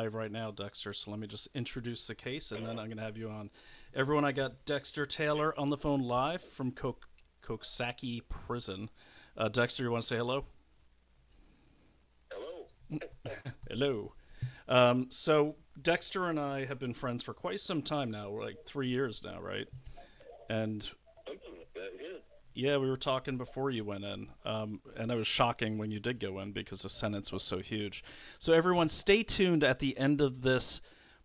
live right now, Dexter, so let me just introduce the case, and then I'm going to have you on. Everyone, I got Dexter Taylor on the phone live from Coxsackie Prison. Dexter, you want to say hello? Hello. Hello. So Dexter and I have been friends for quite some time now, like 3 years now, right? And Something like that, yeah. yeah, we were talking before you went in, and it was shocking when you did go in because the sentence was so huge. So everyone, stay tuned at the end of this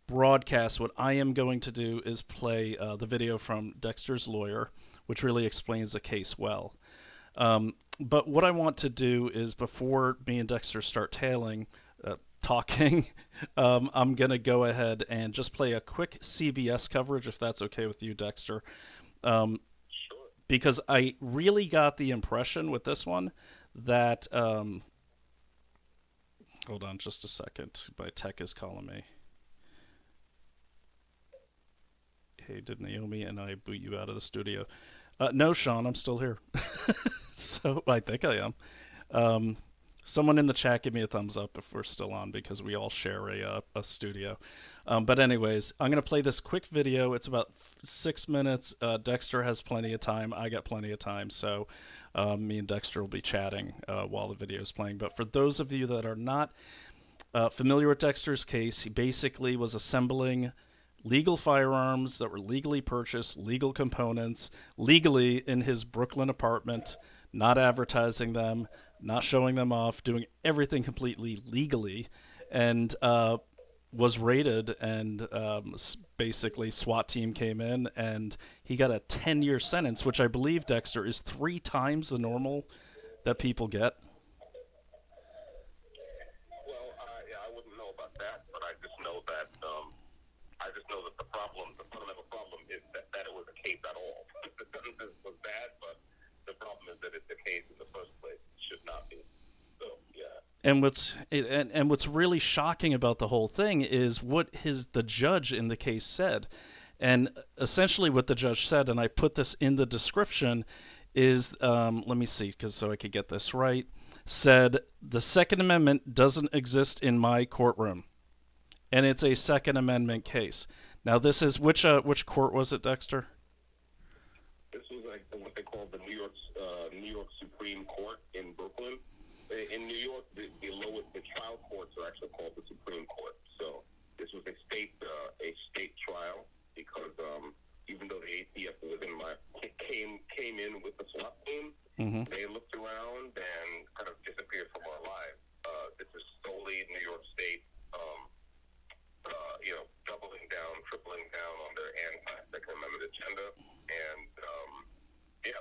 broadcast. What I am going to do is play the video from Dexter's lawyer, which really explains the case well. But what I want to do is before me and Dexter start talking, I'm going to go ahead and just play a quick CBS coverage, if that's okay with you, Dexter. Um, Sure. because I really got the impression with this one that hold on just a second. My tech is calling me. Hey, did Naomi and I boot you out of the studio? No, Sean, I'm still here. So I think I am. Someone in the chat give me a thumbs up if we're still on because we all share a studio. But anyways, I'm going to play this quick video. It's about 6 minutes. Dexter has plenty of time. I got plenty of time. So me and Dexter will be chatting while the video is playing. But for those of you that are not familiar with Dexter's case, he basically was assembling legal firearms that were legally purchased, legal components, legally in his Brooklyn apartment, not advertising them, not showing them off, doing everything completely legally, and was raided, and basically SWAT team came in, and he got a 10-year sentence, which I believe, Dexter, is 3 times the normal that people get. Well, I wouldn't know about that, but I just know that the fundamental problem is that it was a case at all. The sentence was bad, but the problem is that it's a case in the first place. It should not be. So, yeah. And what's really shocking about the whole thing is what the judge in the case said. And essentially what the judge said, and I put this in the description, is, let me see, so I could get this right, said, the Second Amendment doesn't exist in my courtroom. And it's a Second Amendment case. Now this is, which court was it, Dexter? This was like what they call the New York Supreme Court in Brooklyn. In New York, the trial courts are actually called the Supreme Court. So this was a state trial because even though the ATF came in with the SWAT team, they looked around and kind of disappeared from our lives. This is solely New York State, doubling down, tripling down on their anti-Second Amendment agenda. And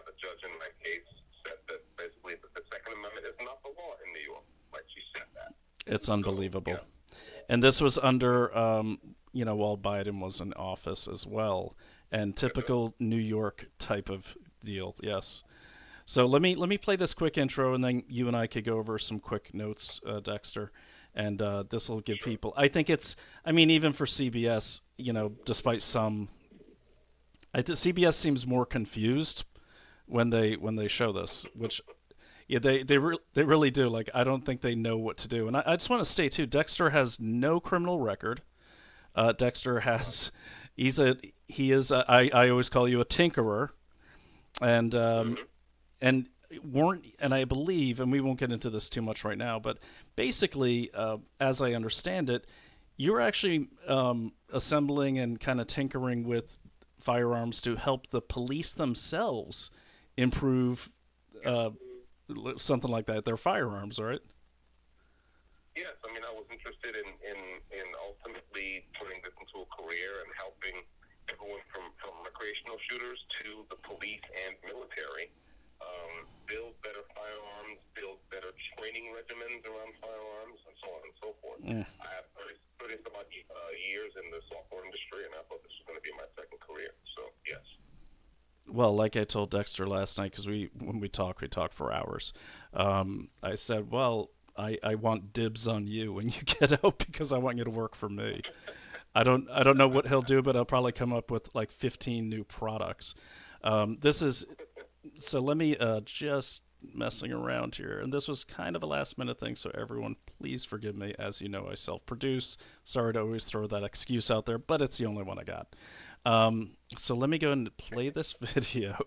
the judge in my case said that basically that the Second Amendment is not the law in New York. Like she said that. It's unbelievable. So, yeah. And this was under, while Biden was in office as well, and typical New York type of deal. Yes. So let me play this quick intro, and then you and I could go over some quick notes, Dexter, and this will give people. I think even for CBS, despite some, CBS seems more confused when they show this, which. Yeah, they really do. Like, I don't think they know what to do. And I just want to state, too, Dexter has no criminal record. Dexter has, I always call you a tinkerer. And I believe, and we won't get into this too much right now, but basically, as I understand it, you're actually assembling and kind of tinkering with firearms to help the police themselves improve something like that, their firearms, right? Yes, I was interested in ultimately turning this into a career and helping everyone from recreational shooters to the police and military build better firearms, build better training regimens around firearms, and so on and so forth. Yeah. I have 30 some odd years in the software industry, and I thought this was going to be my second career. So, yes. Well, like I told Dexter last night, because when we talk for hours. I said, well, I want dibs on you when you get out because I want you to work for me. I don't know what he'll do, but I'll probably come up with like 15 new products. So let me just messing around here. And this was kind of a last minute thing, so everyone please forgive me. As you know, I self-produce. Sorry to always throw that excuse out there, but it's the only one I got. So let me go and play this video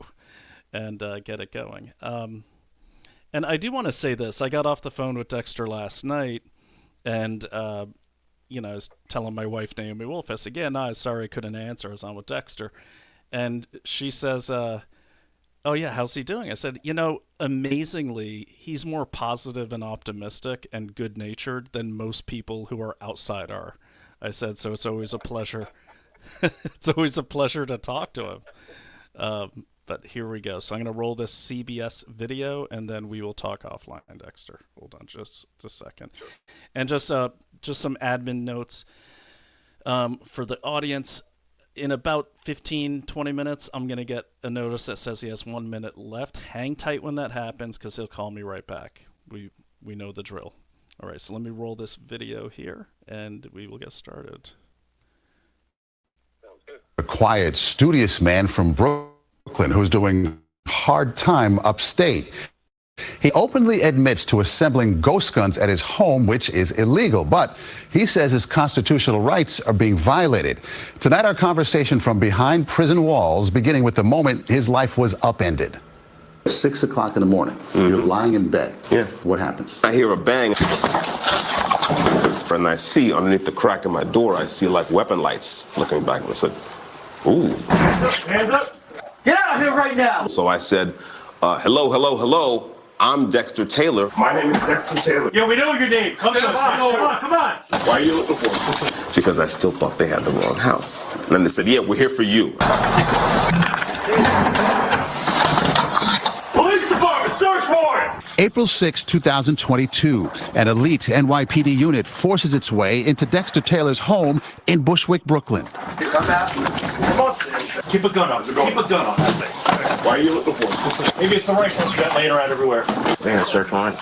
and get it going. And I do want to say this. I got off the phone with Dexter last night, and you know, I was telling my wife, Naomi Wolf, I said, yeah, no, sorry I couldn't answer. I was on with Dexter. And she says, oh, yeah, how's he doing? I said, you know, amazingly, he's more positive and optimistic and good-natured than most people who are outside are. I said, so it's always a pleasure. It's always a pleasure to talk to him. But here we go. So I'm going to roll this CBS video, and then we will talk offline, Dexter. Hold on just a second. Sure. And just some admin notes for the audience. In about 15, 20 minutes, I'm going to get a notice that says he has 1 minute left. Hang tight when that happens, because he'll call me right back. We know the drill. All right, so let me roll this video here, and we will get started. A quiet, studious man from Brooklyn who's doing hard time upstate. He openly admits to assembling ghost guns at his home, which is illegal, but he says his constitutional rights are being violated. Tonight, our conversation from behind prison walls, beginning with the moment his life was upended. 6 o'clock in the morning, you're lying in bed. Yeah. What happens? I hear a bang, and I see underneath the crack in my door, I see like weapon lights flickering back. I said, ooh. Hands up! Get out of here right now! So I said, hello, hello, hello. I'm Dexter Taylor. My name is Dexter Taylor. Yeah, we know your name. Come on. Why are you looking for me? Because I still thought they had the wrong house. And then they said, yeah, we're here for you. Police department, search warrant! April 6, 2022, an elite NYPD unit forces its way into Dexter Taylor's home in Bushwick, Brooklyn. Come on. Keep a gun on. Keep a gun on that thing. Why are you looking for me? Maybe it's the rifles you got laying around everywhere. They had a search warrant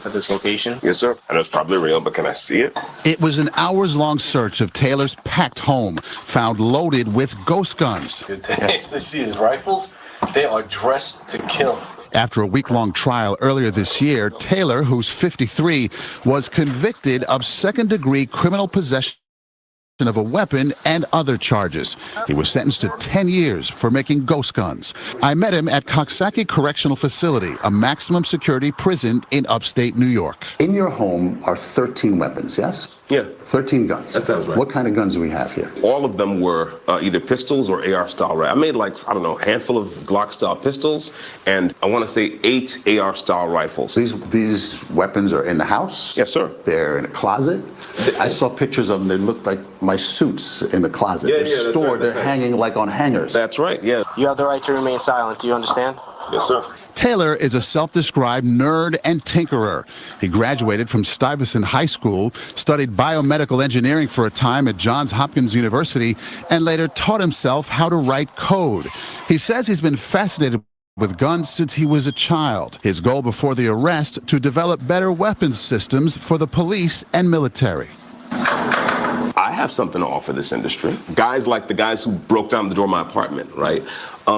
at this location. Yes, sir. I know it's probably real, but can I see it? It was an hours-long search of Taylor's packed home, found loaded with ghost guns. Good taste. To see his rifles, they are dressed to kill. After a week-long trial earlier this year, Taylor, who's 53, was convicted of second-degree criminal possession of a weapon and other charges. He was sentenced to 10 years for making ghost guns. I met him at Coxsackie Correctional Facility, a maximum security prison in upstate New York. In your home are 13 weapons, yes? Yeah. 13 guns. That sounds right. What kind of guns do we have here? All of them were either pistols or AR style. Right? I made like, I don't know, a handful of Glock style pistols and I want to say 8 AR style rifles. These weapons are in the house? Yes, sir. They're in a closet? I saw pictures of them. They looked like my suits in the closet. Yeah, they're that's stored. right, They're hanging like on hangers. That's right, yeah. You have the right to remain silent. Do you understand? Yes, sir. Taylor is a self-described nerd and tinkerer. He graduated from Stuyvesant High School, studied biomedical engineering for a time at Johns Hopkins University, and later taught himself how to write code. He says he's been fascinated with guns since he was a child. His goal before the arrest, to develop better weapons systems for the police and military. I have something to offer this industry. Guys like the guys who broke down the door of my apartment, right,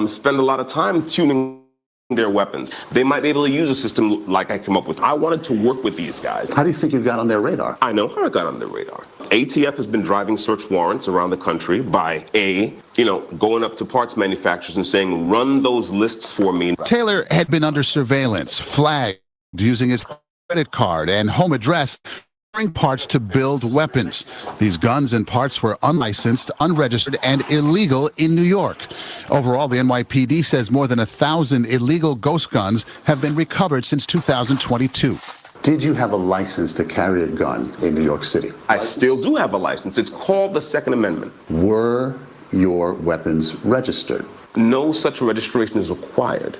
spend a lot of time tuning their weapons. They might be able to use a system like I came up with. I wanted to work with these guys. How do you think you got on their radar? I know how I got on their radar. ATF has been driving search warrants around the country by going up to parts manufacturers and saying, run those lists for me. Taylor had been under surveillance, flagged using his credit card and home address, parts to build weapons. These guns and parts were unlicensed, unregistered, and illegal in New York. Overall, the NYPD says more than 1,000 illegal ghost guns have been recovered since 2022. Did you have a license to carry a gun in New York City? I still do have a license. It's called the Second Amendment. Were your weapons registered? No such registration is required.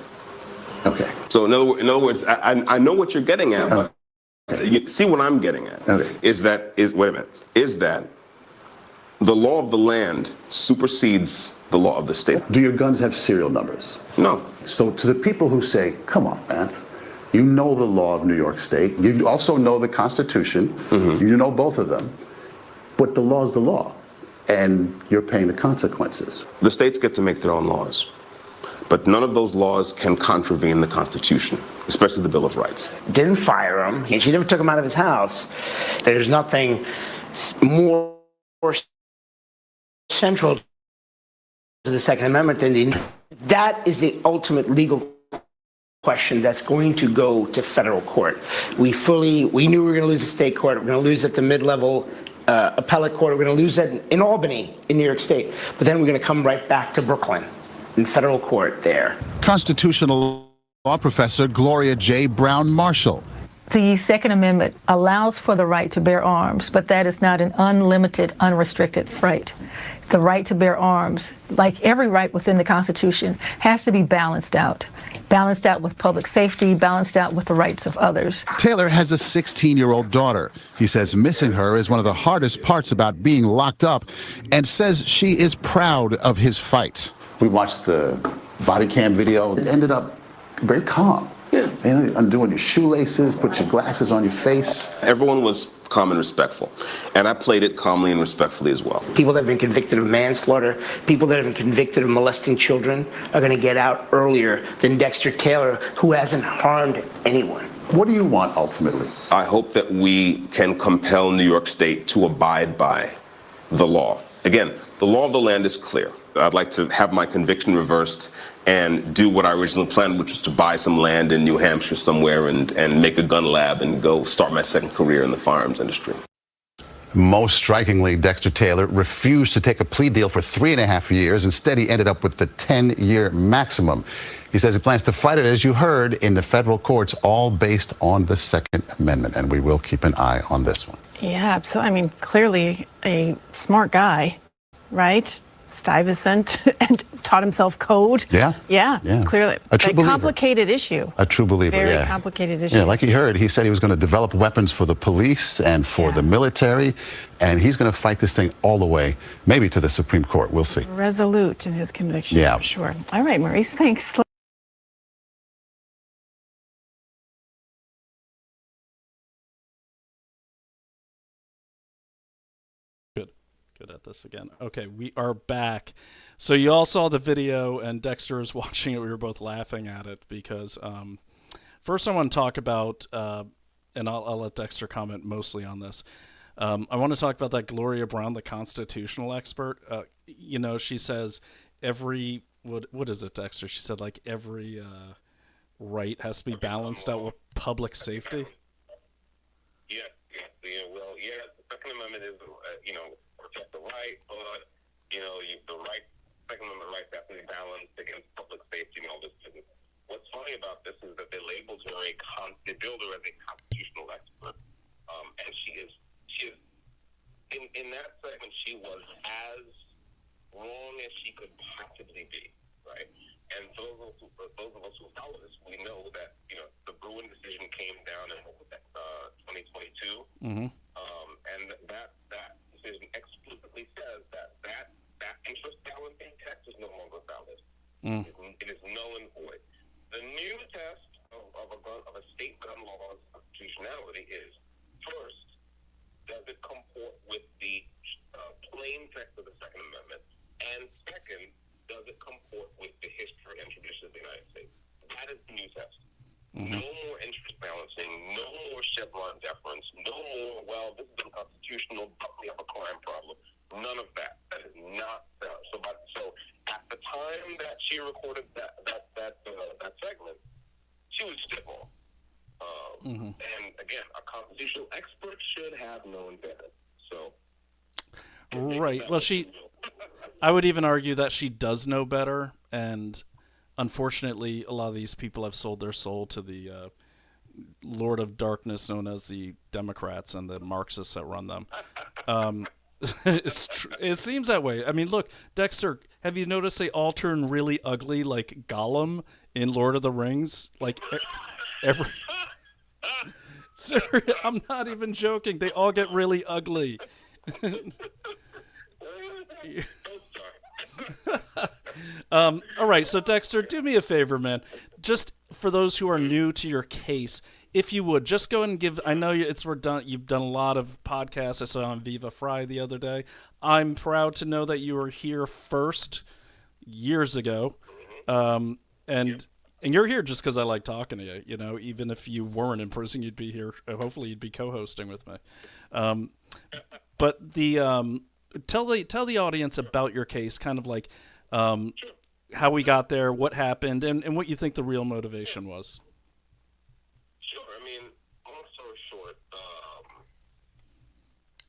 Okay. So in other words, I know what you're getting at, but you see what I'm getting at, okay. is that the law of the land supersedes the law of the state. Do your guns have serial numbers? No. So to the people who say, come on, man, you know the law of New York State, you also know the Constitution, you know both of them, but the law is the law, and you're paying the consequences. The states get to make their own laws, but none of those laws can contravene the Constitution. especially the Bill of Rights. Didn't fire him, and she never took him out of his house. There's nothing more central to the Second Amendment than that is the ultimate legal question that's going to go to federal court. We knew we were going to lose the state court. We're going to lose at the mid-level appellate court. We're going to lose that in Albany, in New York State. But then we're going to come right back to Brooklyn in federal court there. Constitutional law professor Gloria J. Brown Marshall. The Second Amendment allows for the right to bear arms, but that is not an unlimited, unrestricted right. The right to bear arms, like every right within the Constitution, has to be balanced out with public safety, balanced out with the rights of others. Taylor has a 16-year-old daughter. He says missing her is one of the hardest parts about being locked up, and says she is proud of his fight. We watched the body cam video. It ended up very calm. Yeah. You know, undoing your shoelaces, put your glasses on your face. Everyone was calm and respectful, and I played it calmly and respectfully as well. People that have been convicted of manslaughter, people that have been convicted of molesting children are going to get out earlier than Dexter Taylor, who hasn't harmed anyone. What do you want ultimately? I hope that we can compel New York State to abide by the law. Again, the law of the land is clear. I'd like to have my conviction reversed and do what I originally planned, which was to buy some land in New Hampshire somewhere and make a gun lab and go start my second career in the firearms industry. Most strikingly, Dexter Taylor refused to take a plea deal for 3.5 years. Instead, he ended up with the 10-year maximum. He says he plans to fight it, as you heard, in the federal courts, all based on the Second Amendment. And we will keep an eye on this one. Yeah, so I mean, clearly a smart guy, right? Stuyvesant and taught himself code. Yeah. Yeah. Clearly. A true believer. Complicated issue. A true believer, Very complicated issue. Yeah, like he heard, he said he was going to develop weapons for the police and for the military, and he's going to fight this thing all the way, maybe to the Supreme Court. We'll see. Resolute in his conviction, for sure. All right, Maurice, thanks. Good at this again. Okay, we are back. So you all saw the video, and Dexter was watching it. We were both laughing at it because first I want to talk about, and I'll let Dexter comment mostly on this. I want to talk about that Gloria Brown, the constitutional expert. You know, she says every what is it, Dexter? She said like every right has to be balanced out with public safety. Yeah. Well, the Second Amendment is, protect the right, but the right, Second Amendment rights have to be balanced against public safety and all this business. What's funny about this is that they labeled her they billed her as a constitutional expert, and she is in that segment she was as wrong as she could possibly be, right? And those of us who follow this, we know that the Bruin decision came down in 2022, and that decision explicitly says that interest balancing test is no longer valid. It is null and void. The new test of a state gun law's constitutionality is, first, does it comport with the plain text of the Second Amendment, and second, does it comport with the history and tradition of the United States? That is the new test. No more interest balancing, no more Chevron deference, no more, well, this is unconstitutional, but we have a crime problem. None of that. That is not there. So at the time that she recorded that segment, she was stiff on. And again, a constitutional expert should have known better. So. Right. Well, I would even argue that she does know better, and unfortunately, a lot of these people have sold their soul to the Lord of Darkness, known as the Democrats and the Marxists that run them. It seems that way. I mean, look, Dexter, have you noticed they all turn really ugly, like Gollum in Lord of the Rings? Like every. Sir, I'm not even joking. They all get really ugly. All right, so Dexter, do me a favor, man. Just for those who are new to your case, if you would, just go and give. I know you've done a lot of podcasts. I saw on Viva Fry the other day. I'm proud to know that you were here first years ago, and And you're here just because I like talking to you. You know, even if you weren't in prison, you'd be here. Hopefully, you'd be co-hosting with me. Um, but tell the audience about your case, kind of like how we got there, what happened, and what you think the real motivation was. Sure. I mean, long story short,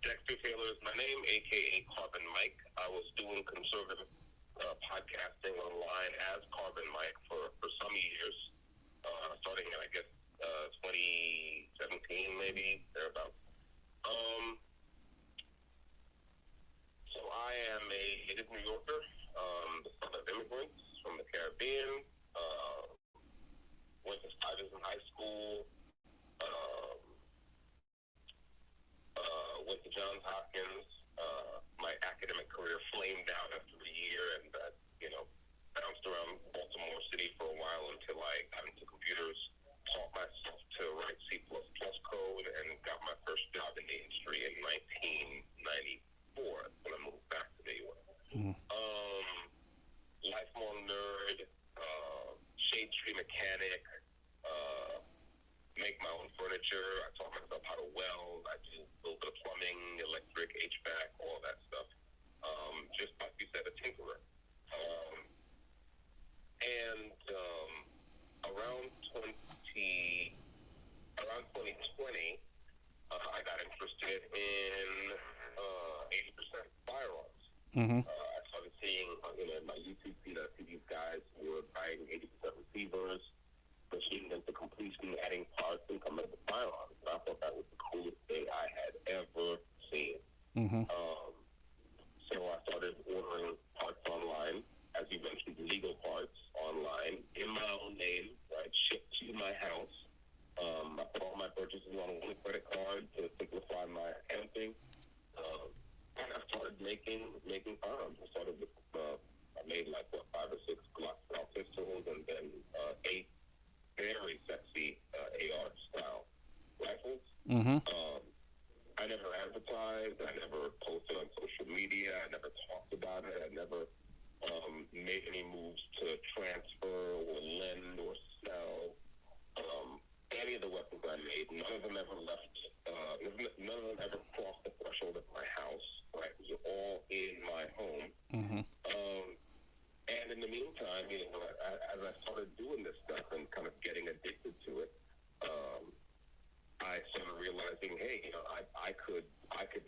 Dexter Taylor is my name, a.k.a. Carbon Mike. I was doing conservative podcasting online as Carbon Mike for some years, starting in, I guess, 2017, maybe, thereabouts. So I am a native New Yorker, the son of immigrants from the Caribbean, went to Stuyvesant High School, went to Johns Hopkins. My academic career flamed out after a year, and bounced around Baltimore City for a while until I got into computers, taught myself to write C++ code, and got my first job in the industry in 1994 when I moved back to the U.S. Lifelong nerd, shade tree mechanic, make my own furniture. I taught myself how to weld. I do a little bit of plumbing, electric, HVAC, all that stuff. Just like you said, a tinkerer. And around 2020, I got interested in 80% firearms. I started seeing, in my YouTube feed, I see these guys who were buying 80% receivers, machining them to completion, adding parts, and coming up with firearms. And I thought that was the coolest thing I had ever seen. So I started ordering parts online, as you mentioned, legal parts online, in my own name, right, shipped to my house. I put all my purchases on one credit card to simplify my accounting. And I started making firearms. I started with, I made like, 5 or 6 Glock style pistols, and then 8 very sexy AR-style rifles. I never advertised. I never posted on social media. I never talked about it. I never made any moves to transfer or lend or sell any of the weapons I made. None of them ever left. None of them ever crossed the threshold of my house. Right, it was all in my home. And in the meantime, as I started doing this stuff and kind of getting addicted to it, I started realizing, hey, I could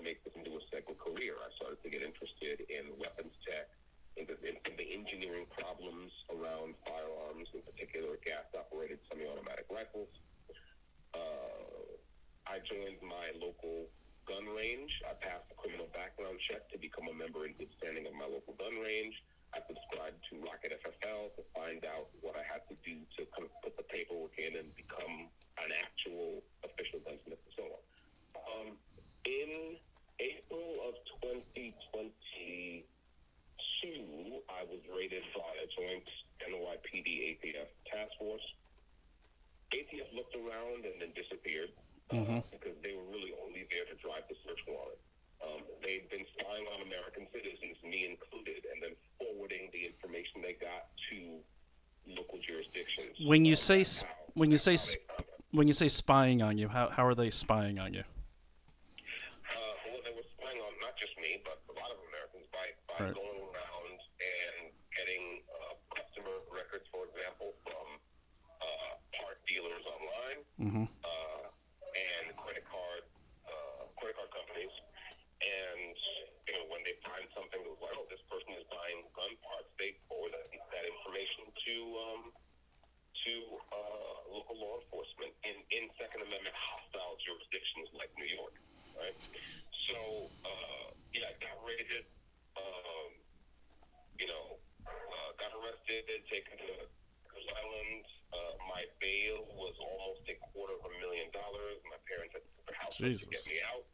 make this into a second career. I started to get interested in weapons tech, in the engineering problems around firearms, in particular gas-operated semi-automatic rifles. I joined my local gun range. I passed a criminal background check to become a member in good standing of my local gun range. I subscribed to Rocket FFL to find out what I had to do to kind of put the paperwork in and become an actual official gunsmith and so on. In April of 2022, I was raided by a joint NYPD ATF task force. ATF looked around and then disappeared because they were really only there to drive the search warrant. They'd been spying on American citizens, me included, and then forwarding the information they got to local jurisdictions. When you say spying on you, how are they spying on you? Well, they were spying on not just me, but a lot of Americans by Right. going around and getting customer records, for example, from part dealers online and credit card companies. And when they find something that was like, oh, this person is buying gun parts, they forward that information to local law enforcement in Second Amendment hostile jurisdictions like New York, right? So, I got raided, got arrested, taken to Rikers Island. My bail was almost $250,000. My parents had to put their house up to get me out.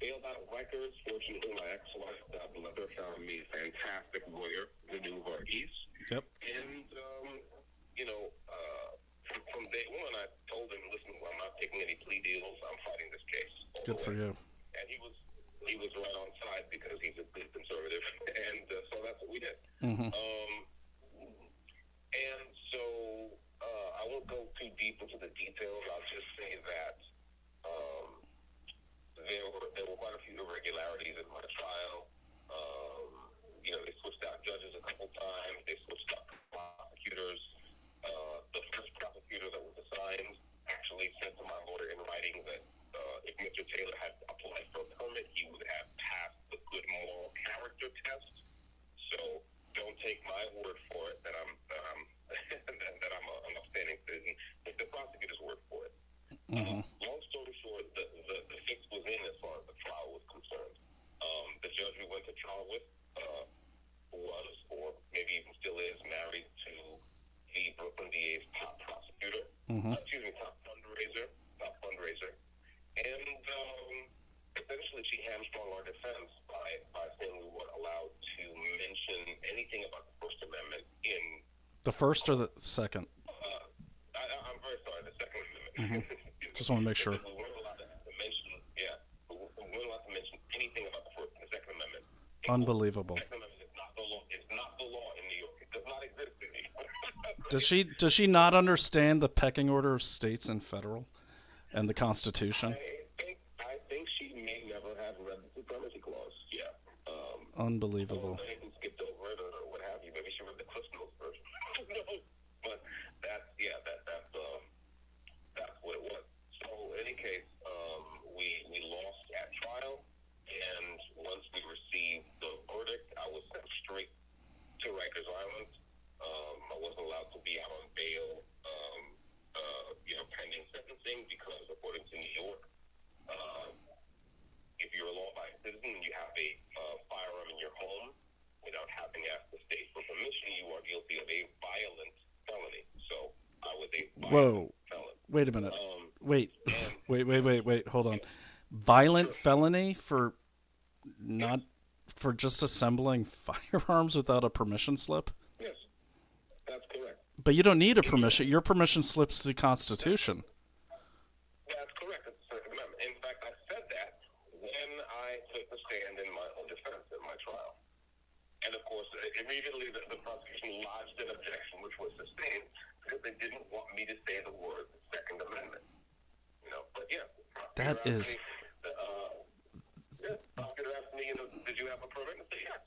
Bailed out of Rikers. Fortunately, my ex-wife, God bless her, found me a fantastic lawyer, Manu Varghese. Yep. And, from day one, I told him, listen, I'm not taking any plea deals. I'm fighting this case. Good for you. And he was right on side because he's a good conservative. And so that's what we did. And so So don't take my word for it that I'm that I'm an upstanding citizen. Take the prosecutor's word for it. Long story short, the fix was in as far as the trial was concerned. The judge we went to trial with was, or maybe even still is, married to the Brooklyn DA's top prosecutor. Excuse me, top fundraiser. And essentially, she hamstrung our defense by saying we weren't allowed to mention anything about the First Amendment in. The first or the second? I'm very sorry, the Second Amendment. Just want to make sure. We weren't allowed to mention, we weren't allowed to mention anything about the Second Amendment. Unbelievable. The Second Amendment is not the law. It's not the law in New York. It does not exist in New York. Does she not understand the pecking order of states and federal, and the Constitution? I think she may never have read the Supremacy Clause. Yeah. Unbelievable. Or maybe skipped over it or what have you. Maybe she read the Cliff Notes version. No, but that's what it was. So in any case, we lost at trial, and once we received the verdict, I was sent straight to Rikers Island. I wasn't allowed to be out on bail, pending sentencing, because according to New York, if you're a law-abiding citizen and you have a firearm in your home without having asked the state for permission, you are guilty of a violent felony. So I was a violent felon. Wait a minute. Wait. Hold on. Violent felony for just assembling firearms without a permission slip? Yes, that's correct. But you don't need a permission. Your permission slip's the Constitution. That's correct. It's the Second Amendment. In fact, I said that when I took the stand in my own defense at my trial. And of course, immediately the prosecution lodged an objection, which was sustained, because they didn't want me to say the word Second Amendment. But yeah. That is. The prosecutor asked me, did you have a permit? I said, yes.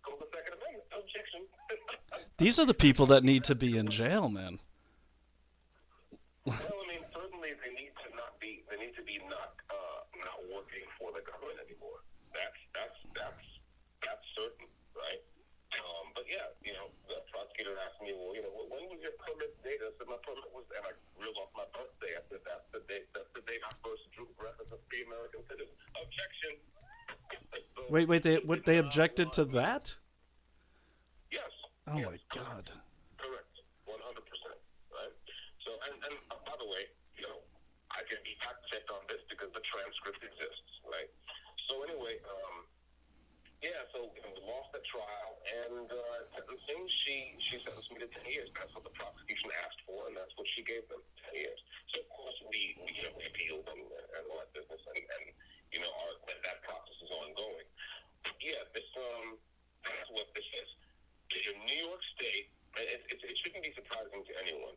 Go to the Second Amendment. Objection. These are the people that need to be in jail, man. Well, certainly they need to be not working for the government anymore. That's certain, right? But yeah, the prosecutor asked me, well, when was your permit date? I said my permit was, and I reeled off my birthday. I said that's the date I first drew breath as a free American citizen. Objection. So, Wait, they objected to that? Yes. Oh yes, my God. Correct. 100%. Right. So, and by the way, I can be fact checked on this because the transcript exists. Right. So anyway, so we lost the trial, and sentencing, she sentenced me to 10 years. That's what the prosecution asked for, and that's what she gave them, 10 years. So of course we appealed and all that business, and that process is ongoing. But yeah, that's what this is. In New York State, it shouldn't be surprising to anyone.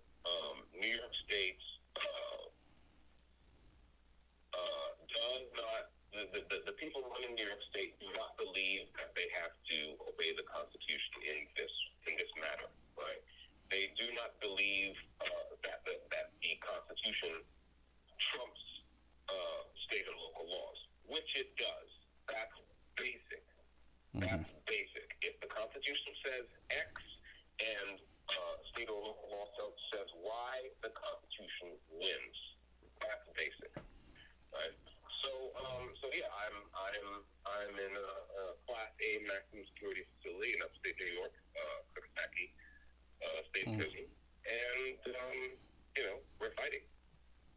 New York State does not. The people running New York State do not believe that they have to obey the Constitution in this matter, right? They do not believe that the Constitution trumps state or local laws, which it does. That's basic. That's basic. If the Constitution says X and state or local law says Y, the Constitution wins. That's basic, right? So yeah, I'm in a Class A maximum security facility in upstate New York, Coxsackie State Prison, and we're fighting,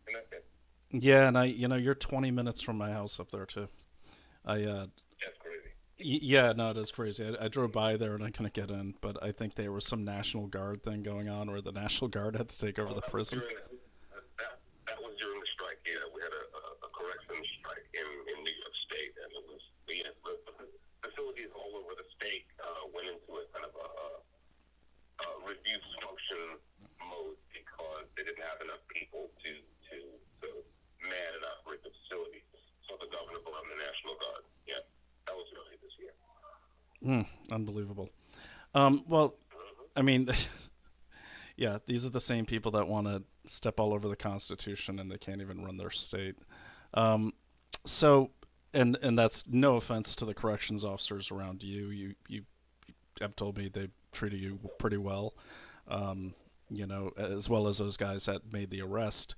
and that's it. Yeah, and you're 20 minutes from my house up there too. That's crazy. Yeah, no, it is crazy. I drove by there and I couldn't get in, but I think there was some National Guard thing going on where the National Guard had to take over the prison. That was during the strike. Yeah, we had a corrections strike in New York State, and it was the facilities all over the state went into a kind of a reduced function mode because they didn't have enough people to man and operate the facility. So the governor brought in the National Guard. Yeah, that was early this year. Unbelievable. Well, yeah, these are the same people that want to step all over the Constitution and they can't even run their state. So, and that's no offense to the corrections officers around you. You have told me they treated you pretty well, as well as those guys that made the arrest.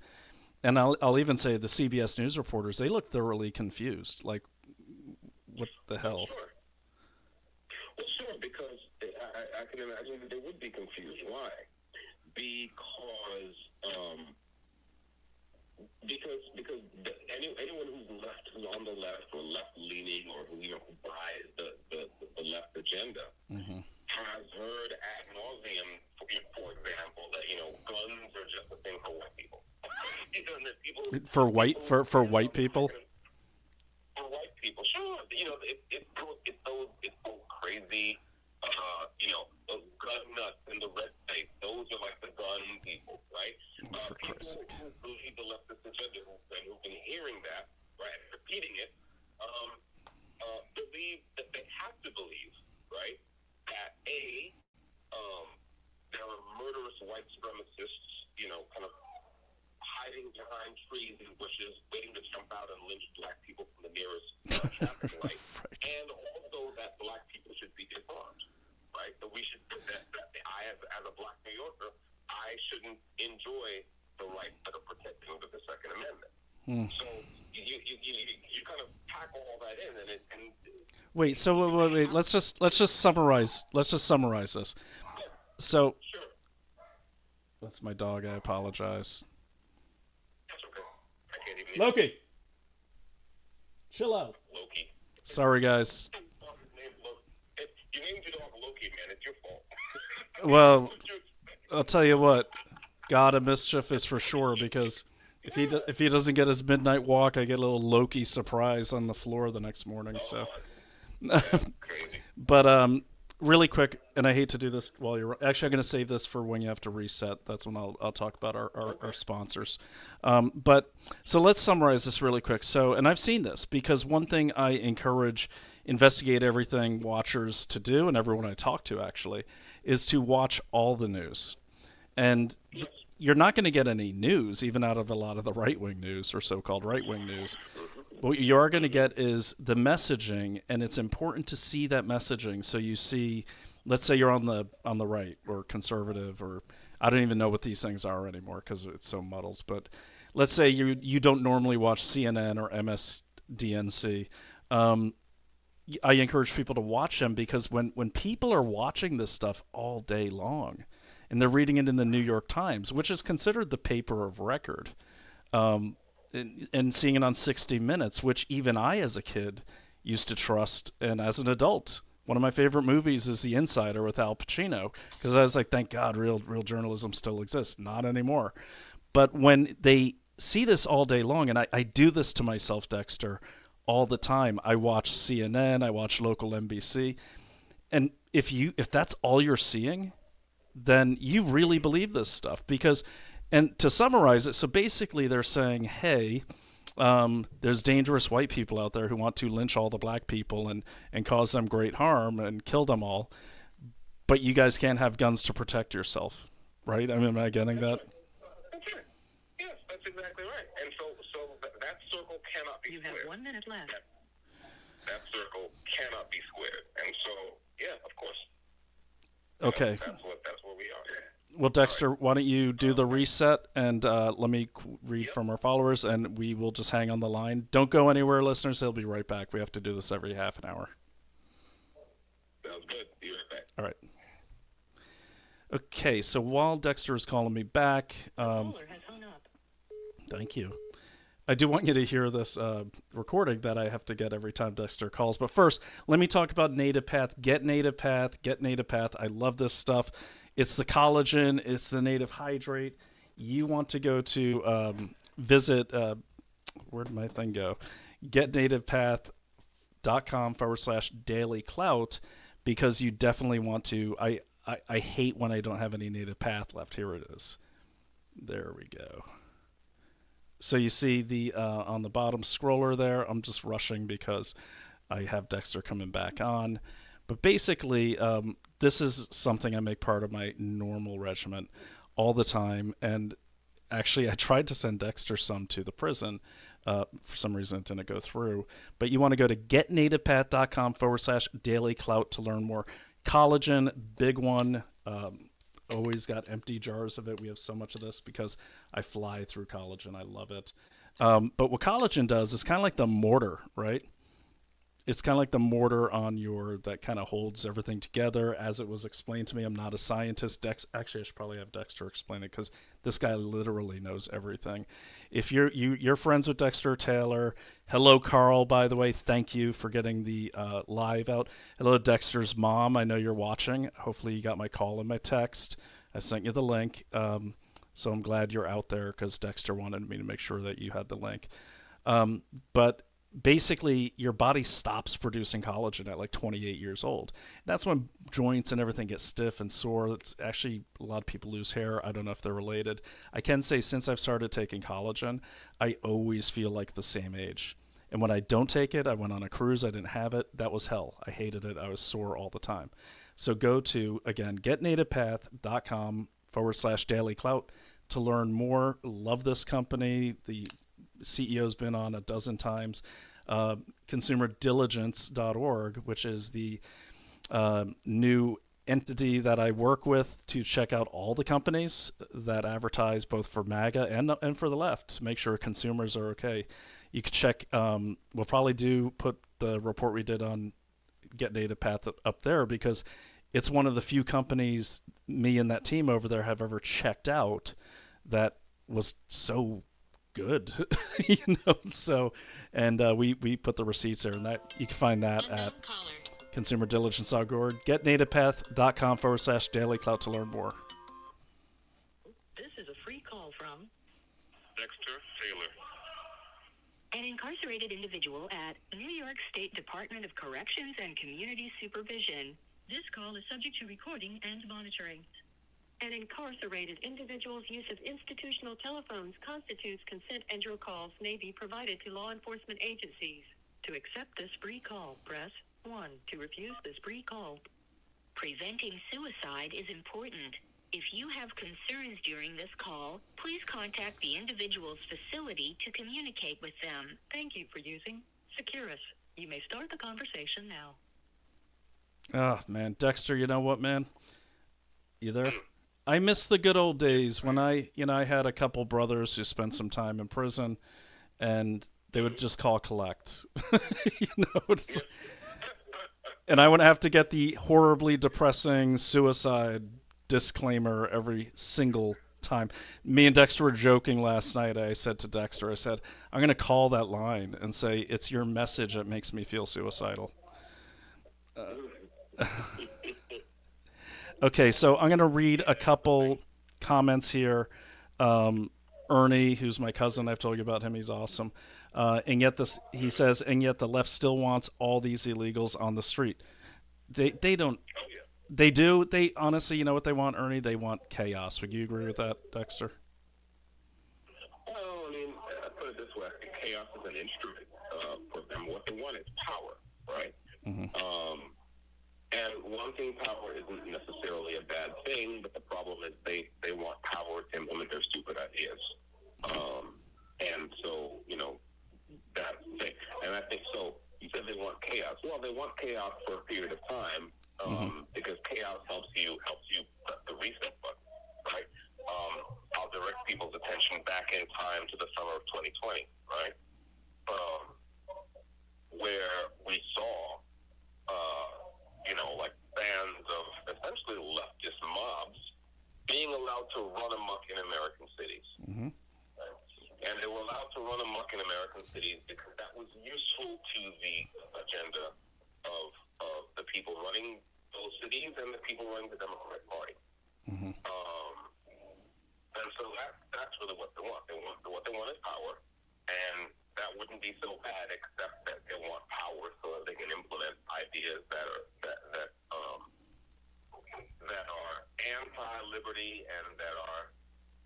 And I'll even say the CBS News reporters, they look thoroughly confused. Like, what the hell? Sure. Well, sure, because I can imagine that they would be confused. Why? Because anyone who's on the left or left leaning, or who buys the left agenda, has heard ad nauseum, for example, that guns are just a thing for white people. For white people. For white people, sure. It's those crazy, those gun nuts in the red state. Those are like the gun people, right? People who believe the leftist agenda and who've been hearing that, right, and repeating it, believe that they have to believe, right, that there are murderous white supremacists, kind of hiding behind trees and bushes, waiting to jump out and lynch black people from the nearest traffic light, and also that black people should be disarmed, right? So we should, that I, as a black New Yorker, I shouldn't enjoy the rights that are protected under the Second Amendment. So you kind of pack all that in, and wait. So wait. Let's just summarize. Let's just summarize this. So sure, that's my dog. I apologize. that's okay. I can't even. Loki, chill out. Loki. Sorry, guys. You named your dog Loki, man. It's your fault. Well, I'll tell you what. God of mischief is for sure, because if he doesn't get his midnight walk, I get a little Loki surprise on the floor the next morning. So, but really quick, and I hate to do this while you're actually, I'm going to save this for when you have to reset. That's when I'll talk about our sponsors. But so let's summarize this really quick. So, and I've seen this, because one thing I encourage Investigate Everything watchers to do, and everyone I talk to actually, is to watch all the news. And you're not going to get any news, even out of a lot of the right-wing news or so-called right-wing news. What you are going to get is the messaging, and it's important to see that messaging. So you see, let's say you're on the right or conservative, or I don't even know what these things are anymore because it's so muddled. But let's say you don't normally watch CNN or MSDNC. I encourage people to watch them, because when people are watching this stuff all day long, and they're reading it in the New York Times, which is considered the paper of record, and seeing it on 60 Minutes, which even I, as a kid, used to trust, and as an adult, one of my favorite movies is The Insider with Al Pacino, because I was like, thank God real journalism still exists. Not anymore. But when they see this all day long, and I do this to myself, Dexter, all the time. I watch CNN, I watch local NBC, and if that's all you're seeing, then you really believe this stuff. Because, and to summarize it, so basically they're saying, hey, there's dangerous white people out there who want to lynch all the black people and cause them great harm and kill them all, but you guys can't have guns to protect yourself, right? I mean, am I getting that? That's right. Yes, that's exactly right. And so that circle cannot be squared. You have 1 minute left. That circle cannot be squared. And so, yeah, of course. Okay. That's where we are. Well, Dexter, why don't you do the reset, and let me read from our followers, and we will just hang on the line. Don't go anywhere, listeners. He'll be right back. We have to do this every half an hour. Sounds good. Be right back. All right. Okay, so while Dexter is calling me back, thank you. I do want you to hear this recording that I have to get every time Dexter calls. But first, let me talk about Native Path. Get Native Path. Get Native Path. I love this stuff. It's the collagen. It's the Native Hydrate. You want to go to visit, where'd my thing go? getnativepath.com/dailyclout, because you definitely want to. I hate when I don't have any Native Path left. Here it is. There we go. So you see the on the bottom scroller there, I'm just rushing because I have Dexter coming back on. But basically, this is something I make part of my normal regimen all the time. And actually, I tried to send Dexter some to the prison. For some reason, it didn't go through. But you want to go to getnativepath.com/dailyclout to learn more. Collagen, big one. Always got empty jars of it. We have so much of this because I fly through collagen. I love it. But what collagen does is kind of like the mortar, right? It's kind of like the mortar on that kind of holds everything together. As it was explained to me, I'm not a scientist. Actually, I should probably have Dexter explain it because this guy literally knows everything. If you're friends with Dexter Taylor, hello Carl, by the way, thank you for getting the live out. Hello Dexter's mom, I know you're watching. Hopefully you got my call and my text. I sent you the link, so I'm glad you're out there because Dexter wanted me to make sure that you had the link. But basically your body stops producing collagen at like 28 years old. That's when joints and everything get stiff and sore. It's actually, a lot of people lose hair. I don't know if they're related. I can say since I've started taking collagen, I always feel like the same age. And when I don't take it, I went on a cruise, I didn't have it. That was hell. I hated it. I was sore all the time. So go to, again, getnativepath.com/Daily Clout to learn more. Love this company. The CEO's been on a dozen times. ConsumerDiligence.org, which is the new entity that I work with to check out all the companies that advertise both for MAGA and for the left to make sure consumers are okay. You can check, we'll probably put the report we did on Get Native Path up there because it's one of the few companies me and that team over there have ever checked out that was so good. So, and we put the receipts there, and that you can find that at consumerdiligence.org, getnativepath.com/Daily Clout to learn more. This is a free call from Dexter Taylor. an incarcerated individual at New York State Department of Corrections and Community Supervision. This call is subject to recording and monitoring. An incarcerated individual's use of institutional telephones constitutes consent, and your calls may be provided to law enforcement agencies. To accept this free call, press 1. To refuse this free call. Preventing suicide is important. If you have concerns during this call, please contact the individual's facility to communicate with them. Thank you for using Securus. You may start the conversation now. Oh, man. Dexter, you know what, man? You there? I miss the good old days when I had a couple brothers who spent some time in prison, and they would just call collect. And I wouldn't have to get the horribly depressing suicide disclaimer every single time. Me and Dexter were joking last night. I said to Dexter, I'm going to call that line and say, it's your message that makes me feel suicidal. Okay, so I'm going to read a couple comments here. Ernie, who's my cousin, I've told you about him, he's awesome. And yet he says, and yet the left still wants all these illegals on the street. They don't. They do. They honestly, you know what they want, Ernie? They want chaos. Would you agree with that, Dexter? Well, I mean, put it this way: I think chaos is an instrument for them. What they want is power, right? Mm-hmm. And wanting power isn't necessarily a bad thing, but the problem is they want power to implement their stupid ideas. And so, that's the thing. And I think so. You said they want chaos. Well, they want chaos for a period of time. Because chaos helps you press the reset button, right? I'll direct people's attention back in time to the summer of 2020, right? Where we saw, like bands of essentially leftist mobs being allowed to run amok in American cities. Mm-hmm. Right? And they were allowed to run amok in American cities because that was useful to the agenda of the people running those cities and the people running the Democratic Party. Mm-hmm. And so that's really what they want. What they want is power, and that wouldn't be so bad, except that they want power so that they can implement ideas that are anti-liberty and that are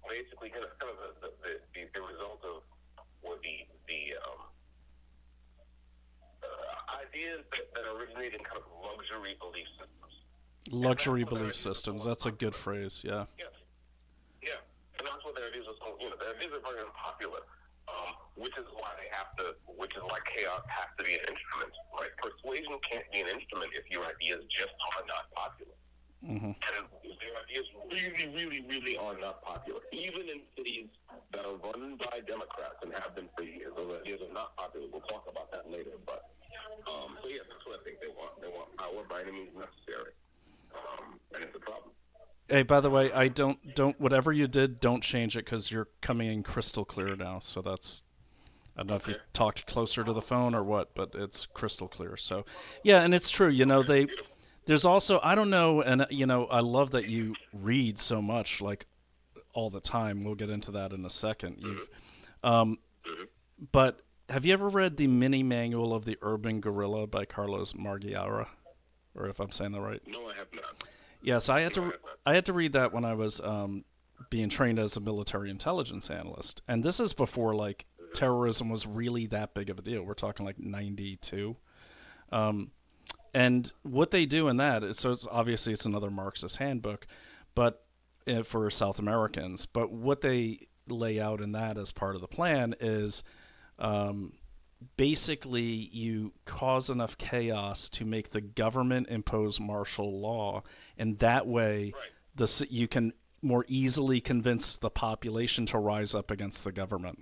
basically kind of the result of ideas that originate in kind of luxury belief systems. Luxury belief systems. That's a good phrase. Yeah. Yes. Yeah. And that's what their ideas are. Their ideas are very unpopular. which is why chaos has to be an instrument, right? Persuasion can't be an instrument if your ideas just are not popular. Mm-hmm. And their ideas really, really, really are not popular. Even in cities that are run by Democrats and have been for years, those ideas are not popular. We'll talk about that later. But, so yeah, that's what I think they want. They want power by any means necessary. And it's a problem. Hey, by the way, I don't whatever you did, don't change it because you're coming in crystal clear now. So that's, I don't know if you talked closer to the phone or what, but it's crystal clear. So, yeah, and it's true. You know, there's also, I don't know, and you know, I love that you read so much, like all the time. We'll get into that in a second. But have you ever read the mini manual of the Urban Guerrilla by Carlos Margiara, or if I'm saying that right? No, I have not. Yes, I had to read that when I was being trained as a military intelligence analyst, and this is before like terrorism was really that big of a deal. We're talking like 92. And what they do in that is, so it's obviously it's another Marxist handbook, but for South Americans. But what they lay out in that as part of the plan is basically you cause enough chaos to make the government impose martial law, and that way you can more easily convince the population to rise up against the government.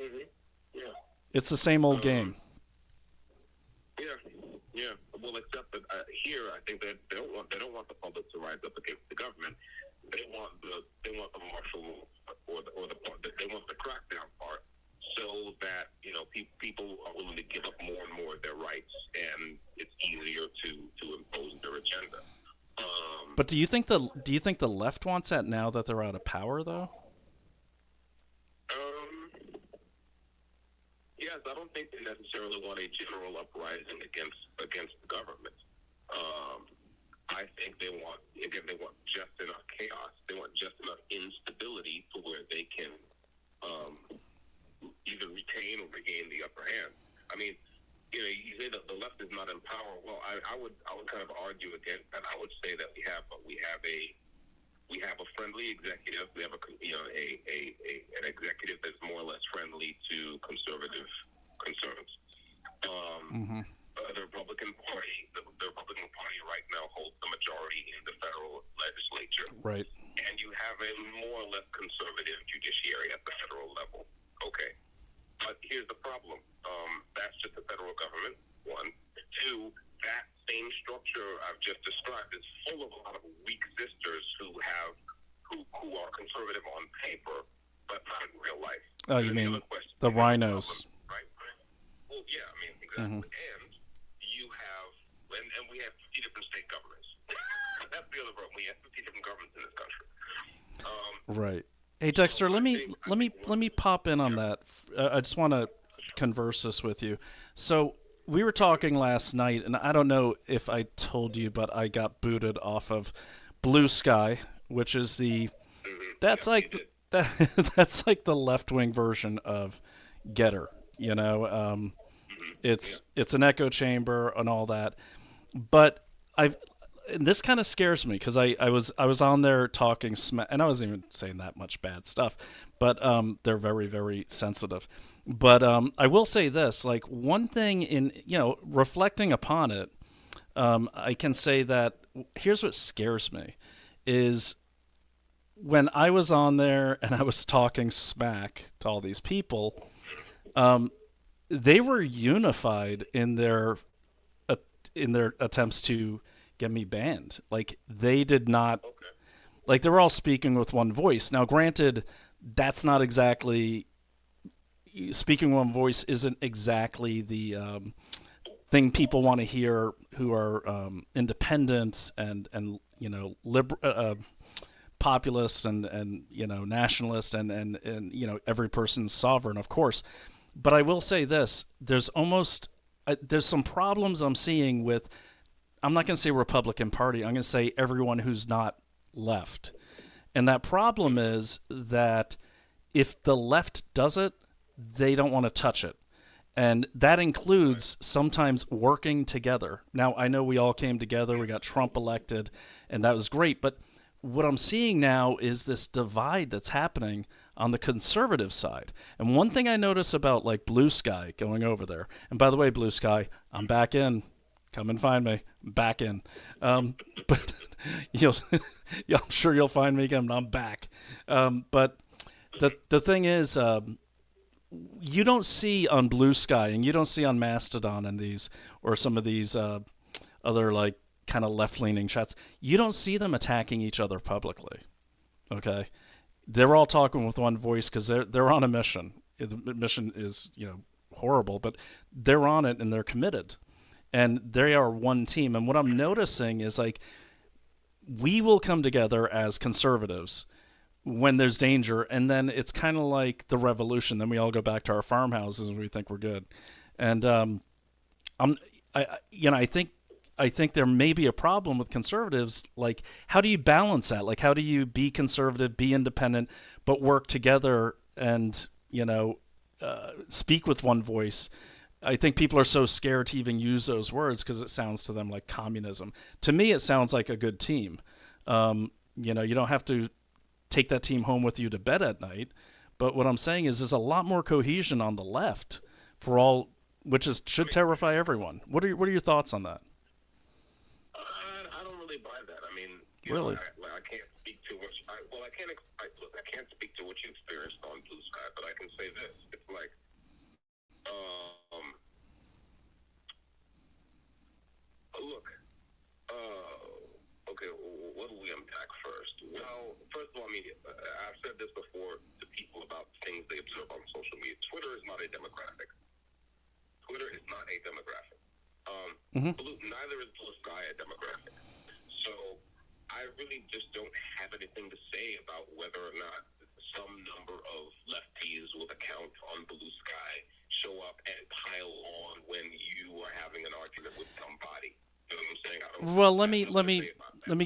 Mm-hmm. Yeah. It's the same old game. Yeah. Well, except that here, I think that they don't want the public to rise up against the government. They want the martial law or the part that they want the crackdown part, so that people are willing to give up more and more of their rights, and it's easier to impose their agenda. But do you think the left wants that now that they're out of power, though? Yes, I don't think they necessarily want a general uprising against the government. I think they want just enough chaos. They want just enough instability to where they can either retain or regain the upper hand. I mean, you say that the left is not in power. Well, I would kind of argue against that. I would say that we have a friendly executive. We have an executive that's more or less friendly to conservative concerns. The Republican Party right now holds the majority in the federal legislature. Right. And you have a more or less conservative judiciary at the federal level. Okay. But here's the problem. That's just the federal government, one. Two, that same structure I've just described is full of a lot of weak sisters who are conservative on paper, but not in real life. Oh, you mean the rhinos? Right. Well, yeah, I mean, exactly. And you have, and we have 50 different state governments. That's the other problem. We have 50 different governments in this country. Right. Hey, Dexter, let me pop in on that. I just want to converse this with you. So we were talking last night, and I don't know if I told you, but I got booted off of Blue Sky, which is that's like the left-wing version of Getter. It's an echo chamber and all that, but this kind of scares me because I was on there talking smack, and I wasn't even saying that much bad stuff, but they're very, very sensitive. But I will say this, like one thing in reflecting upon it, I can say that here's what scares me is when I was on there and I was talking smack to all these people, they were unified in their attempts to get me banned. Like they did not, like they were all speaking with one voice. Now, granted, that's not exactly speaking one voice isn't exactly the thing people want to hear who are independent and populist and nationalist and every person's sovereign, of course. But I will say this: there's some problems I'm seeing with. I'm not going to say Republican Party. I'm going to say everyone who's not left. And that problem is that if the left does it, they don't want to touch it. And that includes sometimes working together. Now, I know we all came together. We got Trump elected, and that was great. But what I'm seeing now is this divide that's happening on the conservative side. And one thing I notice about like Blue Sky going over there, and by the way, Blue Sky, I'm back in. Come and find me. I'm back in. But you'll, yeah, I'm sure you'll find me again. I'm back. But the thing is, you don't see on Blue Sky and you don't see on Mastodon and these or some of these other like kind of left-leaning chats. You don't see them attacking each other publicly. Okay, they're all talking with one voice because they're on a mission. The mission is horrible, but they're on it and they're committed, and they are one team. And what I'm noticing is like we will come together as conservatives when there's danger, and then it's kind of like the revolution. Then we all go back to our farmhouses and we think we're good. And I think there may be a problem with conservatives. Like, how do you balance that? Like, how do you be conservative, be independent, but work together and speak with one voice? I think people are so scared to even use those words because it sounds to them like communism. To me, it sounds like a good team. You don't have to take that team home with you to bed at night. But what I'm saying is there's a lot more cohesion on the left for all, should terrify everyone. What are your thoughts on that? I don't really buy that. I mean, really? I can't speak to what I can't speak to what you experienced on Blue Sky, but I can say this: it's like, look, okay, what do we unpack first? Well, first of all, I mean, I've said this before to people about things they observe on social media. Twitter is not a demographic. Neither is Blue Sky a demographic. So I really just don't have anything to say about whether or not some number of lefties with account on Blue Sky show up and pile on when you are having an argument with somebody. You know what I'm saying? Well, let me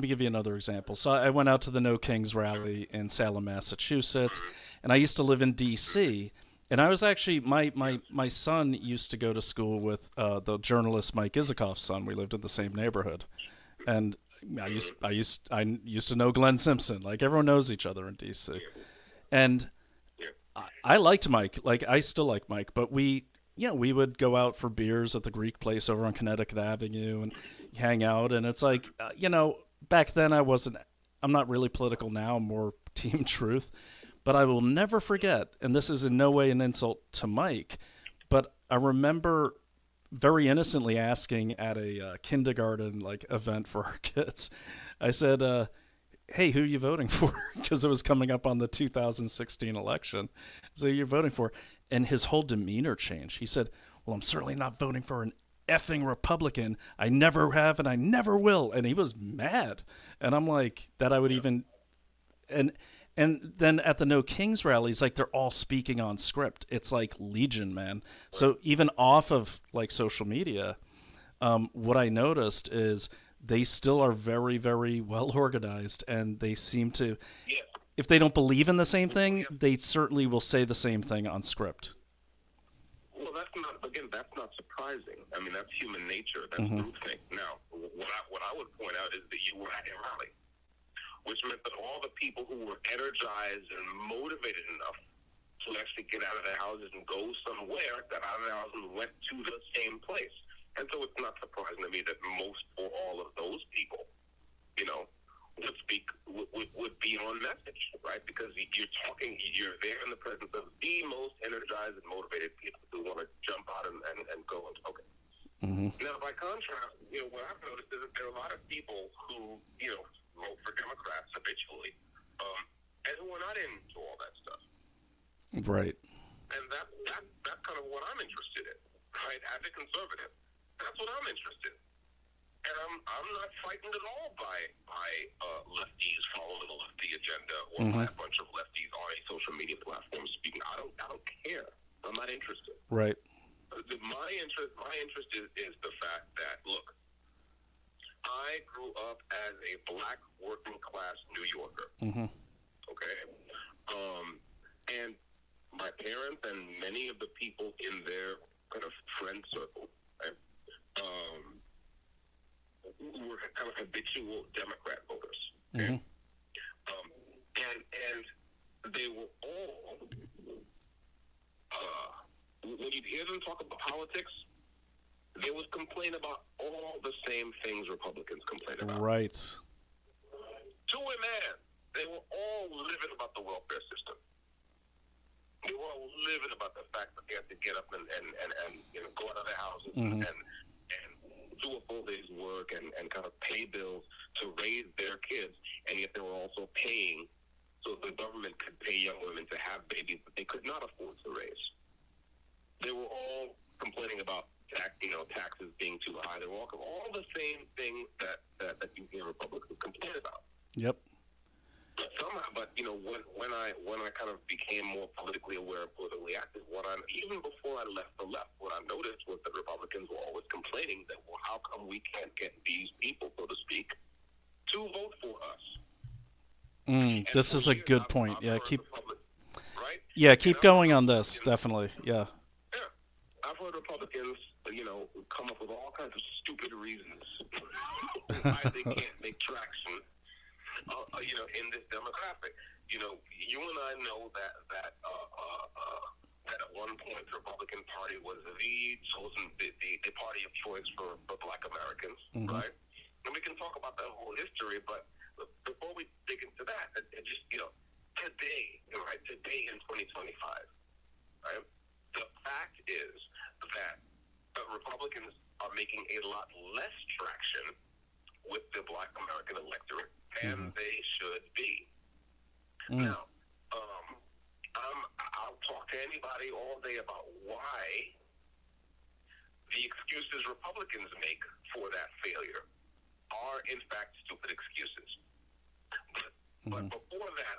give you another example. So I went out to the No Kings rally in Salem, Massachusetts, and I used to live in D.C. And I was actually my son used to go to school with the journalist Mike Isikoff's son. We lived in the same neighborhood, and I used to know Glenn Simpson. Like, everyone knows each other in D.C. And I liked Mike. Like, I still like Mike, but we would go out for beers at the Greek place over on Connecticut Avenue and hang out. And it's like, back then I'm not really political now. I'm more Team Truth. But I will never forget, and this is in no way an insult to Mike, but I remember very innocently asking at a kindergarten event for our kids. I said, hey, who are you voting for? Because it was coming up on the 2016 election. So you're voting for? And his whole demeanor changed. He said, well, I'm certainly not voting for an effing Republican. I never have and I never will. And he was mad. And I'm like, that I would even... And then at the No Kings rallies, like, they're all speaking on script. It's like Legion, man. So even off of social media, what I noticed is they still are very, very well organized, and they seem to, if they don't believe in the same thing, they certainly will say the same thing on script. Well, that's not surprising. I mean, that's human nature. That's groupthink. Now, what I would point out is that you were at a rally, which meant that all the people who were energized and motivated enough to actually get out of their houses and go somewhere, got out of their houses and went to the same place. And so it's not surprising to me that most or all of those people, would be on message, right? Because you're there in the presence of the most energized and motivated people who want to jump out and go. Okay. Now, by contrast, what I've noticed is that there are a lot of people who, vote for Democrats habitually, and who are not into all that stuff. Right. And that's kind of what I'm interested in, right? As a conservative, that's what I'm interested in. And I'm not frightened at all by lefties following a lefty agenda or by a bunch of lefties on a social media platform speaking. I don't care. I'm not interested. Right. My interest is the fact that, look, I grew up as a black working class New Yorker. Okay? And my parents and many of the people in their kind of friend circle, right, were kind of habitual Democrat voters. Okay? And they were all, when you hear them talk about politics, they would complain about all the same things Republicans complain about. Right. To a man, they were all livid about the welfare system. They were all livid about the fact that they had to get up and go out of their houses and do a full day's work and kind of pay bills to raise their kids, and yet they were also paying so the government could pay young women to have babies that they could not afford to raise. They were all complaining about taxes being too high. They were all the same things that you hear Republicans complain about. Yep. But somehow, when I kind of became more politically aware and politically active, even before I left the left, what I noticed was that Republicans were always complaining that, well, how come we can't get these people, so to speak, to vote for us? This is a good point. I've Keep right? Yeah, keep going on this. Definitely. Yeah. Yeah, I've heard Republicans, come up with all kinds of stupid reasons why they can't make traction. In this demographic, you and I know that at one point the Republican Party was the party of choice for Black Americans, right? And we can talk about that whole history, but before we dig into that, today in 2025, right? The fact is that Republicans are making a lot less traction with the Black American electorate than they should be. Now, I'll talk to anybody all day about why the excuses Republicans make for that failure are, in fact, stupid excuses. But before that,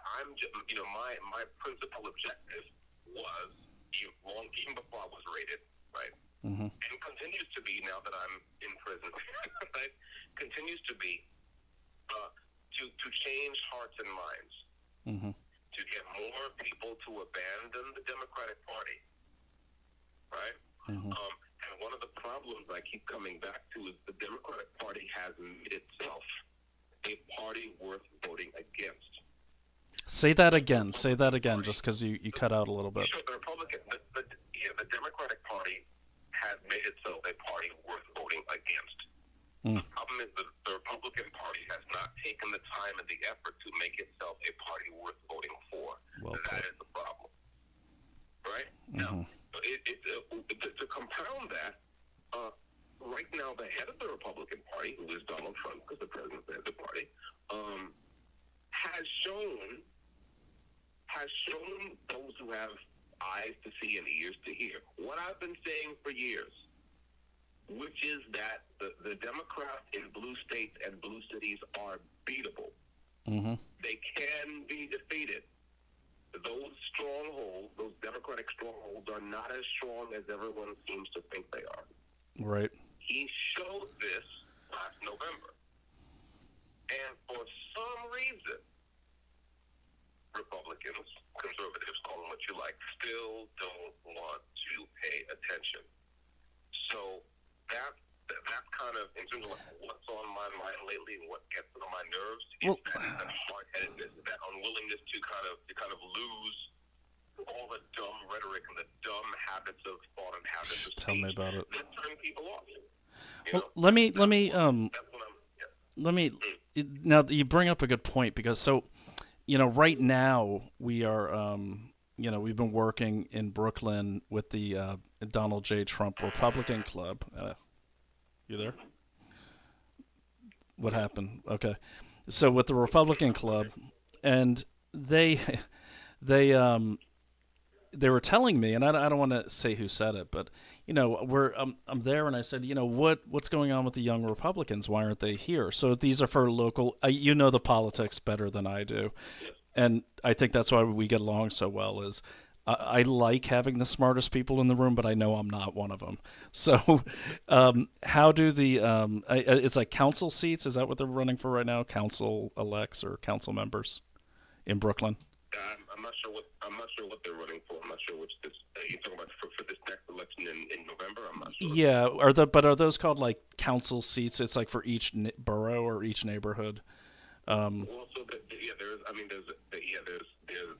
my principal objective was, even before I was raided, right? And continues to be now that I'm in prison, right? Continues to be to change hearts and minds, to get more people to abandon the Democratic Party, right? And one of the problems I keep coming back to is the Democratic Party has made itself a party worth voting against. Say that again, just because you cut out a little bit. Sure, the Democratic Party has made itself a party worth voting against. The problem is that the Republican Party has not taken the time and the effort to make itself a party worth voting for. That is the problem. Right? Now, to compound that, right now the head of the Republican Party, who is Donald Trump, because the president is the party, has shown those who have eyes to see and ears to hear what I've been saying for years, which is that the Democrats in blue states and blue cities are beatable. They can be defeated. Those strongholds, those Democratic strongholds, are not as strong as everyone seems to think they are. Right. He showed this last November. And for some reason, Republicans, conservatives, call them what you like, still don't want to pay attention. So that's kind of, in terms of what's on my mind lately and what gets on my nerves, is that hard-headedness, that unwillingness to kind of lose all the dumb rhetoric and the dumb habits of thought and habits of speech. Tell me about it. That turn people off. Now you bring up a good point, because right now we are we've been working in Brooklyn with the Donald J. Trump Republican Club. You there? What happened? Okay. So with the Republican Club, and they were telling me, and I don't want to say who said it, but I'm there, and I said, what's going on with the young Republicans? Why aren't they here? So these are for local. The politics better than I do, and I think that's why we get along so well. Is I like having the smartest people in the room, but I know I'm not one of them. So, how do it's like council seats? Is that what they're running for right now? Council elects or council members in Brooklyn? I'm not sure what they're running for. I'm not sure which you're talking about for this next election in November. I'm not sure. Yeah, are those called like council seats? It's like for each borough or each neighborhood. Well, so there's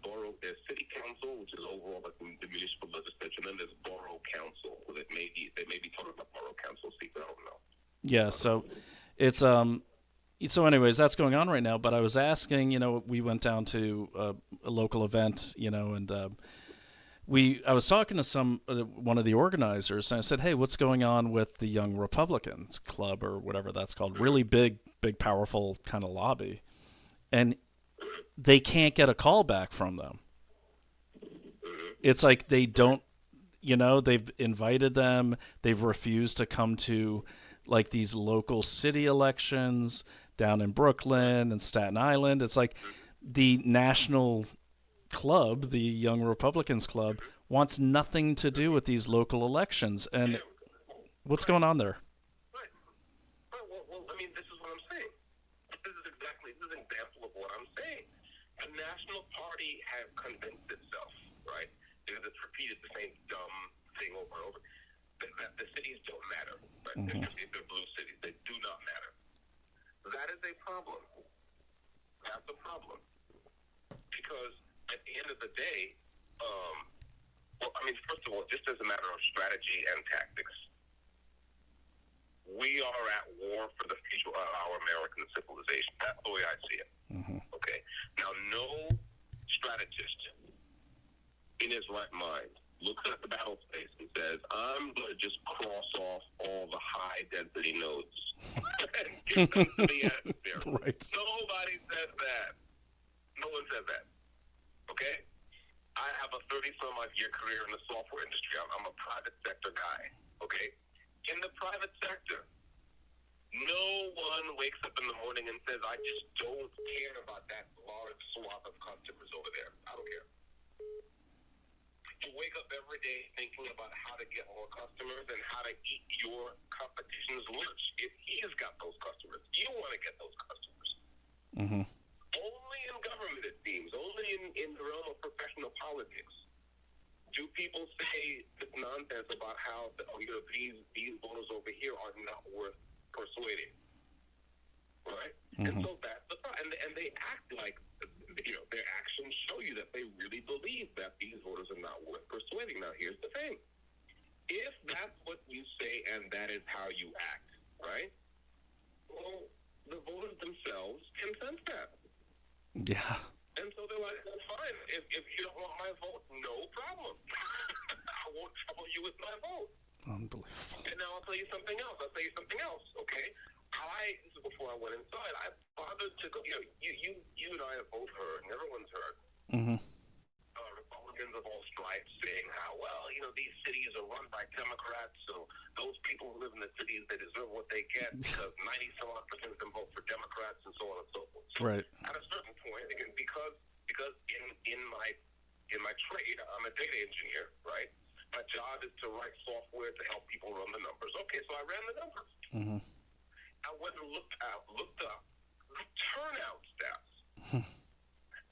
borough, there's city council, which is overall like the municipal legislature, and then there's borough council. They may be talking about borough council seats. I don't know. Yeah, so it's so anyways, that's going on right now. But I was asking, we went down to a local event, and I was talking to one of the organizers, and I said, "Hey, what's going on with the Young Republicans Club or whatever that's called? Really big, powerful kind of lobby," and they can't get a call back from them. It's like they don't, they've invited them, they've refused to come to like these local city elections down in Brooklyn and Staten Island. It's like the national club, the Young Republicans Club, wants nothing to do with these local elections. And what's going on there? Right. Well, I mean, this is what I'm saying. This is an example of what I'm saying. The National Party have convinced itself, right? It's repeated the same dumb thing over and over. That the cities don't matter, right? If they're blue cities, they do not matter. That is a problem. That's a problem. Because at the end of the day, first of all, just as a matter of strategy and tactics, we are at war for the future of our American civilization. That's the way I see it. Okay? Now, no strategist in his right mind looks at the battle space and says, I'm going to just cross off all the high-density nodes and get them to the atmosphere. Right. Nobody says that. No one says that. Okay? I have a 30-some-odd-year career in the software industry. I'm a private sector guy. Okay? In the private sector, no one wakes up in the morning and says, I just don't care about that large swath of customers over there. I don't care. You wake up every day thinking about how to get more customers and how to eat your competition's lunch. If he has got those customers, you want to get those customers. Only in government, it seems, only in the realm of professional politics, do people say this nonsense about how these voters over here are not worth persuading, right? And so that's the problem. And they act like, their actions show you that they really believe that these voters are not worth persuading. Now, here's the thing. If that's what you say and that is how you act, right? Well, the voters themselves can sense that. Yeah. And so they're like, well, fine. If you don't want my vote, no problem. I won't trouble you with my vote. Unbelievable. And now I'll tell you something else. Okay? This is before I went inside, I bothered to go, you and I have both heard, and everyone's heard, Republicans of all stripes saying how, these cities are run by Democrats, so those people who live in the cities, they deserve what they get because 90-some-odd% of them vote for Democrats and so on and so forth. So right. At a certain point, again, because in my trade, I'm a data engineer, right? My job is to write software to help people run the numbers. Okay, so I ran the numbers. I went and looked up the turnout stats.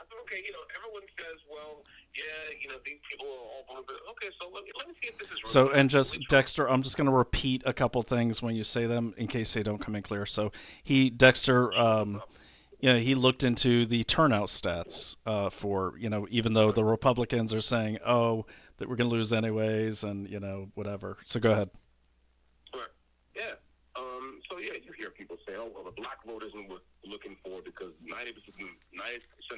I said, okay, everyone says, well, yeah, these people are all voting. Okay, so let me see if this is really So, and just, Dexter, I'm just going to repeat a couple things when you say them in case they don't come in clear. So, Dexter, he looked into the turnout stats for, even though the Republicans are saying, that we're going to lose anyways and, whatever. So, go ahead. Right. Yeah. So, you hear people say, well, the black vote isn't worth looking for because 90%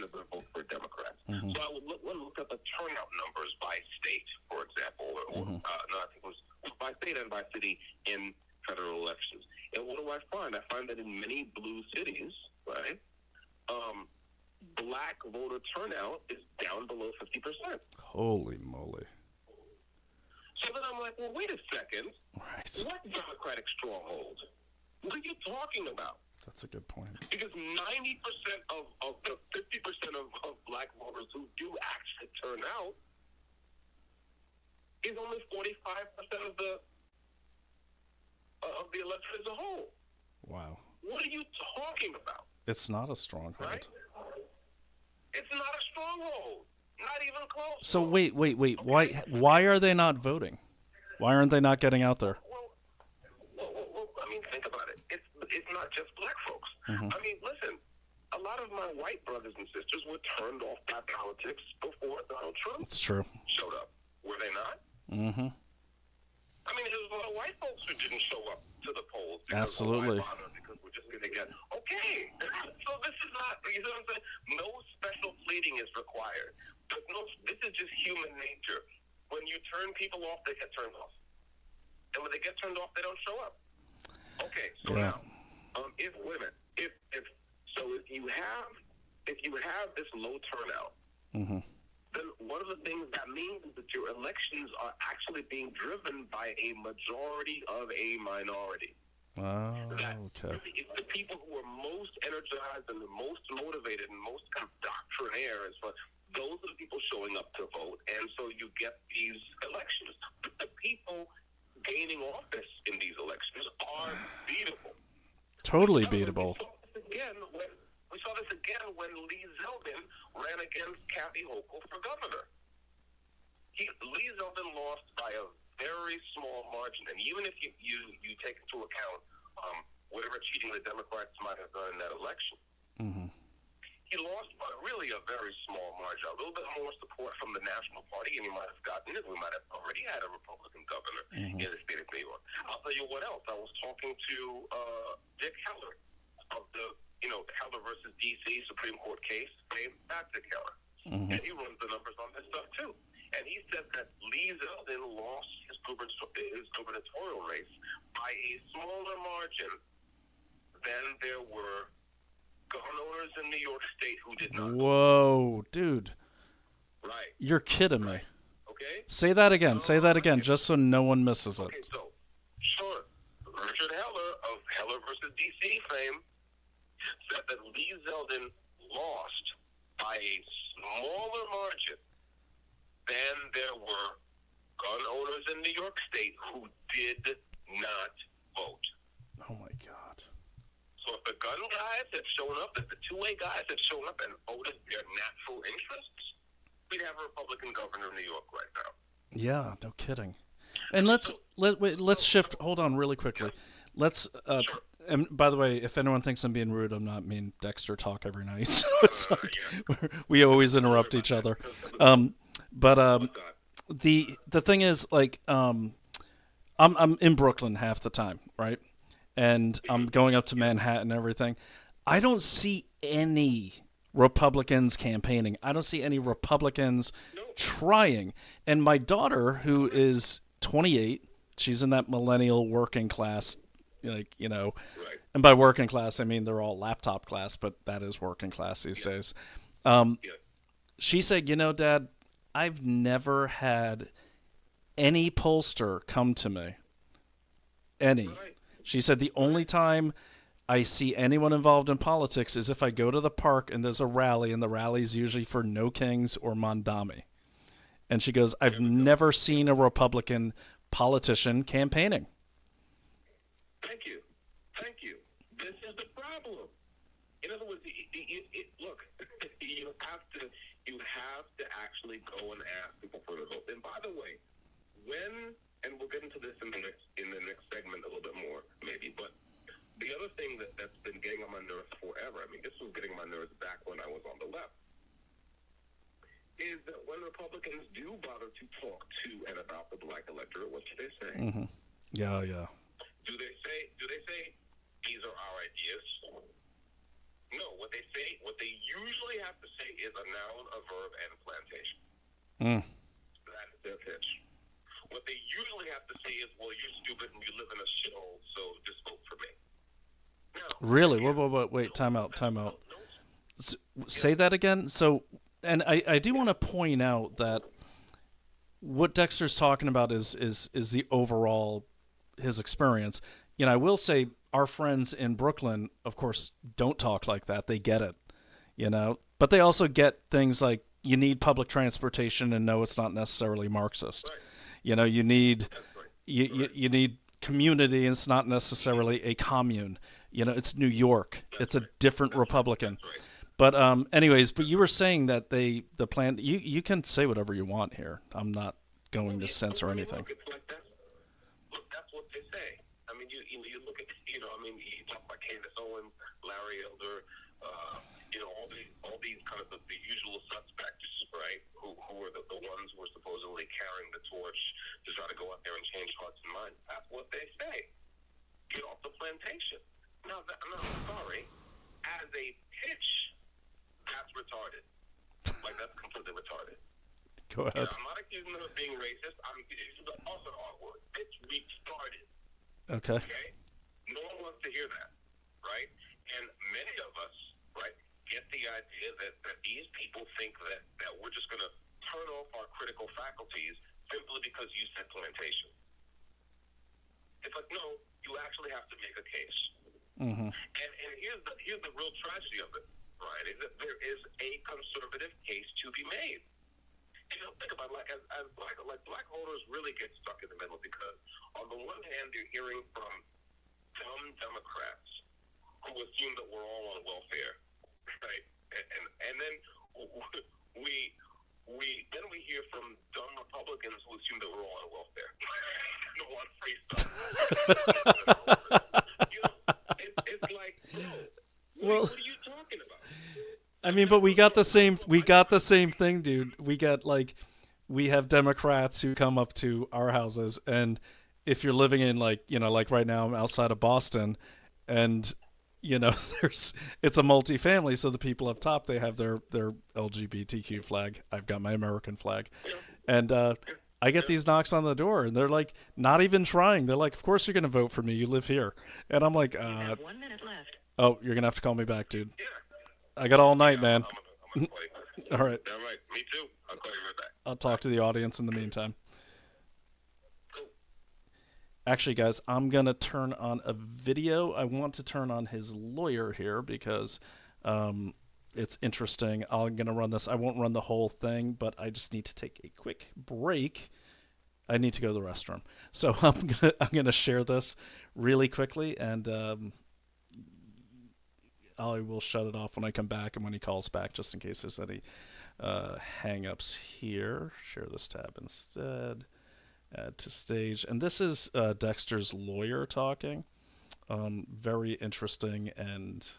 of them vote for Democrats. So I would look at the turnout numbers by state, for example, or I think it was by state and by city in federal elections. And what do I find? I find that in many blue cities, right, black voter turnout is down below 50%. Holy moly. So then I'm like, well, wait a second. Right. What Democratic stronghold? What are you talking about? That's a good point. Because 90% of the 50% of black voters who do actually turn out is only 45% of the electorate as a whole. Wow. What are you talking about? It's not a stronghold. Right? It's not a stronghold. Not even close. So wait. Okay. Why are they not voting? Why aren't they not getting out there? Well, I mean, think about it. It's not just black folks. I mean, listen, a lot of my white brothers and sisters were turned off by politics before Donald Trump It's true. showed up. Were they not? Mm-hmm. I mean, there's a lot of white folks who didn't show up to the polls. Because Absolutely. Of why bother? Because we're just going to get, okay. So this is not, you know what I'm saying? No special pleading is required. But no, this is just human nature. When you turn people off, they get turned off. And when they get turned off, they don't show up. Okay, so now, if women, if you have this low turnout, then one of the things that means is that your elections are actually being driven by a majority of a minority. Oh, okay. It's the people who are most energized and the most motivated and most kind of doctrinaires, but those are the people showing up to vote, and so you get these elections. But the people gaining office in these elections are beatable. Totally beatable. We saw this again when Lee Zeldin ran against Kathy Hochul for governor. Lee Zeldin lost by a very small margin, and even if you take into account whatever cheating the Democrats might have done in that election, he lost by really a very small margin. A little bit more support from the National Party, and he might have gotten it. We might have already had a Republican governor in the state of New York. I'll tell you what else. I was talking to Dick Heller of the Heller versus D.C. Supreme Court case. That's Dick Heller. And he runs the numbers on this stuff, too. And he said that Lee Zeldin lost his gubernatorial race by a smaller margin than there were gun owners in New York State who did not. Whoa, dude. Right. You're kidding me. Okay? Say that again. Say that again, just so no one misses it. Okay, so, sure. Richard Heller of Heller versus D.C. fame said that Lee Zeldin lost by a smaller margin than there were gun owners in New York State who did not vote. Oh, my God. So if the gun guys had shown up, if the two-way guys had shown up and voted their natural interests, we'd have a Republican governor in New York right now. Yeah, no kidding. And let's shift. Hold on, really quickly. Let's. And by the way, if anyone thinks I'm being rude, I'm not. Me and Dexter talk every night, so it's like we always interrupt each other. The thing is, like, I'm in Brooklyn half the time, right? And I'm going up to Manhattan and everything. I don't see any Republicans campaigning. I don't see any Republicans trying. And my daughter, who is 28, she's in that millennial working class, like, and by working class, I mean they're all laptop class, but that is working class these days. She said, Dad, I've never had any pollster come to me. Any. She said the only time I see anyone involved in politics is if I go to the park and there's a rally, and the rally's usually for No Kings or Mondami. And she goes, I've never seen a Republican politician campaigning. Thank you. This is the problem. In other words, look, you have to actually go and ask people for the vote. And by the way, and we'll get into this in the next segment a little bit more, maybe, but the other thing that's been getting on my nerves forever, I mean, this was getting on my nerves back when I was on the left, is that when Republicans do bother to talk to and about the black electorate, what do they say? Yeah. Do they say these are our ideas? No, what they usually have to say is a noun, a verb, and a plantation. That is their pitch. What they usually have to say is, well, you're stupid and you live in a shithole, so just vote for me. Now, really? Wait, time out. Say that again. So, and I do want to point out that what Dexter's talking about is the overall, his experience. I will say our friends in Brooklyn, of course, don't talk like that. They get it, but they also get things like you need public transportation, and no, it's not necessarily Marxist. Right. You need you need community, and it's not necessarily a commune. It's New York. It's a different Republican. But anyways, but you were saying that the plan. You can say whatever you want here. I'm not going to censor anything. Look, that's what they say. I mean, you look at, you talk about Candace Owens, Larry Elder, the usual suspects, right, who are the ones who are supposedly carrying the torch to try to go out there and change hearts and minds. That's what they say. Get off the plantation. Now, I'm sorry. As a pitch, that's retarded. Like, that's completely retarded. Go ahead. I'm not accusing them of being racist. I'm using the other R word. It's retarded. Okay. No one wants to hear that, right? And many of us, right, get the idea that these people think that we're just going to turn off our critical faculties simply because you said plantation. It's like, no, you actually have to make a case. Mm-hmm. And here's the real tragedy of it, right, is that there is a conservative case to be made. You know, think about it, as black voters really get stuck in the middle because on the one hand, you're hearing from dumb Democrats who assume that we're all on welfare, right? And then we hear from dumb Republicans who assume that we're all on welfare. No on free stuff. You know, it's like, what are you talking about? I mean, but we got the same thing, dude. We have Democrats who come up to our houses, and if you're living in like right now I'm outside of Boston, and it's a multi-family, so the people up top, they have their LGBTQ flag. I've got my American flag, and I get these knocks on the door, and they're like not even trying. They're like, "Of course you're gonna vote for me. You live here," and I'm like, 1 minute left. "Oh, you're gonna have to call me back, dude. Yeah. I got all night, man." I'm gonna call you back. All right. All right. Me too. I'll call you right back. I'll talk to the audience in the meantime. Cool. Actually, guys, I'm going to turn on a video. I want to turn on his lawyer here because it's interesting. I'm going to run this. I won't run the whole thing, but I just need to take a quick break. I need to go to the restroom. So I'm gonna share this really quickly, and I will shut it off when I come back and when he calls back, just in case there's any hang-ups here. Share this tab instead. Add to stage. And this is Dexter's lawyer talking. Very interesting and...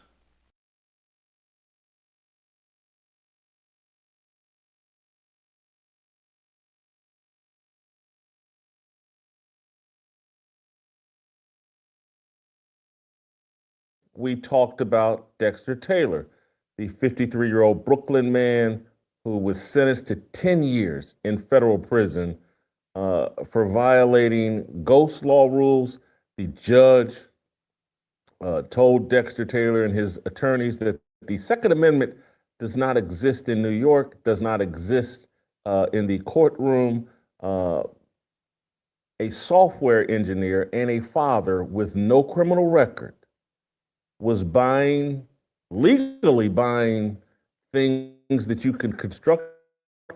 We talked about Dexter Taylor, the 53-year-old Brooklyn man who was sentenced to 10 years in federal prison for violating ghost law rules. The judge told Dexter Taylor and his attorneys that the Second Amendment does not exist in New York, does not exist in the courtroom. A software engineer and a father with no criminal record was legally buying things that you can construct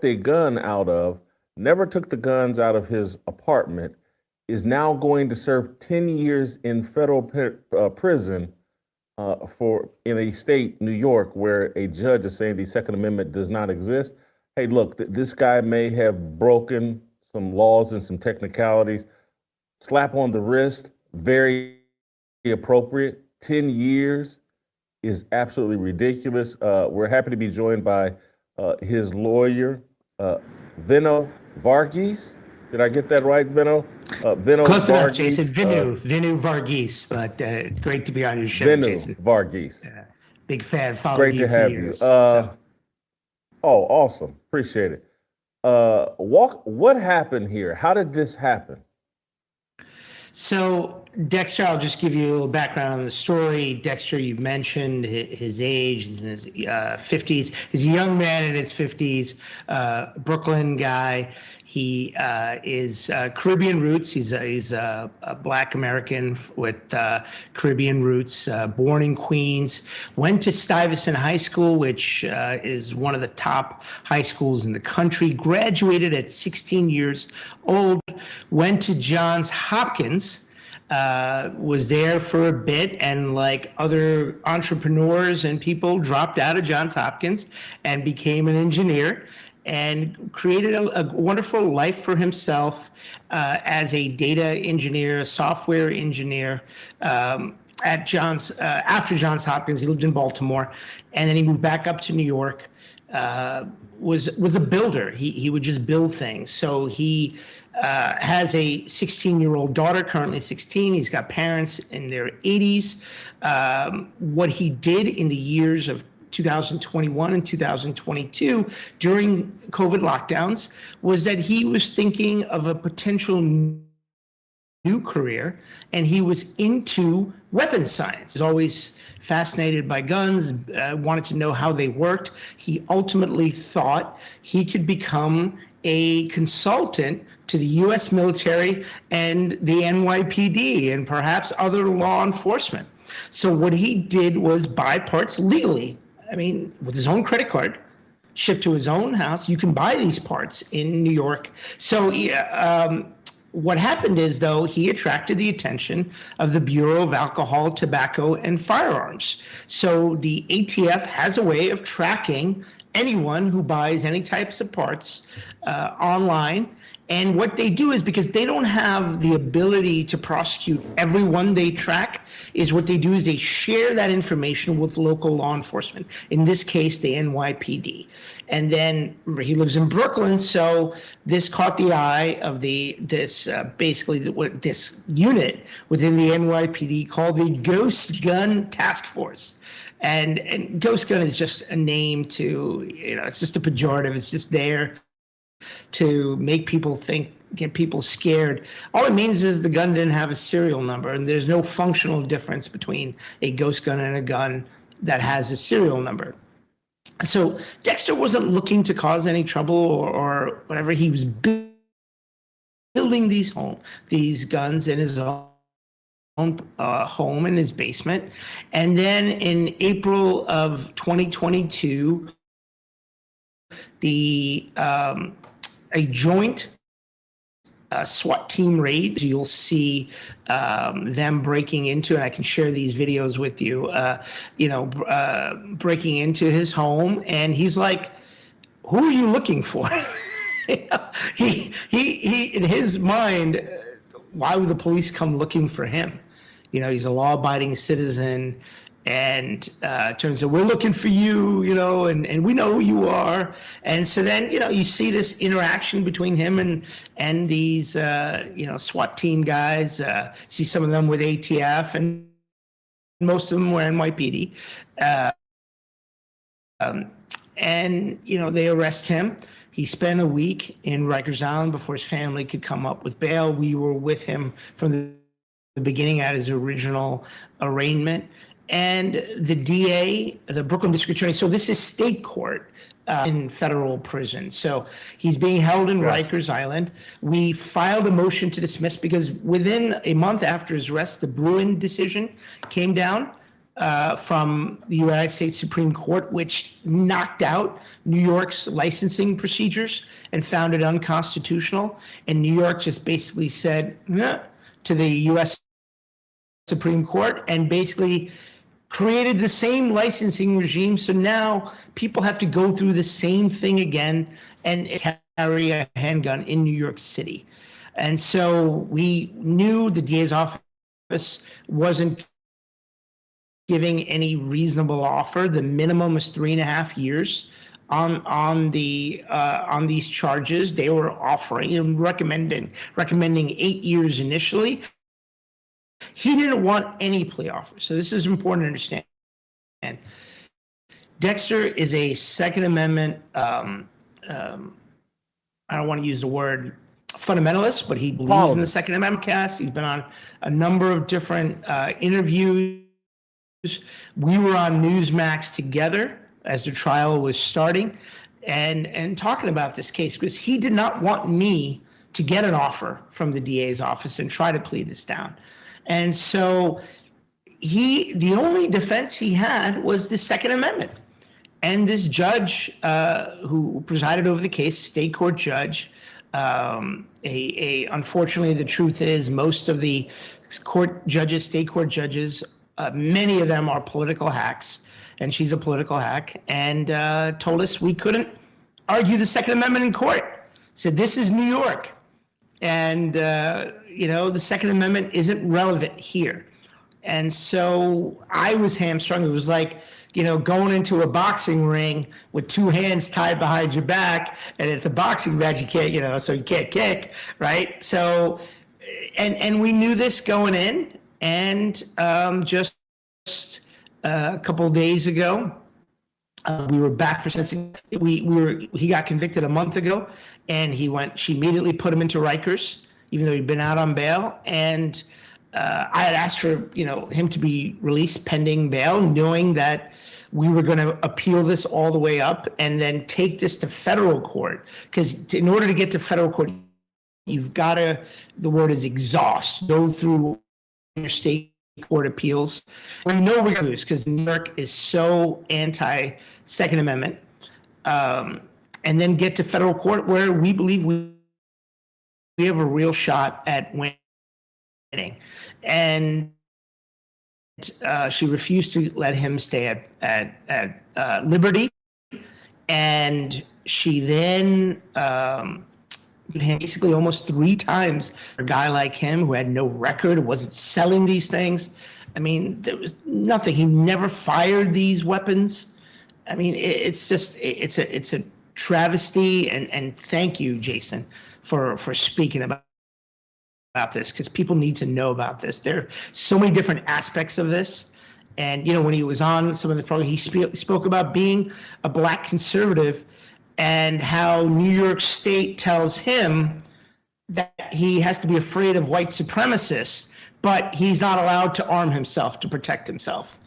a gun out of, never took the guns out of his apartment, is now going to serve 10 years in federal prison in a state, New York, where a judge is saying the Second Amendment does not exist. Hey, look, this guy may have broken some laws and some technicalities. Slap on the wrist, very appropriate. 10 years is absolutely ridiculous. We're happy to be joined by his lawyer, Vino Varghese. Did I get that right, Vino? Vino Close Varghese, enough, Jason. Vinu Varghese, but it's great to be on your show, Vinu Jason. Varghese. Big fan, following Great you to for have years. you. Oh, awesome. Appreciate it. What happened here? How did this happen? So, Dexter, I'll just give you a little background on the story. Dexter, you've mentioned his age. He's in his 50s. He's a young man in his 50s, Brooklyn guy. He is Caribbean roots. He's a Black American with Caribbean roots, born in Queens, went to Stuyvesant High School, which is one of the top high schools in the country, graduated at 16 years old, went to Johns Hopkins, was there for a bit, and like other entrepreneurs and people, dropped out of Johns Hopkins and became an engineer and created a wonderful life for himself as a data engineer, a software engineer. at Johns after Johns Hopkins. He lived in Baltimore, and then he moved back up to New York. Was a builder. He would just build things. So he has a 16-year-old daughter, currently 16. He's got parents in their 80s. What he did in the years of 2021 and 2022 during COVID lockdowns was that he was thinking of a potential new career, and he was into weapons science. He's always fascinated by guns, wanted to know how they worked. He ultimately thought he could become a consultant to the U.S. military and the NYPD and perhaps other law enforcement. So what he did was buy parts legally. I mean, with his own credit card, shipped to his own house. You can buy these parts in New York. So what happened is, though, he attracted the attention of the Bureau of Alcohol, Tobacco, and Firearms. So the ATF has a way of tracking anyone who buys any types of parts online. And what they do is, because they don't have the ability to prosecute everyone they track, is what they do is they share that information with local law enforcement, in this case, the NYPD. And then he lives in Brooklyn, so this caught the eye of this unit within the NYPD called the Ghost Gun Task Force. And Ghost Gun is just a name to, it's just a pejorative. It's just there to make people think, get people scared. All it means is the gun didn't have a serial number, and there's no functional difference between a ghost gun and a gun that has a serial number. So Dexter wasn't looking to cause any trouble or whatever. He was building these guns in his own home in his basement. And then in April of 2022, a joint SWAT team raid. You'll see them breaking into, and I can share these videos with you, breaking into his home. And he's like, who are you looking for? he in his mind, why would the police come looking for him? He's a law-abiding citizen. And turns out, we're looking for you, and we know who you are. And so then, you see this interaction between him and these, SWAT team guys. See some of them with ATF, and most of them were NYPD. And, they arrest him. He spent a week in Rikers Island before his family could come up with bail. We were with him from the beginning at his original arraignment. And the DA, the Brooklyn District Attorney, so this is state court in federal prison. So he's being held in Rikers Island. We filed a motion to dismiss because within a month after his arrest, the Bruin decision came down from the United States Supreme Court, which knocked out New York's licensing procedures and found it unconstitutional. And New York just basically said to the U.S. Supreme Court and basically created the same licensing regime. So now people have to go through the same thing again and carry a handgun in New York City. And so we knew the DA's office wasn't giving any reasonable offer. The minimum was 3.5 years on these charges. They were offering and recommending 8 years initially. He didn't want any plea offer. So this is important to understand. Dexter is a Second Amendment, I don't want to use the word fundamentalist, but he believes in the Second Amendment cast. He's been on a number of different interviews. We were on Newsmax together as the trial was starting and talking about this case because he did not want me to get an offer from the DA's office and try to plead this down. And so the only defense he had was the Second Amendment. And this judge who presided over the case, state court judge, unfortunately, the truth is most of the state court judges, many of them are political hacks, and she's a political hack, and told us we couldn't argue the Second Amendment in court. Said, this is New York. And, the Second Amendment isn't relevant here. And so I was hamstrung. It was like, going into a boxing ring with two hands tied behind your back, and it's a boxing match. You can't, so you can't kick, right? So, and we knew this going in, and just a couple of days ago, we were back for sentencing. He got convicted a month ago, and she immediately put him into Rikers, even though he'd been out on bail. And I had asked for, him to be released pending bail, knowing that we were going to appeal this all the way up and then take this to federal court. Because in order to get to federal court, you've got to, the word is exhaust, go through your state court appeals. We know we're going to lose because New York is so anti-Second Amendment. And then get to federal court where we believe we have a real shot at winning. And she refused to let him stay at Liberty. And she then basically almost 3 times for a guy like him who had no record, wasn't selling these things. I mean, there was nothing. He never fired these weapons. I mean, it's a travesty. And thank you, Jason, for speaking about this, because people need to know about this. There are so many different aspects of this. And, when he was on some of the program, he spoke about being a black conservative and how New York State tells him that he has to be afraid of white supremacists, but he's not allowed to arm himself to protect himself.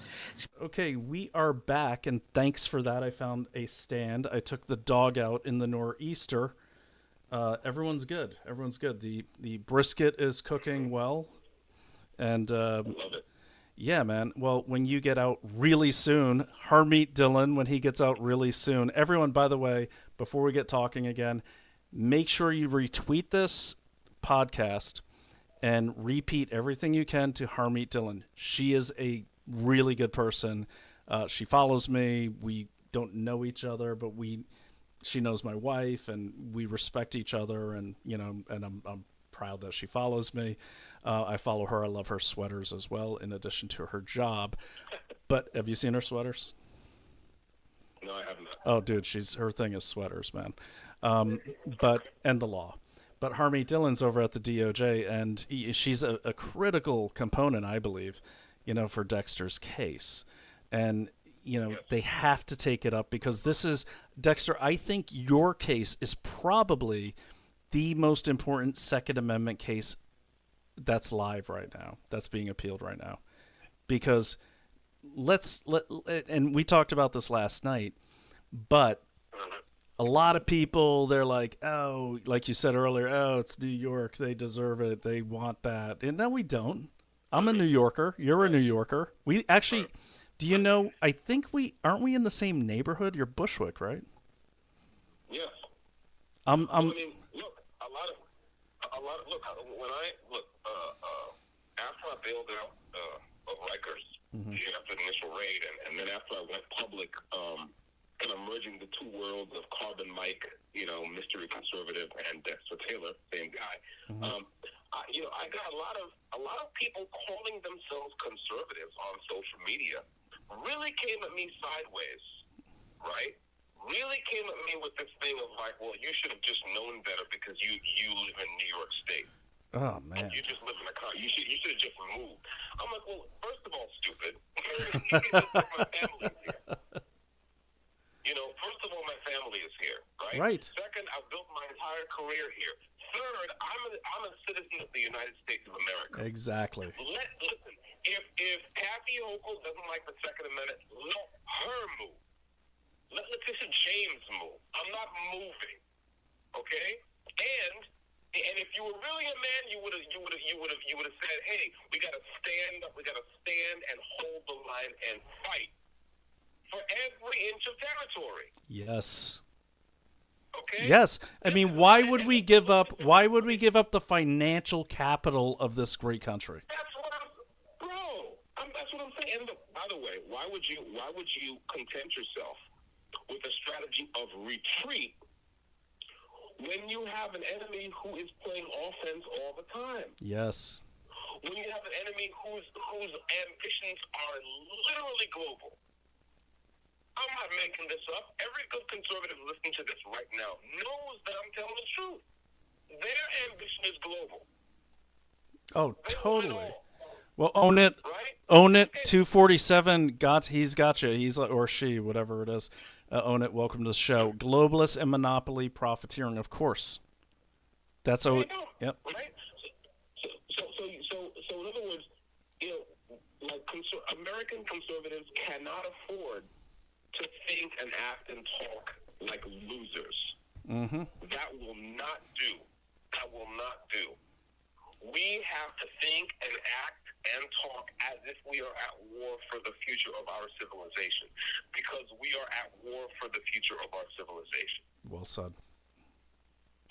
Okay, we are back, and thanks for that. I found a stand. I took the dog out in the nor'easter. Everyone's good. Everyone's good. The brisket is cooking well, and Love it. yeah, man. Well, when you get out really soon, Harmeet Dillon, when he gets out really soon. Everyone, by the way, before we get talking again, make sure you retweet this podcast and repeat everything you can to Harmeet Dillon. She is a really good person. She follows me. We don't know each other, but she knows my wife, and we respect each other, and and I'm proud that she follows me. I follow her. I love her sweaters as well, in addition to her job. But have you seen her sweaters? No, I have not. Oh, dude, her thing is sweaters, man. And the law. But Harmeet Dillon's over at the DOJ, and she's a critical component, I believe, for Dexter's case. And they have to take it up, because this is, Dexter, I think your case is probably the most important Second Amendment case that's live right now, that's being appealed right now. Because and we talked about this last night, but a lot of people, they're like, oh, like you said earlier, oh, it's New York, they deserve it, they want that. And no, we don't. I'm a New Yorker. You're a New Yorker. We actually... Do you know, I think aren't we in the same neighborhood? You're Bushwick, right? Yes. I mean, look, after I bailed out of Rikers, after the initial raid, and then after I went public, kind of merging the two worlds of Carbon Mike, mystery conservative, and Dexter Taylor, same guy. I got a lot of people calling themselves conservatives on social media. Really came at me sideways, right? Really came at me with this thing of like, well, you should have just known better because you live in New York State. Oh, man. You just live in a car. You should have just moved. I'm like, well, first of all, stupid. My family's here. First of all, my family is here, right? Right. Second, I've built my entire career here. Third, I'm a citizen of the United States of America. Exactly. Listen, if Kathy Hochul doesn't like the Second Amendment, let her move. Let Letitia James move. I'm not moving. Okay? And if you were really a man, you would have said, hey, we got to stand up. We got to stand and hold the line and fight for every inch of territory. Yes. Okay? Yes. I mean, why would we give up the financial capital of this great country? That's what I'm saying. And look, by the way, why would you content yourself with a strategy of retreat when you have an enemy who is playing offense all the time? Yes. when you have an enemy whose ambitions are literally global. I'm not making this up. Every good conservative listening to this right now knows that I'm telling the truth. Their ambition is global. Oh, They totally. want it all, Well, own it. right? Own it. 247. He's got you. He's or she, whatever it is. Own it. Welcome to the show. Globalist and monopoly profiteering, of course. That's There all. you go, Yep. right? So in other words, like American conservatives cannot afford to think and act and talk like losers. Mm-hmm. That will not do. That will not do. We have to think and act and talk as if we are at war for the future of our civilization, because we are at war for the future of our civilization. Well said.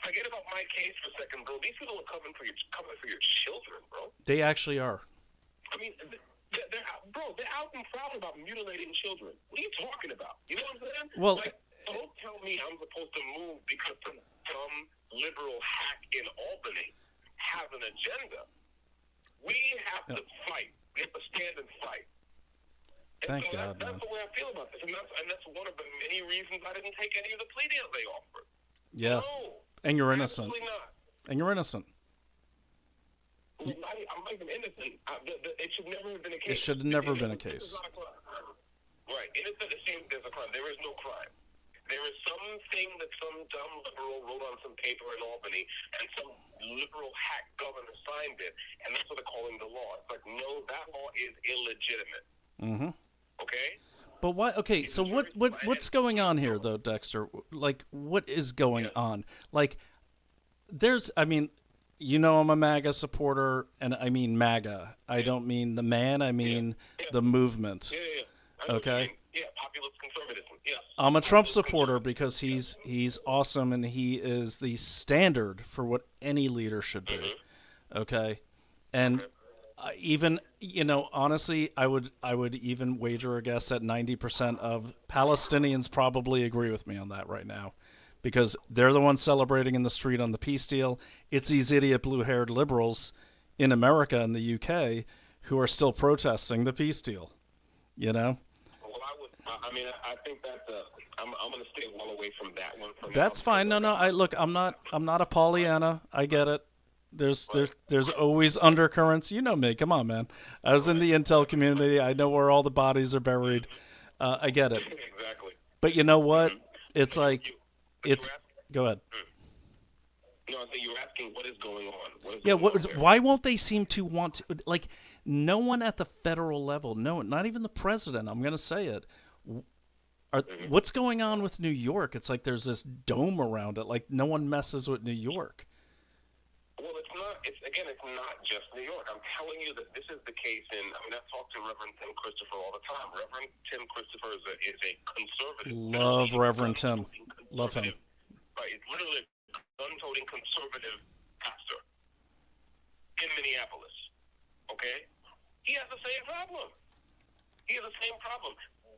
Forget about my case for a second, bro. These people are coming for your children, bro. They actually are. I mean, they're out and proud about mutilating children. What are you talking about? You know what I'm saying? Well, like, don't tell me I'm supposed to move because some dumb liberal hack in Albany has an agenda. We have to fight. We have to stand and fight. And Thank God, that's man. the way I feel about this, and that's one of the many reasons I didn't take any of the plea deals they offered. Yeah. No, And you're innocent. absolutely not. And you're innocent. I'm not even innocent. It should never have been a case. It should have never been a case. Right. Innocent assumes there's a crime. There is no crime. There is something that some dumb liberal wrote on some paper in Albany, and some liberal hack governor signed it, and that's what they're calling the law. It's like, no, that law is illegitimate. Mm-hmm. Okay? But why? Okay, so what's going on here, though, Dexter? Like, what is going on? Like, I mean, I'm a MAGA supporter, and I mean MAGA. I don't mean the man. I mean the movement. Yeah. Okay. Yeah, populist conservatism. Yes. I'm a Trump supporter because he's awesome, and he is the standard for what any leader should be. Mm-hmm. Okay, and even honestly, I would even wager a guess that 90% of Palestinians probably agree with me on that right now, because they're the ones celebrating in the street on the peace deal. It's these idiot blue-haired liberals in America and the UK who are still protesting the peace deal. Well, I think that's I'm going to stay well away from that one. That's fine. No. I'm not a Pollyanna. I get it. There's always undercurrents. You know me. Come on, man. I was in the intel community. I know where all the bodies are buried. I get it. Exactly. But you know what? It's like Go ahead. No, I think you're asking what is going on. Why won't they seem to want to? Like, no one at the federal level, no, not even the president. I'm going to say it. What's going on with New York? It's like there's this dome around it. Like, no one messes with New York. Well, it's not. It's not just New York. I'm telling you that this is the case I talk to Reverend Tim Christopher all the time. Reverend Tim Christopher is a conservative. Love Reverend Tim. Love him. Right, it's literally a gun-toting conservative pastor in Minneapolis. Okay? He has the same problem.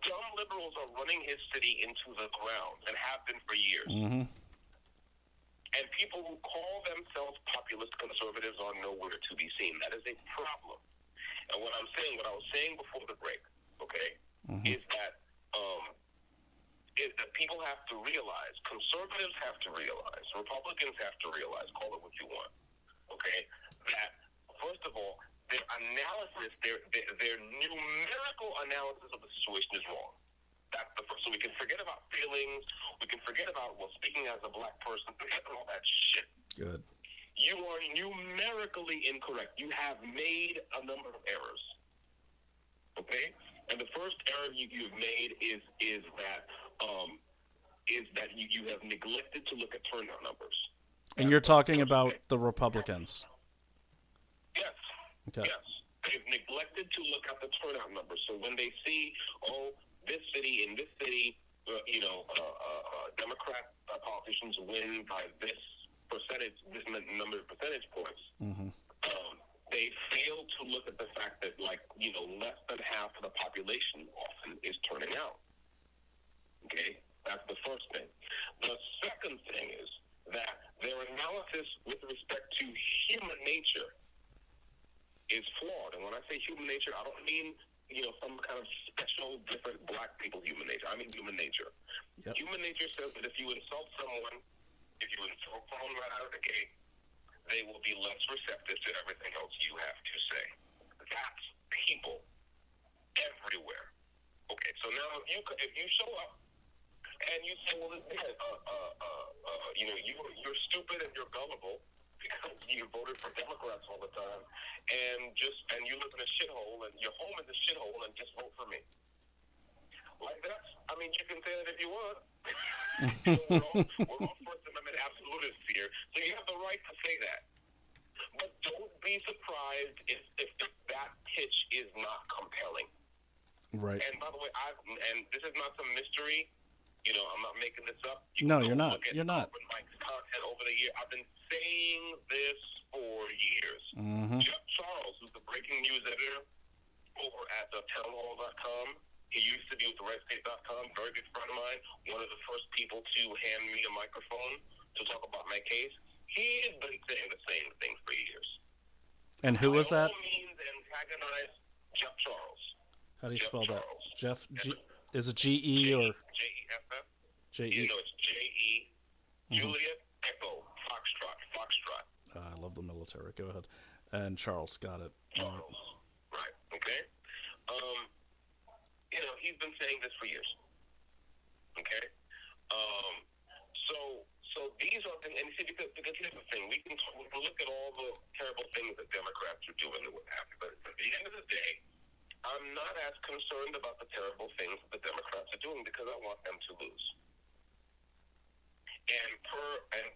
Dumb liberals are running his city into the ground and have been for years. Mm-hmm. And people who call themselves populist conservatives are nowhere to be seen. That is a problem. And what I was saying before the break, okay, is that people have to realize, conservatives have to realize, Republicans have to realize, call it what you want, okay, that first of all, their analysis, their numerical analysis of the situation is wrong. That's the first. So we can forget about feelings. We can forget about, speaking as a black person, forget all that shit. Good. You are numerically incorrect. You have made a number of errors. Okay? And the first error you've made is that you have neglected to look at turnout numbers. And you're talking about the Republicans. Yes. Okay. Yes. They've neglected to look at the turnout numbers. So when they see, in this city, Democrat politicians win by this number of percentage points, they fail to look at the fact that, less than half of the population often is turning out. Okay? That's the first thing. The second thing is that their analysis with respect to human nature is flawed. And when I say human nature, I don't mean, some kind of special, different black people human nature. I mean human nature. Yep. Human nature says that if you insult someone right out of the gate, they will be less receptive to everything else you have to say. That's people everywhere. Okay, so now if you show up and you say, well, you're stupid and you're gullible because you voted for Democrats all the time, and you live in a shithole and your home is a shithole, and just vote for me. Like that, I mean, you can say that if you want. We're all First Amendment absolutists here, so you have the right to say that. But don't be surprised if that pitch is not compelling. Right. And by the way, and this is not some mystery. I'm not making this up. No, you're not. You're not. Mike's content over the year. I've been saying this for years. Mm-hmm. Jeff Charles, who's the breaking news editor over at townhall.com, he used to be with rightfully.com, very good friend of mine, one of the first people to hand me a microphone to talk about my case. He's been saying the same thing for years. And who was that? By all means, antagonize Jeff Charles. How do you spell that? Jeff? Is it G-E or? J-E-F-F. J-E. No, it's J-E. Juliet Echo Foxtrot. I love the military. Go ahead. And Charles, got it. Charles. Right. Okay. He's been saying this for years. Okay. So these are things, and you see, because here's the thing: we can look at all the terrible things that Democrats are doing and what have you, but at the end of the day, I'm not as concerned about the terrible things that the Democrats are doing because I want them to lose. And per the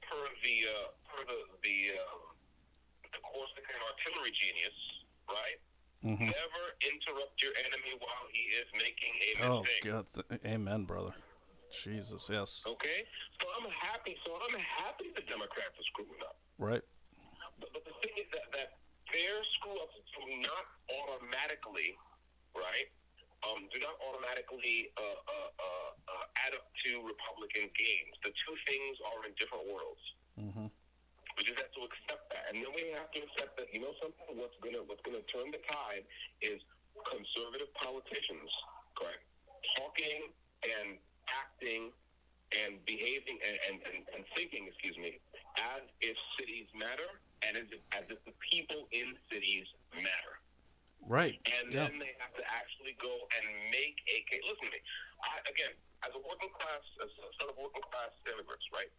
Coxsackie artillery genius, right? Mm-hmm. Never interrupt your enemy while he is making a mistake. Oh God, amen, brother. Jesus, yes. Okay, so I'm happy the Democrats are screwing up. Right. But the thing is that their screw ups do not automatically, right? Do not automatically add up to Republican gains. The two things are in different worlds. Mm-hmm. We just have to accept that, and then we have to accept that something. What's gonna turn the tide is conservative politicians, correct? Talking and acting and behaving and thinking, as if cities matter and as if the people in cities matter. Right. And then they have to actually go and make a case. Listen to me. Again, as a son of working class immigrants, right?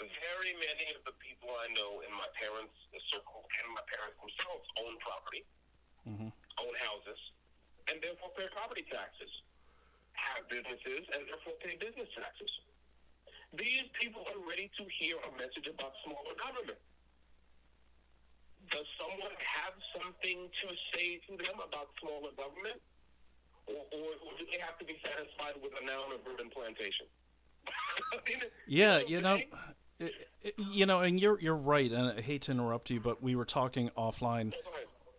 Very many of the people I know in my parents' circle and my parents themselves own property, own houses, and therefore pay property taxes, have businesses, and therefore pay business taxes. These people are ready to hear a message about smaller government. Does someone have something to say to them about smaller government? Or do they have to be satisfied with a noun or verb plantation? Yeah, and you're right, and I hate to interrupt you, but we were talking offline.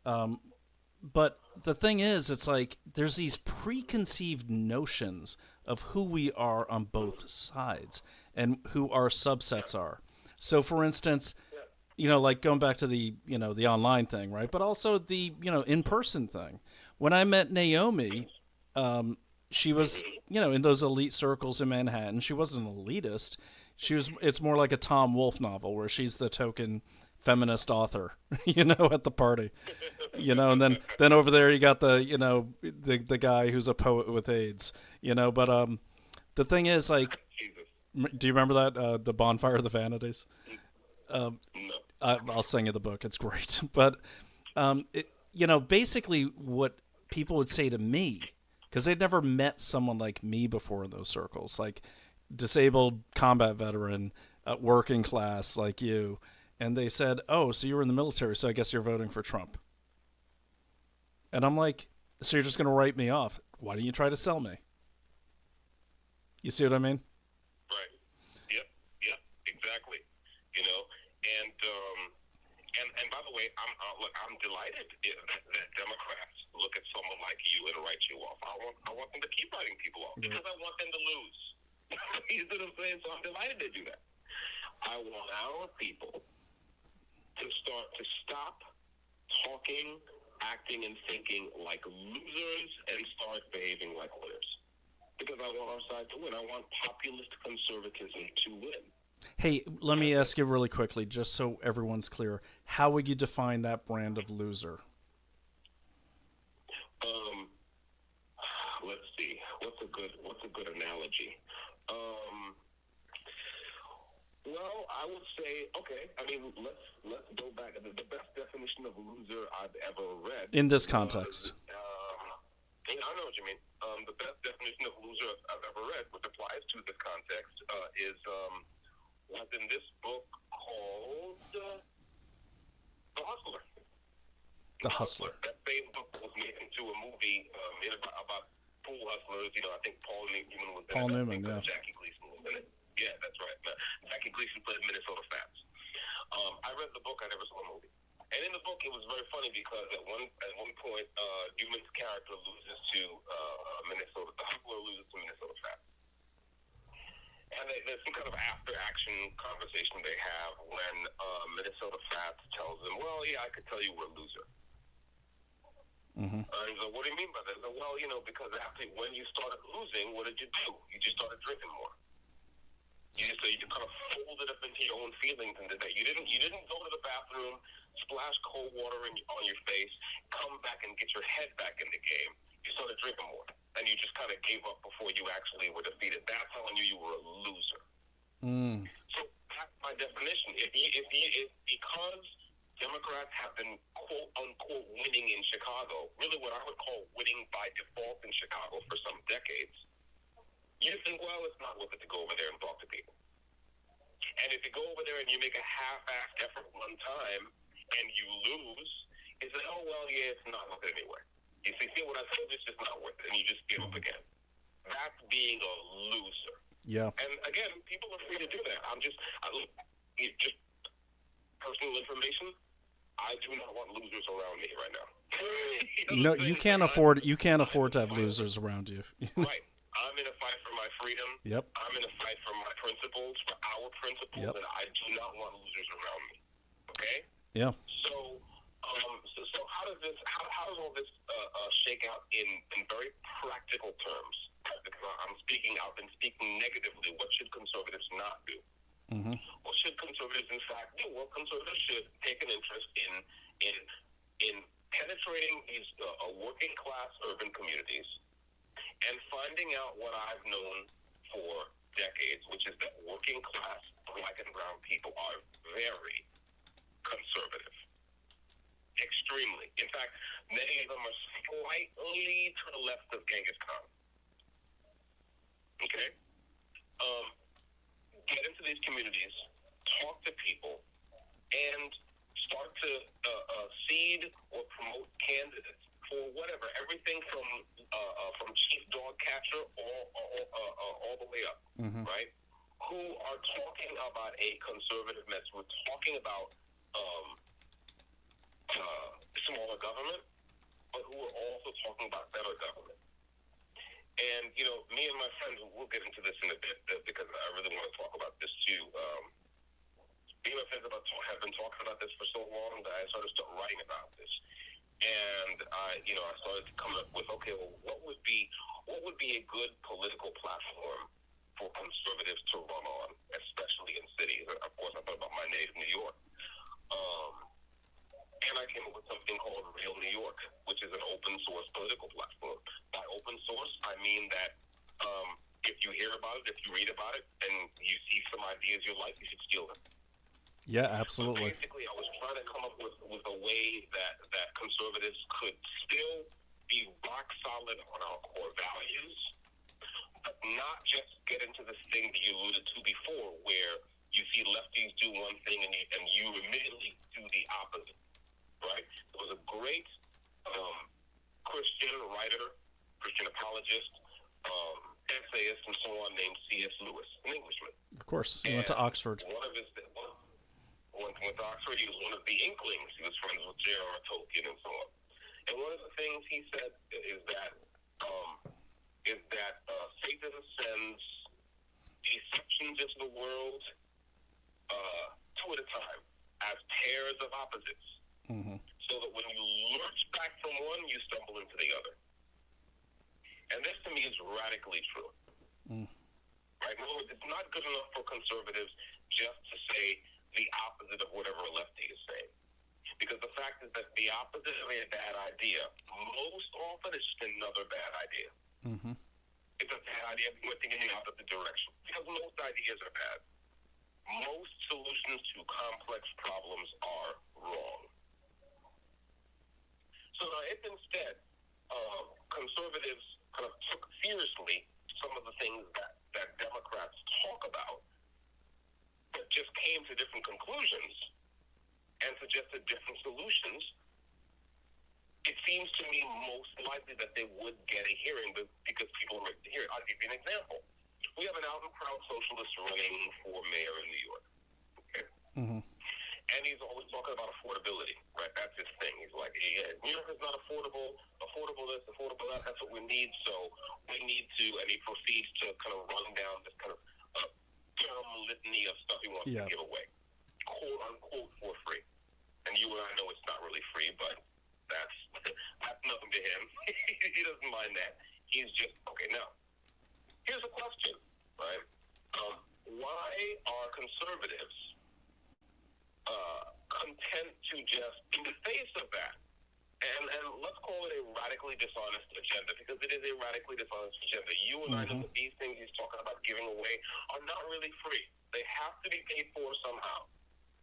But the thing is, it's like there's these preconceived notions of who we are on both sides and who our subsets are. So, for instance, like going back to the the online thing, right? But also the in-person thing. When I met Naomi, she was in those elite circles in Manhattan. She wasn't an elitist. It's more like a Tom Wolfe novel where she's the token feminist author, at the party, and then over there you got the guy who's a poet with AIDS, but the thing is, like, do you remember that the Bonfire of the Vanities? I'll sing you the book. It's great. But basically what people would say to me, because they'd never met someone like me before in those circles, like disabled combat veteran, working class like you, and they said, "Oh, so you were in the military, so I guess you're voting for Trump." And I'm like, "So you're just going to write me off? Why don't you try to sell me?" You see what I mean? Right. Yep. Exactly. And by the way, I'm delighted that Democrats look at someone like you and write you off. I want them to keep writing people off because I want them to lose. You see what I'm saying? So I'm delighted to do that. I want our people to stop talking, acting, and thinking like losers and start behaving like winners. Because I want our side to win. I want populist conservatism to win. Hey, let me ask you really quickly, just so everyone's clear. How would you define that brand of loser? Let's see. What's a good analogy? Well, I would say, okay. I mean, let's go back. The best definition of loser I've ever read. In this context. I know what you mean. The best definition of loser I've ever read, which applies to this context, was in this book called The Hustler. The Hustler. That same book was made into a movie about pool hustlers. I think Paul Newman was in it. Paul Newman, yeah. Jackie Gleason was in it. Yeah, that's right. Jackie Gleason played Minnesota Fats. I read the book. I never saw the movie. And in the book, it was very funny because at one point, Newman's character loses to Minnesota. The hustler loses to Minnesota Fats. And there's some kind of after-action conversation they have when Minnesota Fats tells them, well, yeah, I could tell you we're a loser. Mm-hmm. He's like, what do you mean by that? He's like, well, because when you started losing, what did you do? You just started drinking more. You kind of folded up into your own feelings and did that. You didn't go to the bathroom, splash cold water on your face, come back and get your head back in the game. You started drinking more, and you just kind of gave up before you actually were defeated. That's how I knew you were a loser. Mm. So that's my definition. If because Democrats have been quote unquote winning in Chicago, really what I would call winning by default in Chicago for some decades, you think, well, it's not worth it to go over there and talk to people. And if you go over there and you make a half-assed effort one time and you lose, it's like, oh, well, yeah, it's not worth it anyway. You see what I said? It's just not worth it, and you just give up again. That's being a loser. Yeah. And again, people are free to do that. Just personal information. I do not want losers around me right now. No, you can't afford. You can't afford to have losers around you. Right. I'm in a fight for my freedom. Yep. I'm in a fight for my principles, for our principles, Yep. and I do not want losers around me. Okay. Yeah. So how does all this shake out in very practical terms? Because I've been speaking negatively. What should conservatives not do? Mm-hmm. What should conservatives in fact do? Well, conservatives should take an interest in penetrating these working class urban communities and finding out what I've known for decades, which is that working class black and brown people are very conservative. Extremely. In fact, many of them are slightly to the left of Genghis Khan. Okay? Get into these communities, talk to people, and start to seed or promote candidates for whatever, everything from chief dog catcher all the way up, Mm-hmm. right? Who are talking about a conservative message. We're talking about smaller government, but who are also talking about better government. And, me and my friends, we'll get into this in a bit because I really want to talk about this too. Me and my friends have been talking about this for so long that I started writing about this. And I started to come up with, okay, well, what would be a good political platform for conservatives to run on, especially in cities? Of course, I thought about my native New York. And I came up with something called Real New York, which is an open source political platform. By open source, I mean that if you hear about it, if you read about it, and you see some ideas you like, you should steal them. Yeah, absolutely. So basically, I was trying to come up with a way that conservatives could still be rock solid on our core values, but not just get into this thing that you alluded to before, where you see lefties do one thing and you immediately do the opposite. Right? There was a great Christian writer, Christian apologist, essayist, and so on named C.S. Lewis, an Englishman. Of course, he went to Oxford. Went to Oxford. He was one of the Inklings. He was friends with J.R.R. Tolkien and so on. And one of the things he said is that Satan sends deceptions into the world two at a time as pairs of opposites. Mm-hmm. So so that when you lurch back from one, you stumble into the other. And this to me is radically true. Right? In other words, it's not good enough for conservatives just to say the opposite of whatever a lefty is saying. Because the fact is that the opposite of a bad idea, most often, is just another bad idea. It's a bad idea pointing in the opposite direction. Because most ideas are bad. Most solutions to complex problems are wrong. So now if instead conservatives kind of took seriously some of the things that Democrats talk about, but just came to different conclusions and suggested different solutions, it seems to me most likely that they would get a hearing because people are ready to hear it. I'll give you an example. We have an out and proud socialist running for mayor in New York. Okay? And he's always talking about affordability, right? That's his thing. He's like, yeah, New York is not affordable this, affordable that, that's what we need, so we need to, and he proceeds to kind of run down this kind of term litany of stuff he wants to give away, quote unquote, for free. And you and I know it's not really free, but that's nothing to him. He doesn't mind that. He's just, okay, now, here's a question, right? Why are conservatives content to just, in the face of that, and let's call it a radically dishonest agenda, because it is a radically dishonest agenda. You and I know that these things he's talking about giving away are not really free. They have to be paid for somehow,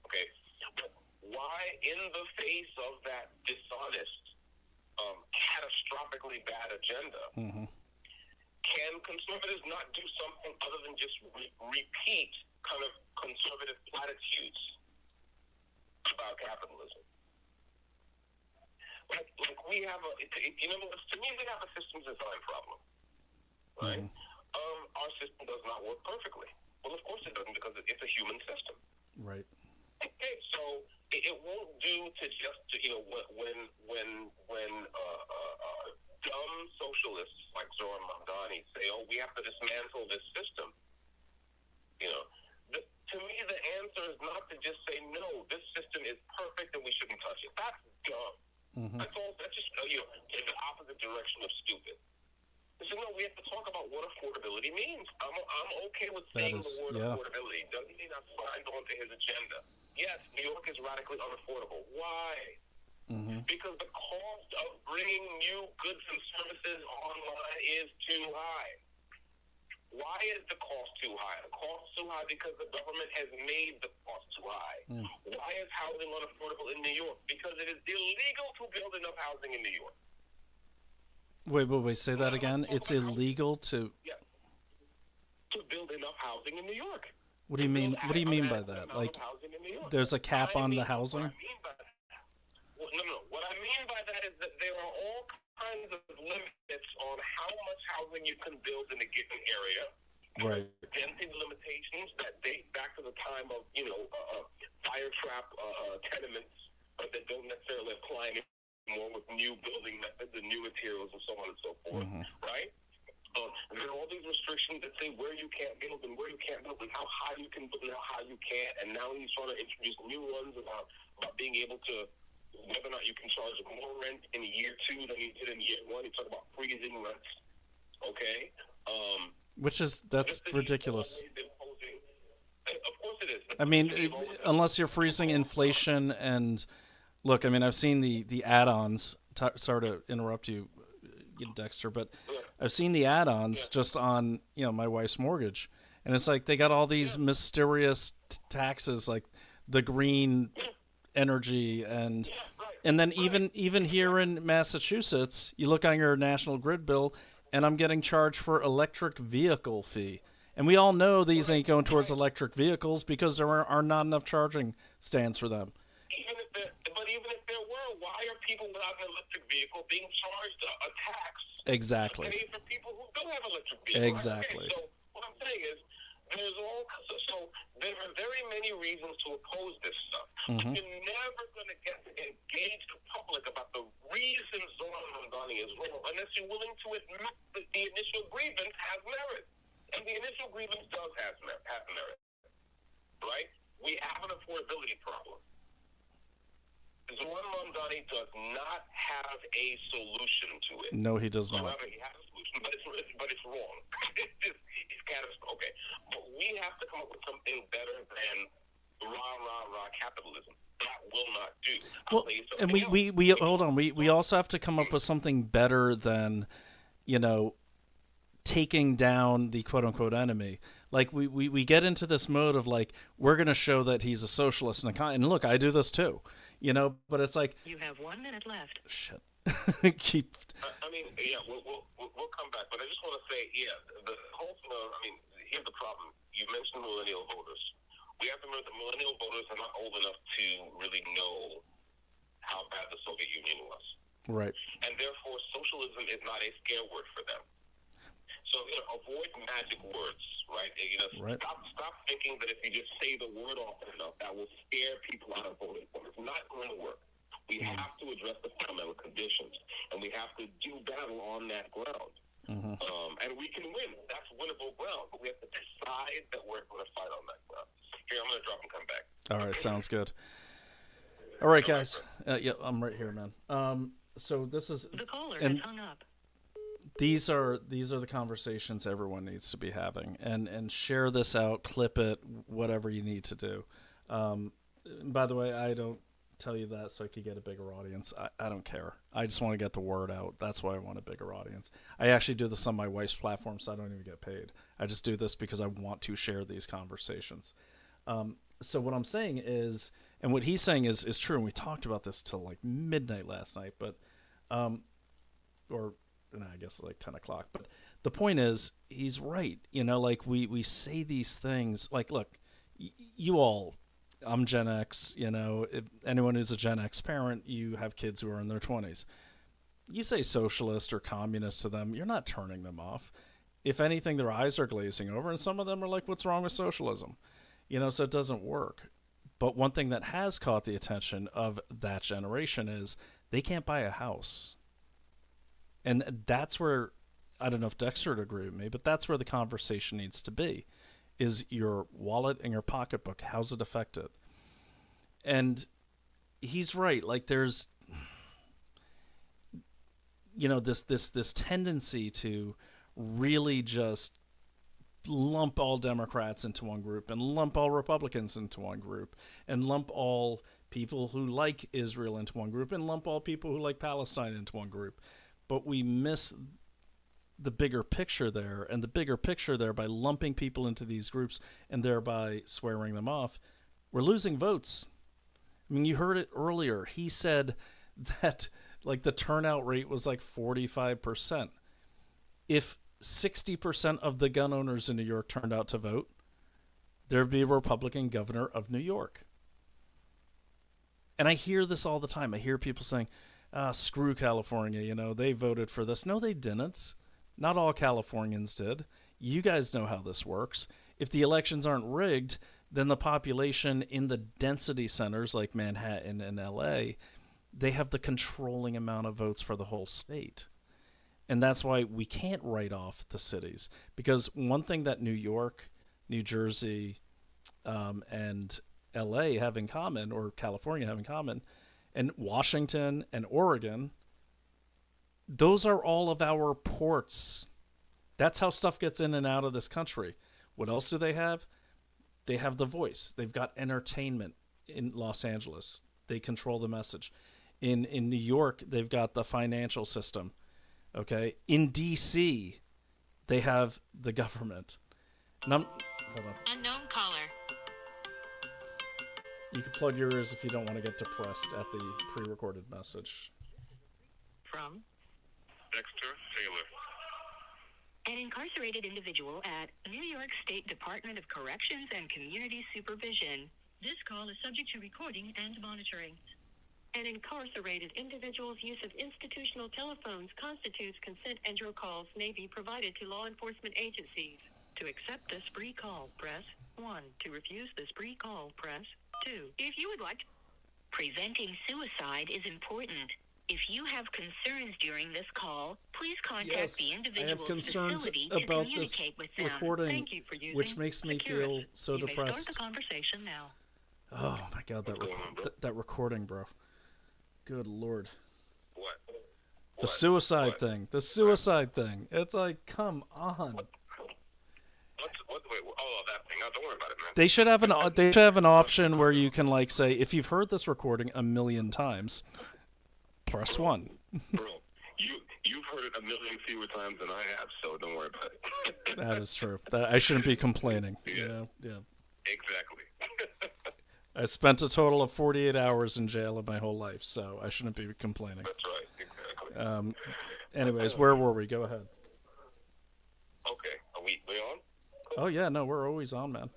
okay? But why, in the face of that dishonest, catastrophically bad agenda, can conservatives not do something other than just repeat kind of conservative platitudes about capitalism? Like we have to me, we have a systems design problem, right? Our system does not work perfectly. Well, of course it doesn't, because it's a human system. Right. Okay, so it won't do to just, when dumb socialists like Zoran Mamdani say, oh, we have to dismantle this system, to me the answer is not to just say, no, this system is perfect and we shouldn't touch it. That's dumb. That's all. That's just, in the opposite direction of stupid. So no, we have to talk about what affordability means. I'm okay with saying the word affordability. Doesn't mean I'm signed on to his agenda. Yes, New York is radically unaffordable. Why? Because the cost of bringing new goods and services online is too high. Why is the cost too high? The cost is too high because the government has made the cost too high. Why is housing unaffordable in New York? Because it is illegal to build enough housing in New York. Wait, say that again. It's illegal to build enough housing in New York. What do you mean? What do you mean by that? Like, there's a cap on the housing? No. What I mean by that is that there are all kinds of limits on how much housing you can build in a given area. Right. Density limitations that date back to the time of, fire trap tenements that don't necessarily apply anymore with new building methods and new materials and so on and so forth, right? There are all these restrictions that say where you can't build and where you can't build and how high you can build and how you can't. And now he's trying to introduce new ones about being able to, whether or not you can charge more rent in year 2 than you did in year 1. He talked about freezing rents, okay? That's ridiculous. Of course it is. I mean, unless you're freezing inflation and, look, I mean, I've seen the add-ons. Sorry to interrupt you, Dexter, but I've seen the add-ons just on, my wife's mortgage. And it's like they got all these mysterious taxes, like the green energy and then even here in Massachusetts, you look on your national grid bill and I'm getting charged for electric vehicle fee. And we all know these ain't going towards electric vehicles because there are not enough charging stands for them. Even if there were, why are people without an electric vehicle being charged a tax? Exactly. To pay for people who don't have electric vehicles? Exactly. Okay, so what I'm saying is, there are very many reasons to oppose this stuff. You're never going to get to engage the public about the reasons Zoran Mamdani is wrong unless you're willing to admit that the initial grievance has merit. And the initial grievance does have merit. Right? We have an affordability problem. Zoran Mamdani does not have a solution to it. No, he does not. However, he has a solution, but it's wrong. It's catastrophic. Okay, but we have to come up with something better than rah capitalism. That will not do. Well, and we hold on. We also have to come up with something better than, taking down the quote unquote enemy. Like we get into this mode of like, we're going to show that he's a socialist and look, I do this too, but it's like, you have 1 minute left. Shit. Keep. We'll come back, but I just want to say, the whole here's the problem. You mentioned millennial voters. We have to remember that millennial voters are not old enough to really know how bad the Soviet Union was. Right. And therefore, socialism is not a scare word for them. So avoid magic words, right? Right. Stop thinking that if you just say the word often enough, that will scare people out of voting for it. It's not going to work. We have to address the fundamental conditions, and we have to do battle on that ground. Mm-hmm. And we can win. That's winnable ground, but we have to decide that we're going to fight on that ground. Here, I'm going to drop and come back. All right, sounds good. All right, guys. Yeah, I'm right here, man. So this is the caller has hung up. These are the conversations everyone needs to be having, and share this out, clip it, whatever you need to do. By the way, I don't tell you that so I could get a bigger audience. I don't care. I just want to get the word out. That's why I want a bigger audience. I actually do this on my wife's platform, so I don't even get paid. I just do this because I want to share these conversations. So what I'm saying is, and what he's saying is true, and we talked about this till like midnight last night, but I guess like 10 o'clock. But the point is, he's right. Like we say these things, like, look, you all, I'm Gen X, if anyone who's a Gen X parent, you have kids who are in their 20s. You say socialist or communist to them, you're not turning them off. If anything, their eyes are glazing over, and some of them are like, what's wrong with socialism? So it doesn't work. But one thing that has caught the attention of that generation is they can't buy a house. And that's where, I don't know if Dexter would agree with me, but that's where the conversation needs to be, is your wallet and your pocketbook. How's it affected? And he's right. Like there's, this tendency to really just lump all Democrats into one group and lump all Republicans into one group and lump all people who like Israel into one group and lump all people who like Palestine into one group. But we miss the bigger picture there, and the bigger picture there, by lumping people into these groups and thereby swearing them off, we're losing votes. I mean, you heard it earlier. He said that like the turnout rate was like 45%. If 60% of the gun owners in New York turned out to vote, there'd be a Republican governor of New York. And I hear this all the time. I hear people saying, screw California, they voted for this. No, they didn't. Not all Californians did. You guys know how this works. If the elections aren't rigged, then the population in the density centers like Manhattan and LA, they have the controlling amount of votes for the whole state. And that's why we can't write off the cities. Because one thing that New York, New Jersey, and LA have in common, or California have in common, and Washington and Oregon, those are all of our ports. That's how stuff gets in and out of this country. What else do they have? They have The Voice. They've got entertainment in Los Angeles. They control the message. In New York, they've got the financial system. Okay? In D.C., they have the government. Hold on. Unknown caller. You can plug your ears if you don't want to get depressed at the pre-recorded message. From Dexter Taylor. an incarcerated individual at New York State Department of Corrections and Community Supervision. This call is subject to recording and monitoring. An incarcerated individual's use of institutional telephones constitutes consent, and your calls may be provided to law enforcement agencies. To accept this free call, press 1. To refuse this free call, press 2. If you would like to... Preventing suicide is important. If you have concerns during this call, please contact the individual's facility to communicate with them. Recording, Thank you for using which makes me feel so you depressed. May start the conversation now. Oh my god, that recording, bro. Good Lord. What? The suicide thing. The suicide thing. It's like, come on. Wait, oh, that thing. Don't worry about it, man. They should have an option where you can like say, if you've heard this recording a million times, press 1. Bro, you've heard it a million fewer times than I have, so don't worry about it. That is true. I shouldn't be complaining. Yeah. Yeah. Exactly. I spent a total of 48 hours in jail in my whole life, so I shouldn't be complaining. That's right. Exactly. Anyways, where were we? Go ahead. Okay. Are we on? Oh yeah, no, we're always on, man.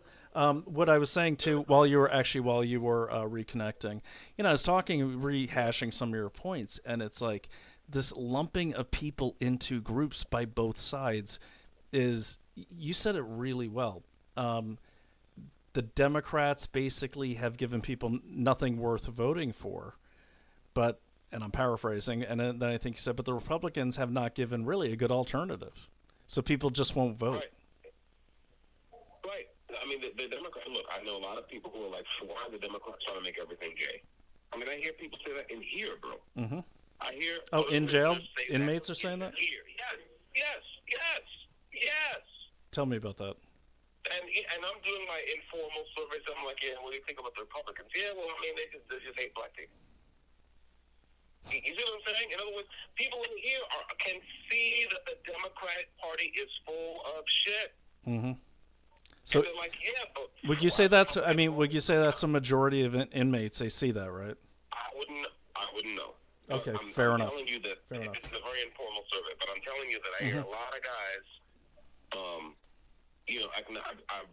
What I was saying too, while you were reconnecting, I was rehashing some of your points, and it's like this lumping of people into groups by both sides is. You said it really well. The Democrats basically have given people nothing worth voting for, and I'm paraphrasing, and then I think you said, but the Republicans have not given really a good alternative, so people just won't vote. Right. I mean, the Democrats, look, I know a lot of people who are like, why are the Democrats trying to make everything gay? I mean, I hear people say that in here, bro. Mm-hmm. I hear... Oh, in jail? Inmates are saying that? Here. Yes. Tell me about that. And I'm doing my informal surveys. I'm like, yeah, what do you think about the Republicans? Yeah, well, I mean, they just hate black people. You see what I'm saying? In other words, people in here can see that the Democratic Party is full of shit. Mm-hmm. So, and they're like, yeah, but would you say that's a majority of inmates? They see that, right? I wouldn't know. Okay, fair enough. I'm telling you that fair enough. It's a very informal survey, but I'm telling you that I hear a lot of guys.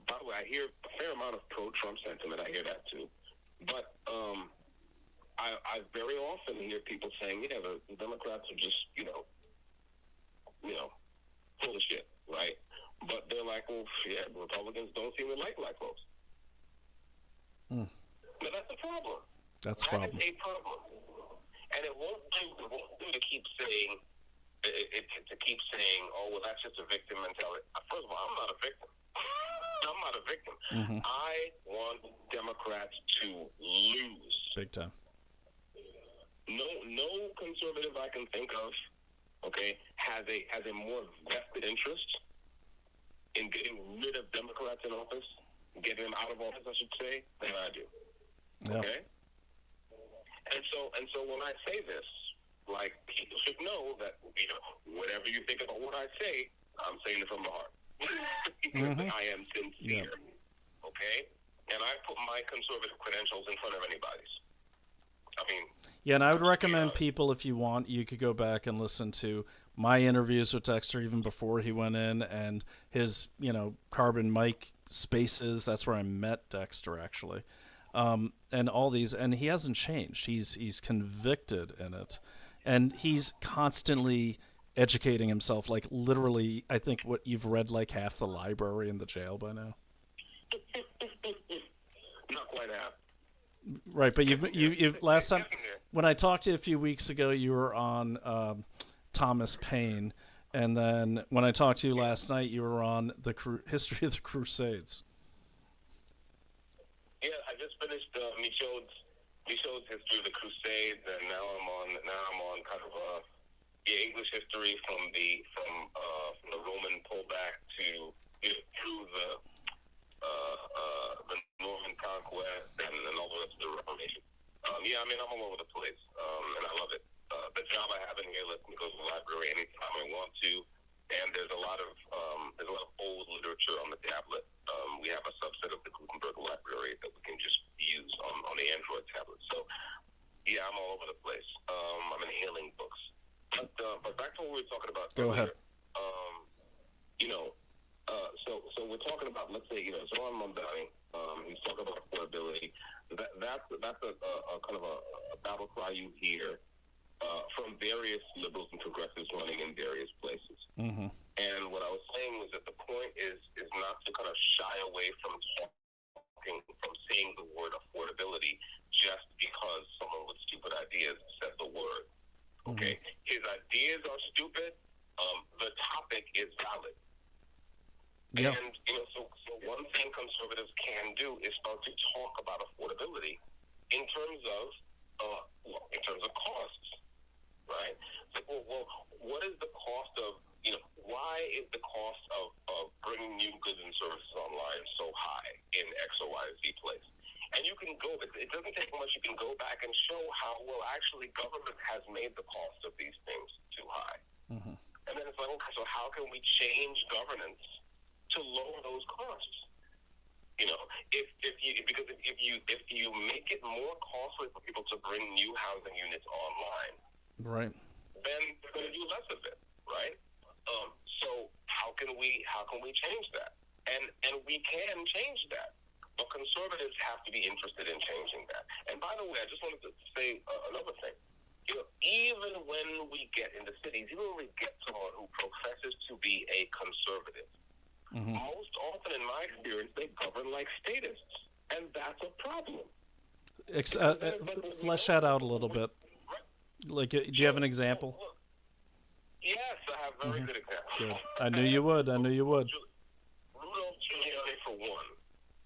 By the way, I hear a fair amount of pro-Trump sentiment. I hear that too, but I very often hear people saying, yeah, the Democrats are just full of shit, right? But they're like, well, yeah, Republicans don't seem to like black folks. Now that's a problem. That's a problem. That is a problem, and it won't do to keep saying. Oh, well, that's just a victim mentality. First of all, I'm not a victim. I'm not a victim. Mm-hmm. I want Democrats to lose. Big time. No conservative I can think of, okay, has a more vested interest in getting rid of Democrats in office, getting them out of office, I should say, than I do. Yep. Okay? And so when I say this, like, people should know that, whatever you think about what I say, I'm saying it from the heart. Because I am sincere. Okay? And I put my conservative credentials in front of anybody's. I mean... Yeah, and I would recommend people, if you want, you could go back and listen to my interviews with Dexter even before he went in, and his, Carbon Mike Spaces. That's where I met Dexter, actually. And all these, and he hasn't changed. He's convicted in it. And he's constantly educating himself, like literally, I think what you've read like half the library in the jail by now. Not quite half. Right, but you've last time when I talked to you a few weeks ago, you were on Thomas Paine, and then when I talked to you last night, you were on the history of the Crusades. Yeah, I just finished Michaud's history of the Crusades, and now I'm on kind of English history from the Roman pullback to through the Norman conquest and all the rest of the Reformation. I'm all over the place, and I love it. The job I have in here lets me go to the library anytime I want to, and there's a lot of old literature on the tablet. We have a subset of the Gutenberg library that we can just use on the Android tablet. So, yeah, I'm all over the place. I'm inhaling books. But back to what we were talking about Go earlier. ahead. So we're talking about, let's say, Zoran Mamdani, he's talking about affordability. That's a kind of a battle cry you hear from various liberals and progressives running in various places. Mm-hmm. And what I was saying was that the point is not to kind of shy away from saying the word affordability just because someone with stupid ideas said the word. Okay? Mm-hmm. His ideas are stupid. The topic is valid. Yeah. And, so one thing conservatives can do is start to talk about affordability in terms of Well, in terms of costs, right? It's like, well, what is the cost of, why is the cost of bringing new goods and services online so high in X or Y Z place? And you can go, it doesn't take much, you can go back and show how, well, actually government has made the cost of these things too high. Mm-hmm. And then it's like, okay, so how can we change governance to lower those costs? If you make it more costly for people to bring new housing units online, Right. then they're going to do less of it, right? So how can we change that? And we can change that, but conservatives have to be interested in changing that. And by the way, I just wanted to say another thing. Even when we get in the cities, even when we get someone who professes to be a conservative, most often in my experience, they govern like statists, and that's a problem. Flesh that out a little bit. Like, do you have an example? Yes, I have very good examples. Good. I knew you would. Rudolph Giuliani, for one.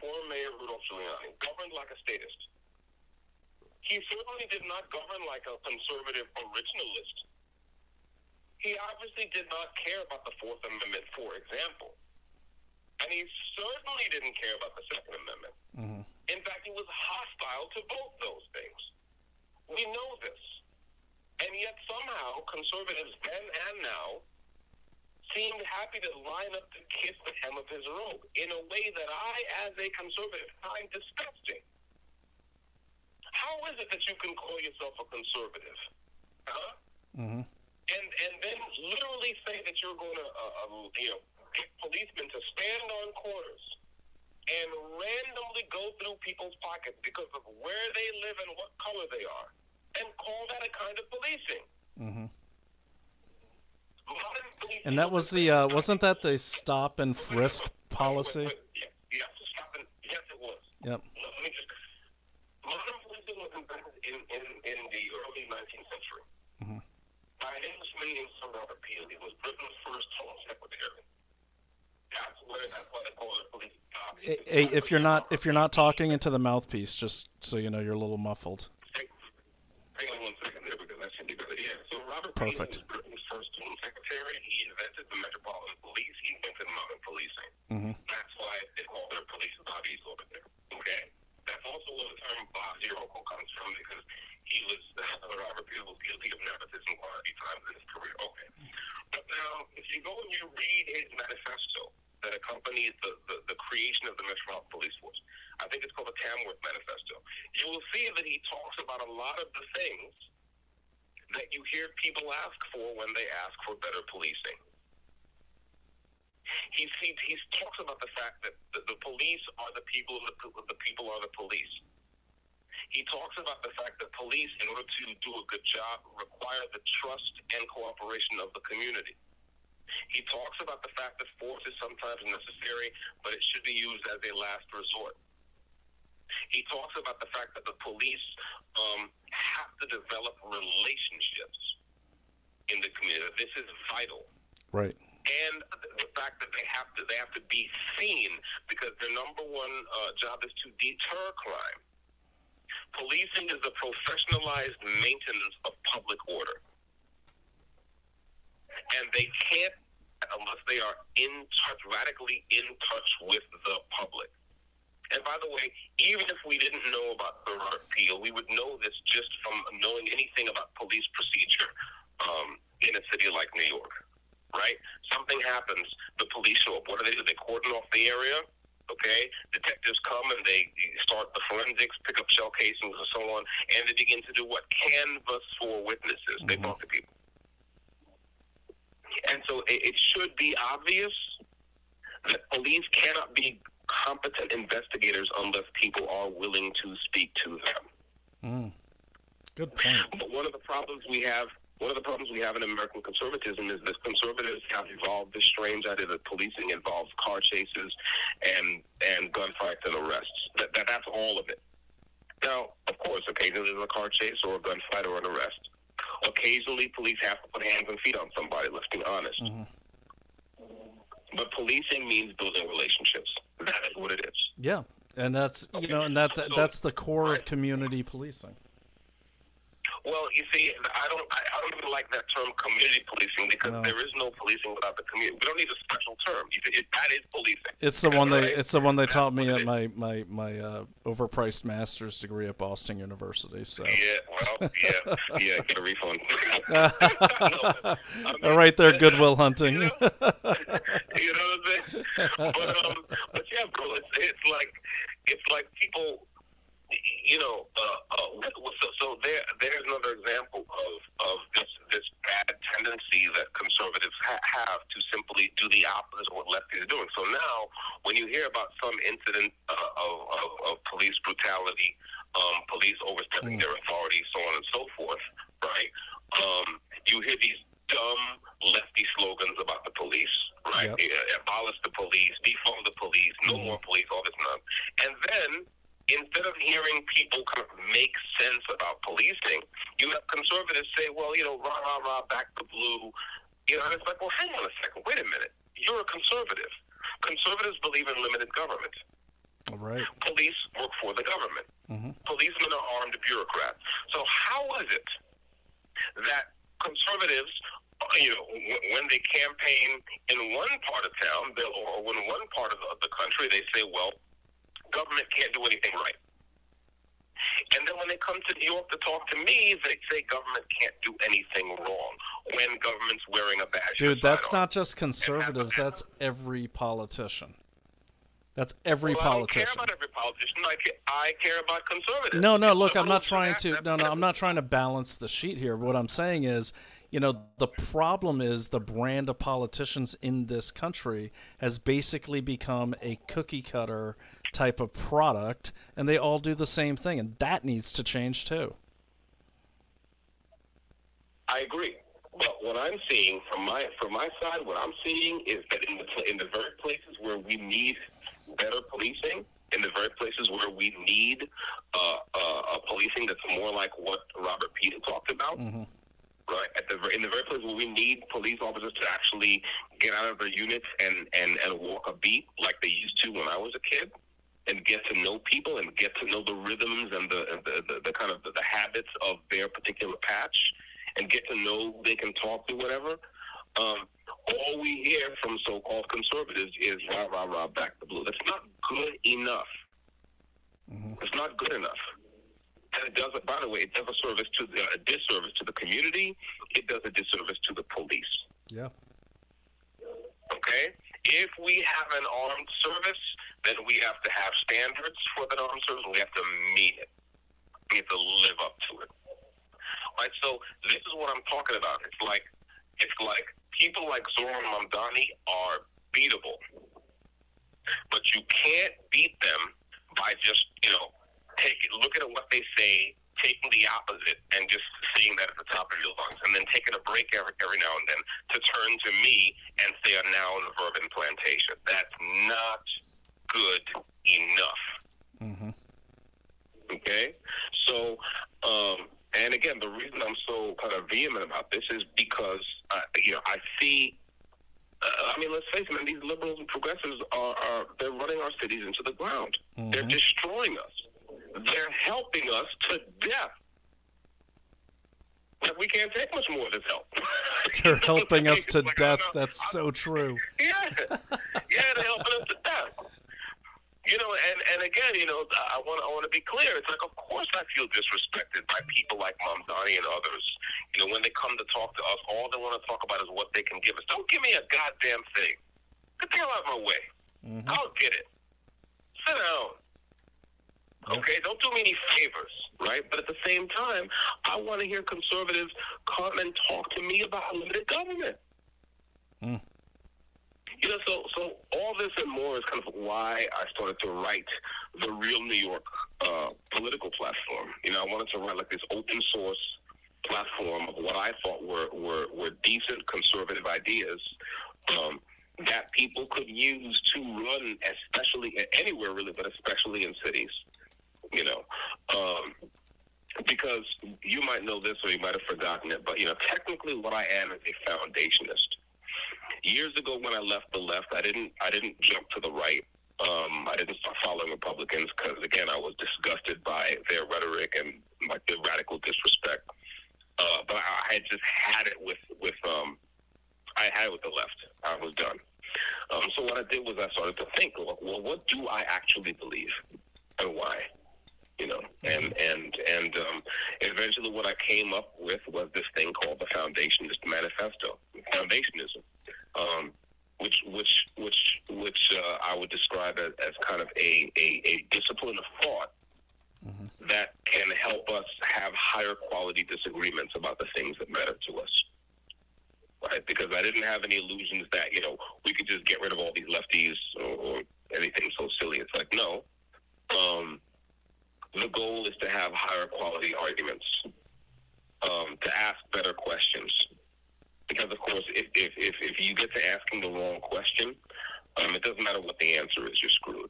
Former Mayor Rudolph Giuliani governed like a statist. He certainly did not govern like a conservative originalist. He obviously did not care about the Fourth Amendment, for example. And he certainly didn't care about the Second Amendment. Mm-hmm. In fact, he was hostile to both those things. We know this. And yet somehow conservatives then and now seemed happy to line up to kiss the hem of his robe in a way that I, as a conservative, find disgusting. How is it that you can call yourself a conservative? Huh? Mm-hmm. And then literally say that you're going to, get policemen to stand on corners and randomly go through people's pockets because of where they live and what color they are, and call that a kind of policing. Mm-hmm. And that was the wasn't that the stop and frisk policy? Yes, it was. Yep. Let me just. Modern policing was invented in the early 19th century by an Englishman named Sir Robert Peel. He was Britain's first Home Secretary. That's why they call it police. Hey, if you're not talking into the mouthpiece, just so you know, you're a little muffled. Hang on 1 second there, because that should be better. Yeah. So Robert Perfect. Peel was Britain's first Home Secretary. He invented the Metropolitan Police. He invented modern policing. Mm-hmm. That's why they call their police bodies over there. Okay. That's also where the term Bob Zero comes from, because Robert Peel was guilty of nepotism quite a few times in his career. Okay. But now, if you go and you read his manifesto that accompanies the creation of the Metropolitan Police Force, I think it's called the Tamworth Manifesto, you will see that he talks about a lot of the things that you hear people ask for when they ask for better policing. He talks about the fact that the police are the people and the people are the police. He talks about the fact that police, in order to do a good job, require the trust and cooperation of the community. He talks about the fact that force is sometimes necessary, but it should be used as a last resort. He talks about the fact that the police have to develop relationships in the community. This is vital. Right. And the fact that they have to be seen, because their number one job is to deter crime. Policing is the professionalized maintenance of public order. And they can't unless they are radically in touch with the public. And by the way, even if we didn't know about the Robert Peel, we would know this just from knowing anything about police procedure in a city like New York, right? Something happens, the police show up. What do? They cordon off the area, okay? Detectives come and they start the forensics, pick up shell casings and so on, and they begin to do what? Canvass for witnesses. They talk to people. And so it should be obvious that police cannot be competent investigators unless people are willing to speak to them. Good point. But one of the problems we have in American conservatism is that conservatives have evolved this strange idea that policing involves car chases and gunfights and arrests. That's all of it. Now, of course, occasionally there's a car chase or a gunfight or an arrest. Occasionally, police have to put hands and feet on somebody, let's be honest. But policing means building relationships. That is what it is. Yeah, and that's that's the core of community policing. Well, you see, I don't even like that term community policing because there is no policing without the community. We don't need a special term. That is policing. It's the one right? it's the one they taught me at my overpriced master's degree at Boston University. So Yeah, get a refund. All right there, Goodwill Hunting. You know what I'm saying? But yeah, bro, it's like people. So there's another example of this bad tendency that conservatives have to simply do the opposite of what lefties are doing. So now, when you hear about some incident of police brutality, police overstepping their authority, so on and so forth, right? You hear these dumb lefty slogans about the police, right? Yep. Abolish the police, defund the police, no more police, all this nonsense. And then, instead of hearing people kind of make sense about policing, you have conservatives say, well, rah, rah, rah, back the blue. And it's like, well, hang on a second. Wait a minute. You're a conservative. Conservatives believe in limited government. All right. Police work for the government. Policemen are armed bureaucrats. So how is it that conservatives, when they campaign in one part of town, or in one part of the country, they say, well, government can't do anything right. And then when they come to New York to talk to me, they say government can't do anything wrong when government's wearing a badge. Dude, that's not just conservatives. That's every politician. That's every politician. I don't care about every politician. I care about conservatives. No, look, I'm not trying to. I'm not trying to balance the sheet here. What I'm saying is, the problem is the brand of politicians in this country has basically become a cookie cutter type of product, and they all do the same thing, and that needs to change too. I agree. But what I'm seeing from my side, what I'm seeing is that in the very places where we need better policing, in the very places where we need a policing that's more like what Robert Peter talked about, right? In the very places where we need police officers to actually get out of their units and walk a beat like they used to when I was a kid, and get to know people and get to know the rhythms and the kind of the habits of their particular patch, and get to know who they can talk to, whatever. All we hear from so-called conservatives is rah, rah, rah, back the blue. That's not good enough. It's not good enough. And it does, by the way, it does a disservice to the community. It does a disservice to the police. Yeah. Okay? If we have an armed service, then we have to have standards for that armed service. We have to meet it. We have to live up to it. All right, so this is what I'm talking about. It's like people like Zoran Mamdani are beatable, but you can't beat them by just looking at what they say, taking the opposite, and just saying that at the top of your lungs, and then taking a break every now and then to turn to me and say a noun, verb, and plantation. That's not good enough. Okay, so. And again, the reason I'm so kind of vehement about this is because, I see, let's face it, man, these liberals and progressives they're running our cities into the ground. They're destroying us. They're helping us to death. Like, we can't take much more of this help. They're helping us to death. That's so true. Yeah, they're helping us to death. And again, I want to be clear. It's like, of course I feel disrespected by people like Mamdani and others. When they come to talk to us, all they want to talk about is what they can give us. Don't give me a goddamn thing. Get the hell out of my way. I'll get it. Sit down. Okay? Don't do me any favors, right? But at the same time, I want to hear conservatives come and talk to me about limited government. So all this and more is kind of why I started to write the Real New York political platform. I wanted to write like this open source platform of what I thought were decent conservative ideas that people could use to run, especially anywhere really, but especially in cities. Because you might know this or you might have forgotten it, but technically what I am is a foundationist. Years ago, when I left the left, I didn't jump to the right. I didn't start following Republicans because, again, I was disgusted by their rhetoric and like the radical disrespect. but I had just had it with I had it with the left. I was done. So what I did was I started to think, well, what do I actually believe, and why? You know, and eventually what I came up with was this thing called the Foundationist Manifesto, Foundationism, which I would describe as kind of a discipline of thought that can help us have higher quality disagreements about the things that matter to us. Right? Because I didn't have any illusions that, we could just get rid of all these lefties or anything so silly. It's like, no. The goal is to have higher quality arguments, to ask better questions. Because, of course, if you get to asking the wrong question, it doesn't matter what the answer is, you're screwed.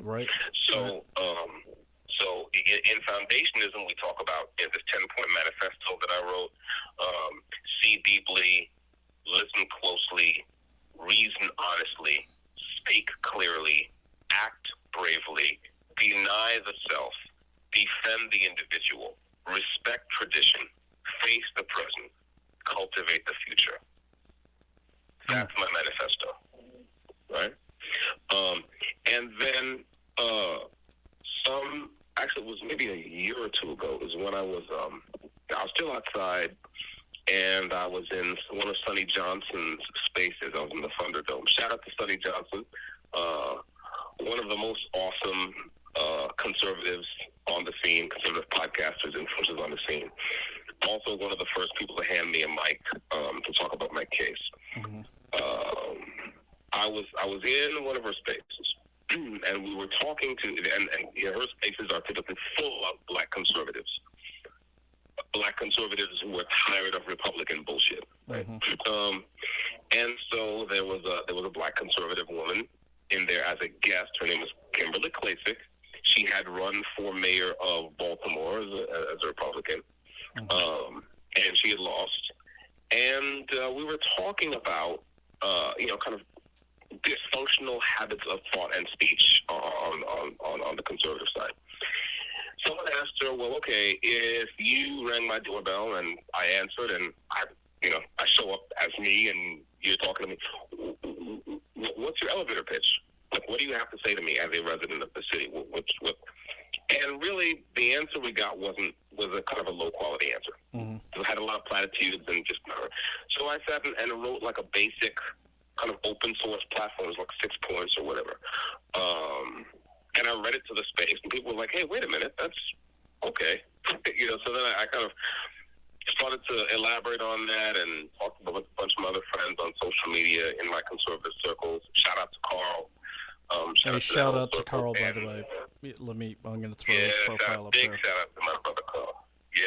Right. So in Foundationism, we talk about in this 10-point manifesto that I wrote, see deeply, listen closely, reason honestly, speak clearly, act bravely, deny the self, defend the individual, respect tradition, face the present, cultivate the future. That's my manifesto, right? And then actually it was maybe a year or two ago, is when I was still outside, and I was in one of Sonny Johnson's spaces. I was in the Thunderdome. Shout out to Sonny Johnson, one of the most awesome conservatives on the scene, conservative podcasters, influencers on the scene. Also one of the first people to hand me a mic to talk about my case. I was in one of her spaces, and we were talking to, and her spaces are typically full of black conservatives who are tired of Republican bullshit. Right? And so there was a black conservative woman in there as a guest. Her name was Kimberly Klacik. She had run for mayor of Baltimore as a Republican, and she had lost. And we were talking about, kind of dysfunctional habits of thought and speech on the conservative side. Someone asked her, well, okay, if you rang my doorbell and I answered, and I show up as me and you're talking to me, what's your elevator pitch? Like, what do you have to say to me as a resident of the city? And really, the answer we got was a kind of a low quality answer. It had a lot of platitudes and just. So I sat and wrote like a basic kind of open source platform, like 6 points or whatever. And I read it to the space, and people were like, "Hey, wait a minute, that's okay." So then I kind of started to elaborate on that and talked with a bunch of my other friends on social media in my conservative circles. Shout out to Carl. Shout out to Carl, by the way. I'm going to throw his profile up there. Big shout out to my brother Carl. Yeah.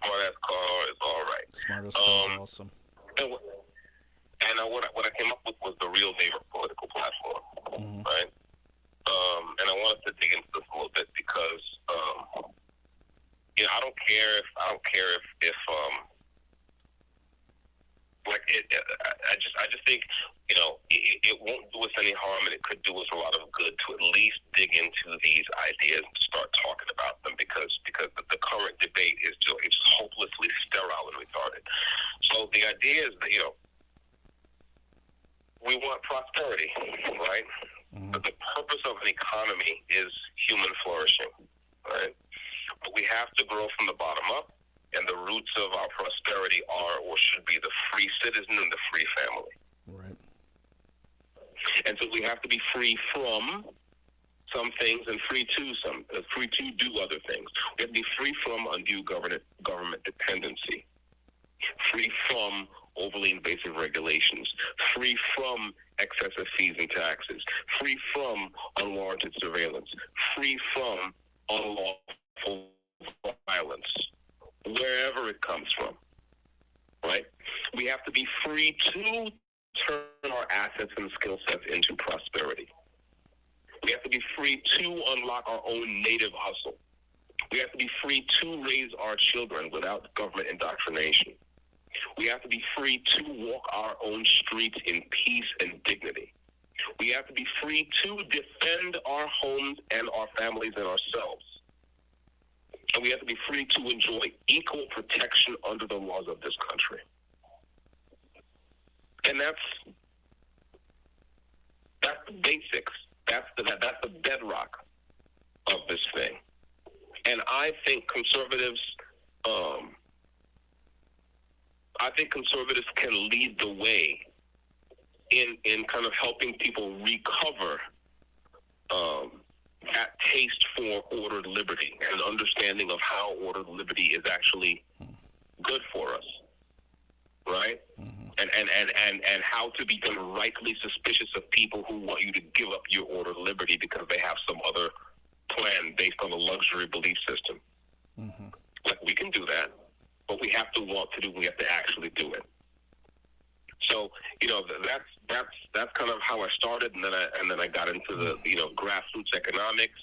Smart ass Carl is all right. Smartest Carl is awesome. And what I came up with was the Real Neighbor political platform, right? And I wanted to dig into this a little bit because, I don't care if I just think, it won't do us any harm, and it could do us a lot of good to at least dig into these ideas and start talking about them because the current debate is it's hopelessly sterile and retarded. So the idea is that, we want prosperity, right? But the purpose of an economy is human flourishing, right? But we have to grow from the bottom up, and the roots of our prosperity are or should be the free citizen and the free family. Right. And so we have to be free from some things and free to do other things. We have to be free from undue government dependency, free from overly invasive regulations, free from excessive fees and taxes, free from unwarranted surveillance, free from unlawful violence, wherever it comes from, right? We have to be free to turn our assets and skill sets into prosperity. We have to be free to unlock our own native hustle. We have to be free to raise our children without government indoctrination. We have to be free to walk our own streets in peace and dignity. We have to be free to defend our homes and our families and ourselves. and we have to be free to enjoy equal protection under the laws of this country. And that's the basics. That's the bedrock of this thing. And I think conservatives can lead the way in kind of helping people recover that taste for ordered liberty and understanding of how ordered liberty is actually good for us, right? Mm-hmm. And how to become rightly suspicious of people who want you to give up your ordered liberty because they have some other plan based on a luxury belief system. Mm-hmm. Like, we can do that, but we have to want to do. We have to actually do it. So, that's kind of how I started, and then I got into the grassroots economics,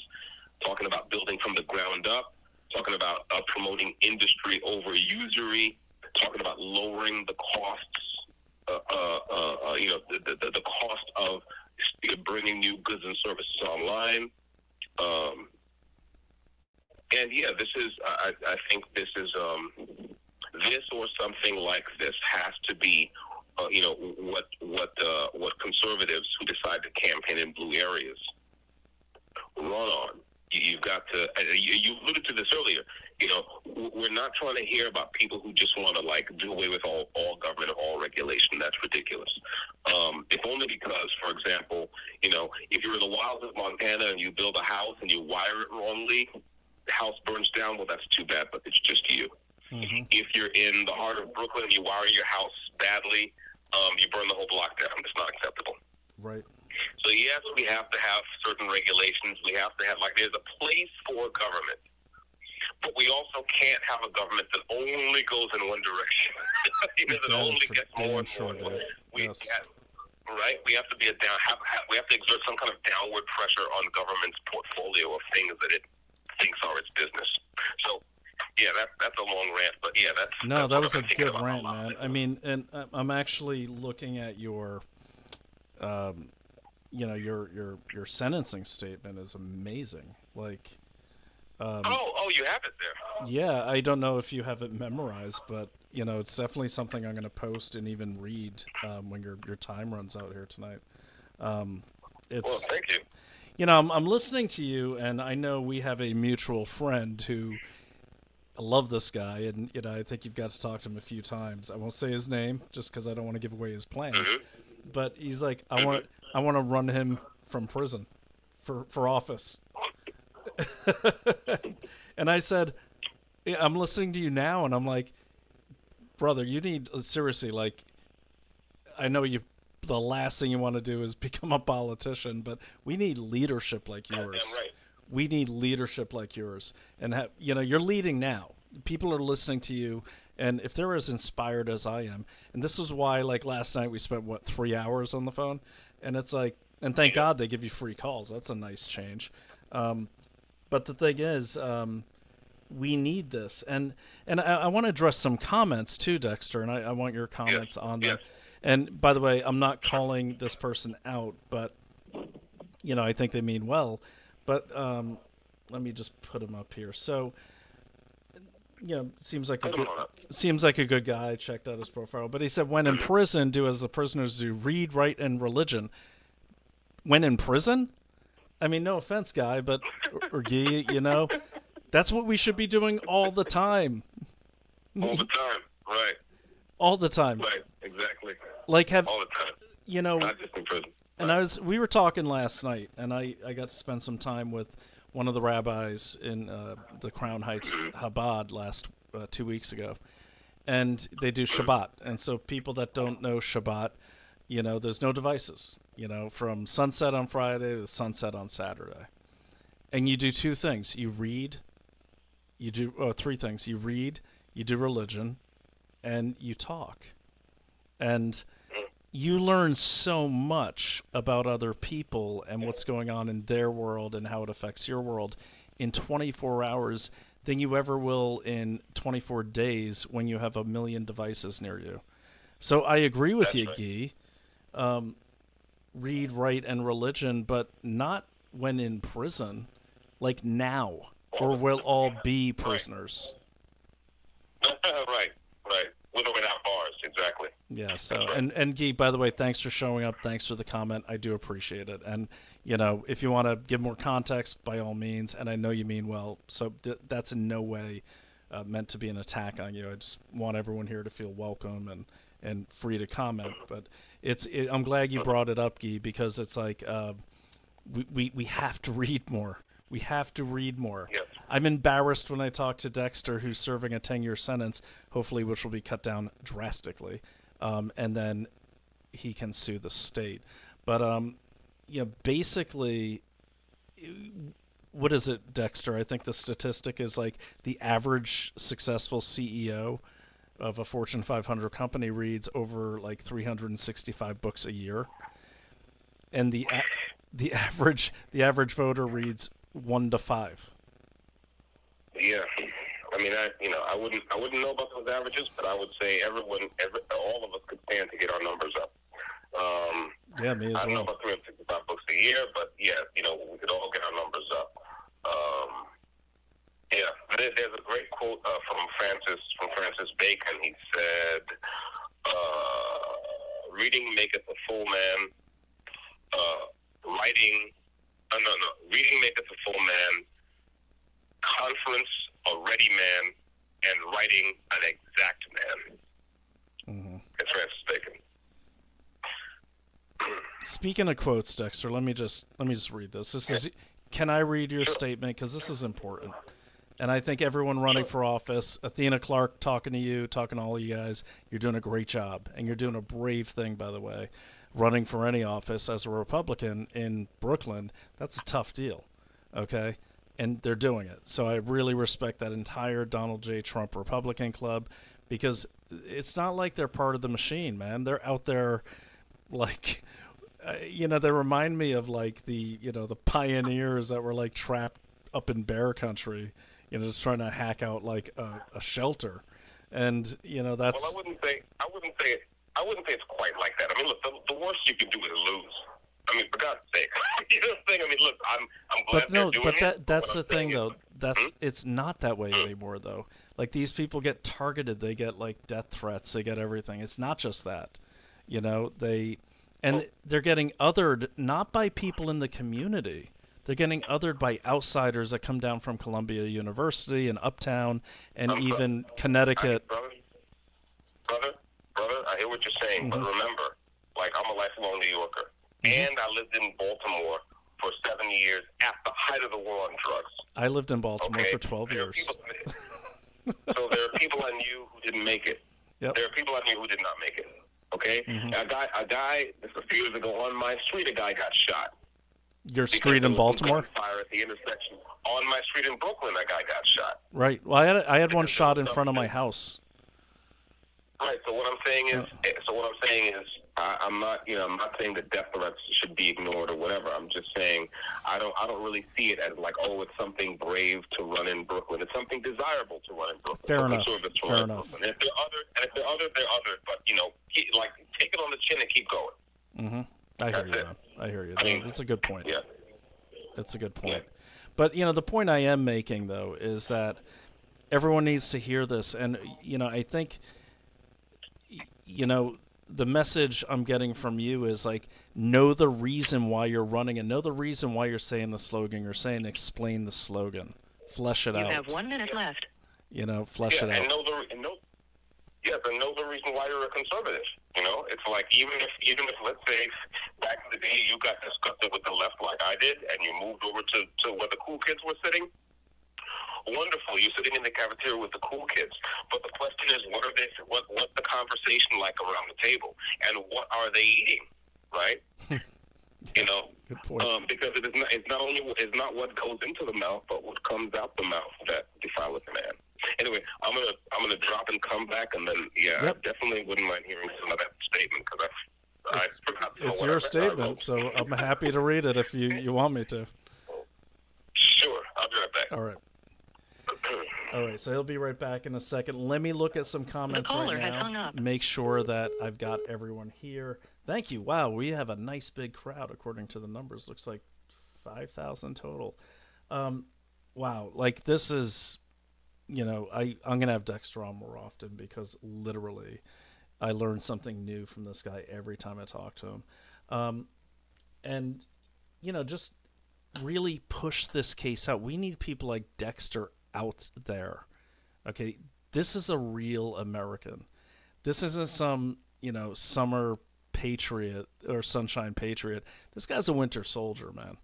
talking about building from the ground up, talking about promoting industry over usury, talking about lowering the costs, the cost of bringing new goods and services online. And yeah, this is I think this is this or something like this has to be what conservatives who decide to campaign in blue areas run on. You've got to. You alluded to this earlier. We're not trying to hear about people who just want to do away with all government, all regulation. That's ridiculous. If only because, for example, if you're in the wilds of Montana and you build a house and you wire it wrongly, the house burns down. Well, that's too bad, but it's just you. Mm-hmm. If you're in the heart of Brooklyn and you wire your house badly, you burn the whole block down. It's not acceptable. Right. So yes, we have to have certain regulations. We have to have, there's a place for government. But we also can't have a government that only goes in one direction. That only gets more and more. Right? We have to be we have to exert some kind of downward pressure on government's portfolio of things that it thinks are its business. So yeah, that's a long rant, but yeah, that was a good rant, man. I mean, and I'm actually looking at your your sentencing statement is amazing. Like, you have it there. Yeah, I don't know if you have it memorized, but it's definitely something I'm going to post and even read when your time runs out here tonight. Well, thank you. I'm listening to you, and I know we have a mutual friend who. I love this guy, and I think you've got to talk to him a few times. I won't say his name just because I don't want to give away his plan. Mm-hmm. But he's like, I want to run him from prison for office. And I said, I'm listening to you now, and I'm like, brother, you need seriously. I know the last thing you want to do is become a politician, but we need leadership like yours. Right. We need leadership like yours, and you're leading now. People are listening to you, and if they're as inspired as I am, and this is why, last night we spent 3 hours on the phone, and it's and thank God they give you free calls. That's a nice change. But the thing is, we need this, and I want to address some comments too, Dexter, and I want your comments on that. And by the way, I'm not calling this person out, but I think they mean well. But let me just put him up here. So, seems like a good guy. I checked out his profile. But he said, when in prison, do as the prisoners do, read, write, and religion. When in prison? I mean, no offense, guy, but, or Guy, that's what we should be doing all the time. All the time, right. All the time. Right, exactly. All the time. Not just in prison. And we were talking last night, and I got to spend some time with one of the rabbis in the Crown Heights Chabad 2 weeks ago, and they do Shabbat. And so people that don't know Shabbat, there's no devices, from sunset on Friday to sunset on Saturday. And you do two things. You read, three things. You read, you do religion, and you talk. And you learn so much about other people and what's going on in their world and how it affects your world in 24 hours than you ever will in 24 days when you have 1 million devices near you. So I agree with you, Guy. Read, write, and religion, but not when in prison. Now. or will all be prisoners. Right, with or without bars, exactly. Yeah. So, That's right. and Guy, by the way, thanks for showing up. Thanks for the comment. I do appreciate it. And you know, if you want to give more context, by all means. And I know you mean well. So that's in no way meant to be an attack on you. I just want everyone here to feel welcome and free to comment. But I'm glad you brought it up, Guy, because it's like we have to read more. We have to read more. Yes. I'm embarrassed when I talk to Dexter, who's serving a 10-year sentence, hopefully which will be cut down drastically, and then he can sue the state. But you know, basically, what is it, Dexter? I think the statistic is like the average successful CEO of a Fortune 500 company reads over like 365 books a year, and the average voter reads 1 to 5. Yeah, I mean, I wouldn't know about those averages, but I would say all of us could stand to get our numbers up. Yeah, me as well. I don't know about 365 books a year, but yeah, we could all get our numbers up. Yeah, there's a great quote from Francis Bacon. He said, "Reading maketh a full man. Reading maketh a full man. Conference a ready man, and writing an exact man." Mm-hmm. It's Francis Bacon. Speaking of quotes, Dexter, let me just read this. Can I read your statement, because this is important? And I think everyone running for office, Athena Clark talking to you, talking to all you guys, you're doing a great job. And you're doing a brave thing, by the way. Running for any office as a Republican in Brooklyn, that's a tough deal, okay? And they're doing it. So I really respect that entire Donald J. Trump Republican club, because it's not like they're part of the machine, man. They're out there like... they remind me of like the pioneers that were like trapped up in bear country, just trying to hack out like a shelter, and that's. Well, I wouldn't say it's quite like that. I mean, look, the worst you can do is lose. I mean, for God's sake, you know what I'm saying? I mean, look, I'm glad they're doing it. That's the thing, though. It's not that way anymore, though. Like, these people get targeted. They get like death threats. They get everything. It's not just that, they're getting othered not by people in the community. They're getting othered by outsiders that come down from Columbia University and Uptown and even Connecticut. Brother, I hear what you're saying, but remember, like, I'm a lifelong New Yorker, and I lived in Baltimore for 7 years at the height of the war on drugs. I lived in Baltimore for 12 years. So there are people I knew who didn't make it. Yep. There are people I knew who did not make it. Okay? A guy, this was a few years ago on my street, a guy got shot. Your street in Baltimore? Fire at the intersection. On my street in Brooklyn, a guy got shot. Right. Well, I had one shot in front of my house. Right. So what I'm saying is, I'm not saying that death threats should be ignored or whatever. I'm just saying I don't really see it as like, oh, it's something brave to run in Brooklyn. It's something desirable to run in Brooklyn. Fair enough. And if they're othered, they're othered. But take it on the chin and keep going. Mm-hmm. I hear you. That's a good point. Yeah. That's a good point. Yeah. But the point I am making though is that everyone needs to hear this, and I think the message I'm getting from you is like, know the reason why you're running and know the reason why you're saying the slogan you're saying. Explain the slogan, flesh it out. You have 1 minute left. Flesh it out. And know the reason why you're a conservative. It's like even if let's say back in the day you got disgusted with the left like I did, and you moved over to where the cool kids were sitting. Wonderful, you're sitting in the cafeteria with the cool kids. But the question is, what's the conversation like around the table, and what are they eating, right? Good point. Because it's not what goes into the mouth, but what comes out the mouth that defileth a man. Anyway, I'm gonna drop and come back, and then I definitely wouldn't mind hearing some of that statement, because I forgot. It's your statement, so I'm happy to read it if you want me to. Sure, I'll be right back. All right. All right, so he'll be right back in a second. Let me look at some comments right now. Has hung up. Make sure that I've got everyone here. Thank you. Wow, we have a nice big crowd according to the numbers. Looks like 5,000 total. wow, like this is, I'm gonna have Dexter on more often because literally, I learn something new from this guy every time I talk to him, and just really push this case out. We need people like Dexter out there. Okay, this is a real American. This isn't some summer patriot or sunshine patriot. This guy's a winter soldier, man.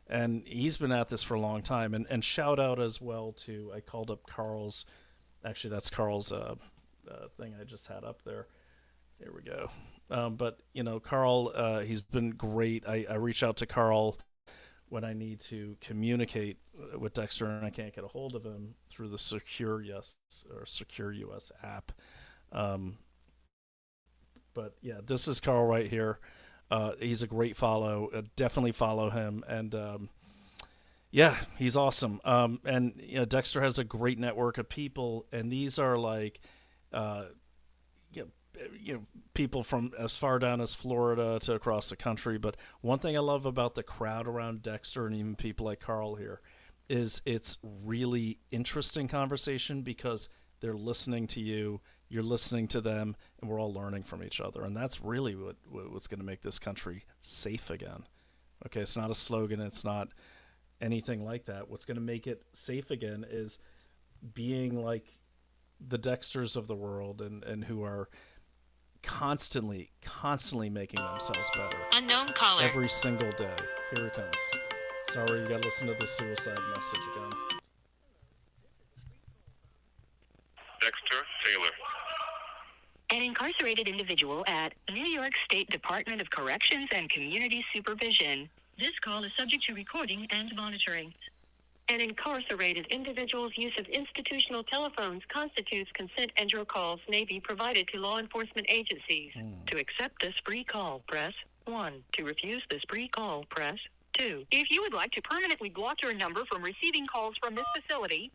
And he's been at this for a long time. And shout out as well to, I called up Carl's, actually that's Carl's thing I just had up there. There we go. But, Carl, he's been great. I reach out to Carl when I need to communicate with Dexter and I can't get a hold of him through the Secure US app. But yeah, this is Carl right here. He's a great follow. Definitely follow him. And yeah, he's awesome. And Dexter has a great network of people, and these are like people from as far down as Florida to across the country. But one thing I love about the crowd around Dexter and even people like Carl here is it's really interesting conversation because they're listening to you, you're listening to them, and we're all learning from each other. And that's really what's going to make this country safe again. Okay, it's not a slogan, it's not anything like that. What's going to make it safe again is being like the Dexters of the world and who are constantly making themselves better. Unknown caller. Every single day. Here it comes. Sorry, you got to listen to the suicide message again. Dexter Taylor. An incarcerated individual at New York State Department of Corrections and Community Supervision. This call is subject to recording and monitoring. An incarcerated individual's use of institutional telephones constitutes consent, and your calls may be provided to law enforcement agencies. To accept this free call, press 1. To refuse this free call, press 2. If you would like to permanently block your number from receiving calls from this facility,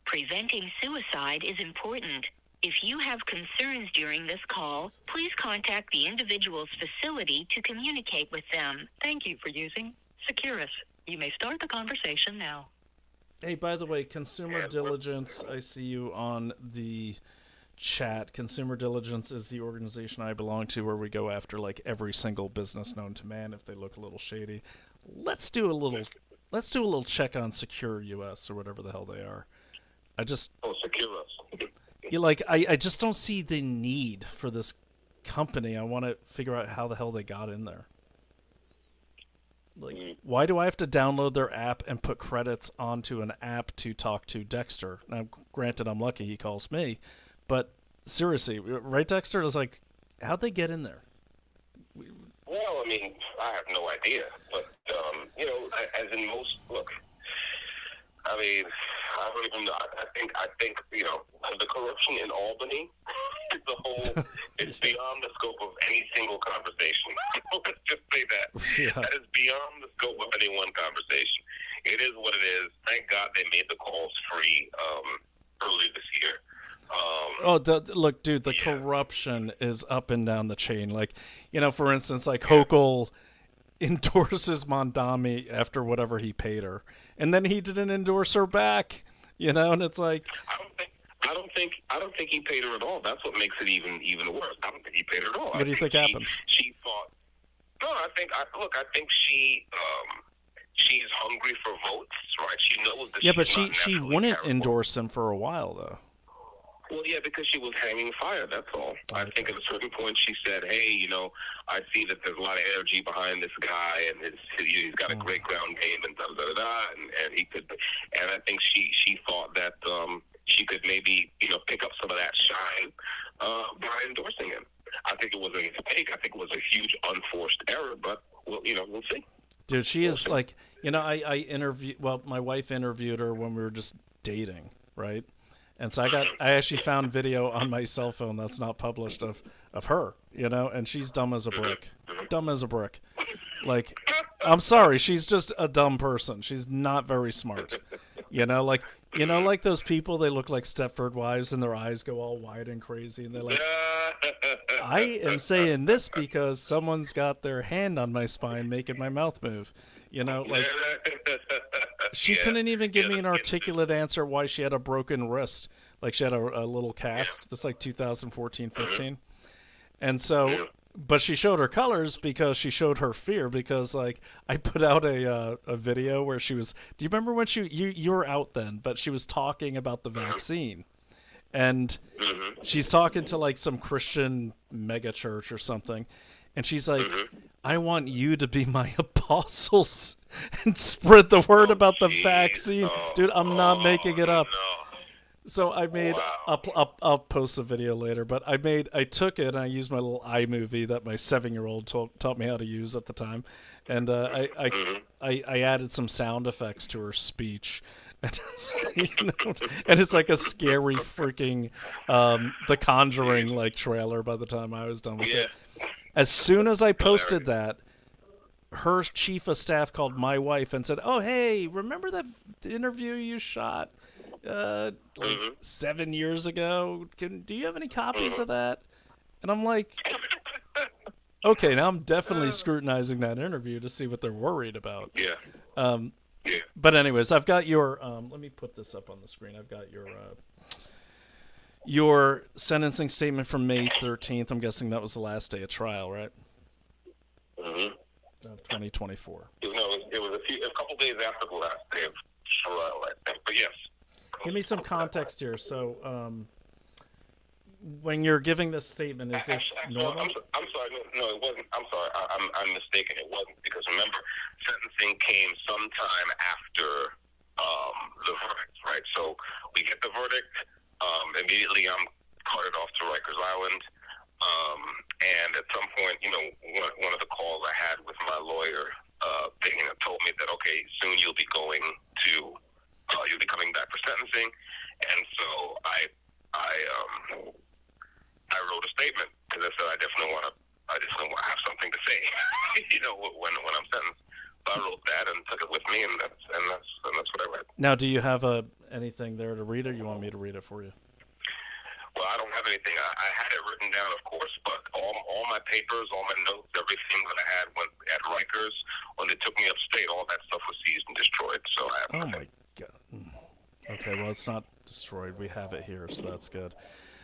preventing suicide is important. If you have concerns during this call, please contact the individual's facility to communicate with them. Thank you for using Securus. You may start the conversation now. Hey, by the way, Consumer Diligence, I see you on the chat. Consumer Diligence is the organization I belong to where we go after like every single business known to man if they look a little shady. Let's do a little check on Secure US or whatever the hell they are. Secure us. I just don't see the need for this company. I want to figure out how the hell they got in there. Like, why do I have to download their app and put credits onto an app to talk to Dexter? Now, granted, I'm lucky he calls me, but seriously, right, Dexter? It's like, how'd they get in there? Well, I mean, I have no idea, but as in most, look, I mean, I don't even know. I think the corruption in Albany is the whole. It's beyond the scope of any single conversation. Let's just say that. Yeah. That is beyond the scope of any one conversation. It is what it is. Thank God they made the calls free early this year. Look, dude, the corruption is up and down the chain. Like, for instance, like Hochul endorses Mondami after whatever he paid her, and then he didn't endorse her back. And it's like I don't think he paid her at all. That's what makes it even worse. I don't think he paid her at all. What do you think happened? She thought. No, I think she's hungry for votes, right? She knows that. Yeah, but she's she wouldn't endorse him for a while though. Well, yeah, because she was hanging fire, that's all. I think at a certain point she said, hey, I see that there's a lot of energy behind this guy, and he's got a great ground game, and da-da-da-da, and he could, and I think she thought that she could maybe, pick up some of that shine by endorsing him. I think it was a mistake. I think it was a huge unforced error, but, we'll see. Dude, she is like, my wife interviewed her when we were just dating, right? And so I actually found video on my cell phone that's not published of her, and she's dumb as a brick. Dumb as a brick. Like, I'm sorry, she's just a dumb person. She's not very smart. Like those people, they look like Stepford wives and their eyes go all wide and crazy and they're like, I am saying this because someone's got their hand on my spine making my mouth move. She couldn't even give me an articulate answer why she had a broken wrist. Like she had a little cast. That's like 2014, 15. And so, but she showed her colors because she showed her fear. Because like I put out a video where she was. Do you remember when you were out then? But she was talking about the vaccine, and she's talking to like some Christian mega church or something, and she's like, "I want you to be my apostles and spread the word about the vaccine, dude. I'm not making it up." So I made, I'll post a video later, but I took it and I used my little iMovie that my 7-year-old taught me how to use at the time, and I added some sound effects to her speech, and it's like a scary freaking The Conjuring like trailer by the time I was done with it. As soon as I posted that, her chief of staff called my wife and said, "Oh hey, remember that interview you shot? 7 years ago. Do you have any copies of that?" And I'm like, okay, now I'm definitely scrutinizing that interview to see what they're worried about. But anyways, I've got your let me put this up on the screen. I've got your sentencing statement from May 13th. I'm guessing that was the last day of trial, right? Of 2024. It was a couple days after the last day of trial, I think. But yes. Give me some context here. So, when you're giving this statement, is this normal? I'm sorry. No, it wasn't. I'm sorry. I'm mistaken. It wasn't, because remember, sentencing came sometime after the verdict, right? So we get the verdict. Immediately, I'm carted off to Rikers Island. And at some point, one of the calls I had with my lawyer, they told me that, okay, soon you'll be going to. You'll be coming back for sentencing, and so I wrote a statement because I said I definitely want to have something to say, when I'm sentenced. So I wrote that and took it with me, and that's what I read. Now, do you have anything there to read, or you want me to read it for you? Well, I don't have anything. I had it written down, of course, but all my papers, all my notes, everything that I had at Rikers, when they took me upstate, all that stuff was seized and destroyed. So I have nothing. God. Okay, well, it's not destroyed. We have it here, so that's good.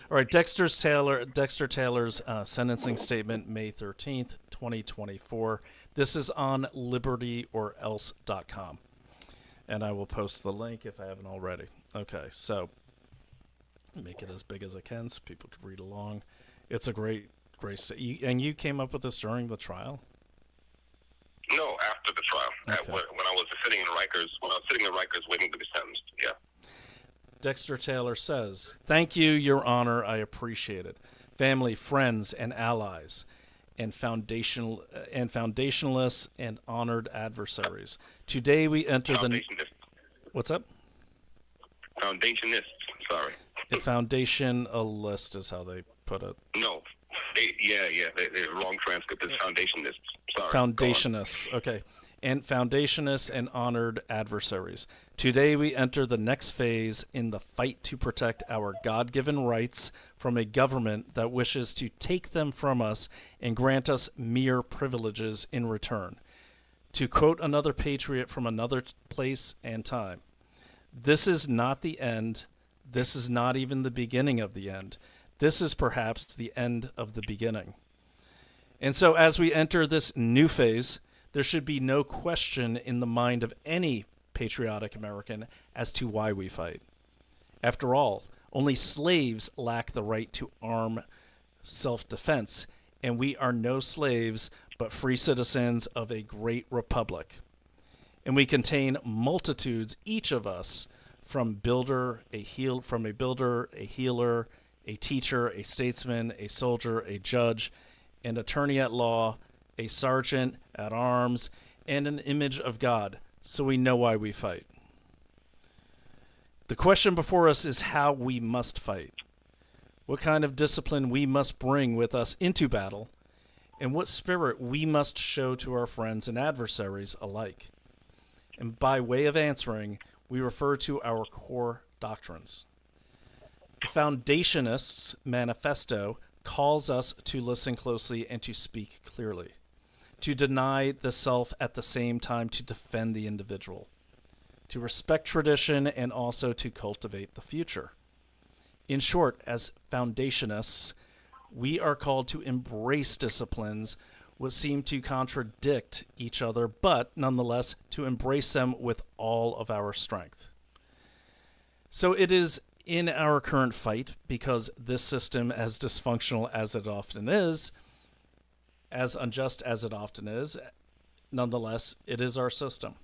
All right, Dexter Taylor's sentencing statement, May 13th, 2024. This is on libertyOrElse.com, and I will post the link if I haven't already. Okay, so make it as big as I can so people can read along. It's a great and you came up with this during the trial? No, after the trial. Okay. When I was sitting in Rikers waiting to be sentenced, yeah. Dexter Taylor says, "Thank you, Your Honor. I appreciate it. Family, friends, and allies, and foundationalists and honored adversaries. Today we enter the..." What's up? Foundationists, sorry. A foundationalist is how they put it. No. The wrong transcript is foundationists. Sorry. Foundationists, okay. And foundationists and honored adversaries. Today we enter the next phase in the fight to protect our God-given rights from a government that wishes to take them from us and grant us mere privileges in return. To quote another patriot from another place and time, "This is not the end. This is not even the beginning of the end. This is perhaps the end of the beginning." And so as we enter this new phase, there should be no question in the mind of any patriotic American as to why we fight. After all, only slaves lack the right to arm self-defense, and we are no slaves but free citizens of a great republic. And we contain multitudes, each of us, from a builder, a healer, a teacher, a statesman, a soldier, a judge, an attorney at law, a sergeant at arms, and an image of God, so we know why we fight. The question before us is how we must fight, what kind of discipline we must bring with us into battle, and what spirit we must show to our friends and adversaries alike. And by way of answering, we refer to our core doctrines. The Foundationists' Manifesto calls us to listen closely and to speak clearly, to deny the self at the same time to defend the individual, to respect tradition, and also to cultivate the future. In short, as foundationists, we are called to embrace disciplines which seem to contradict each other, but nonetheless to embrace them with all of our strength. So it is in our current fight, because this system, as dysfunctional as it often is, as unjust as it often is, nonetheless, it is our system.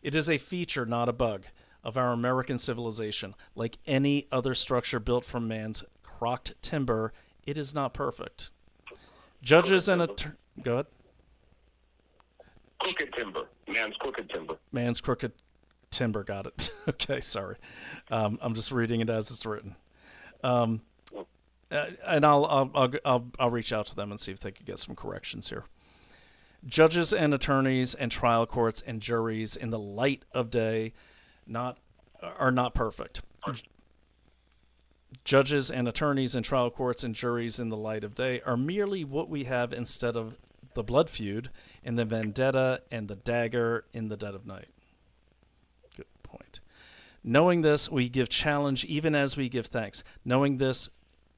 It is a feature, not a bug, of our American civilization. Like any other structure built from man's crocked timber, it is not perfect. Judges and go ahead. Crooked timber. Man's crooked timber. Man's crooked timber. Got it. Okay, sorry. I'm just reading it as it's written. And I'll reach out to them and see if they could get some corrections here. Judges and attorneys and trial courts and juries in the light of day are not perfect. Judges and attorneys and trial courts and juries in the light of day are merely what we have instead of the blood feud and the vendetta and the dagger in the dead of night. Good point. Knowing this, we give challenge even as we give thanks. Knowing this,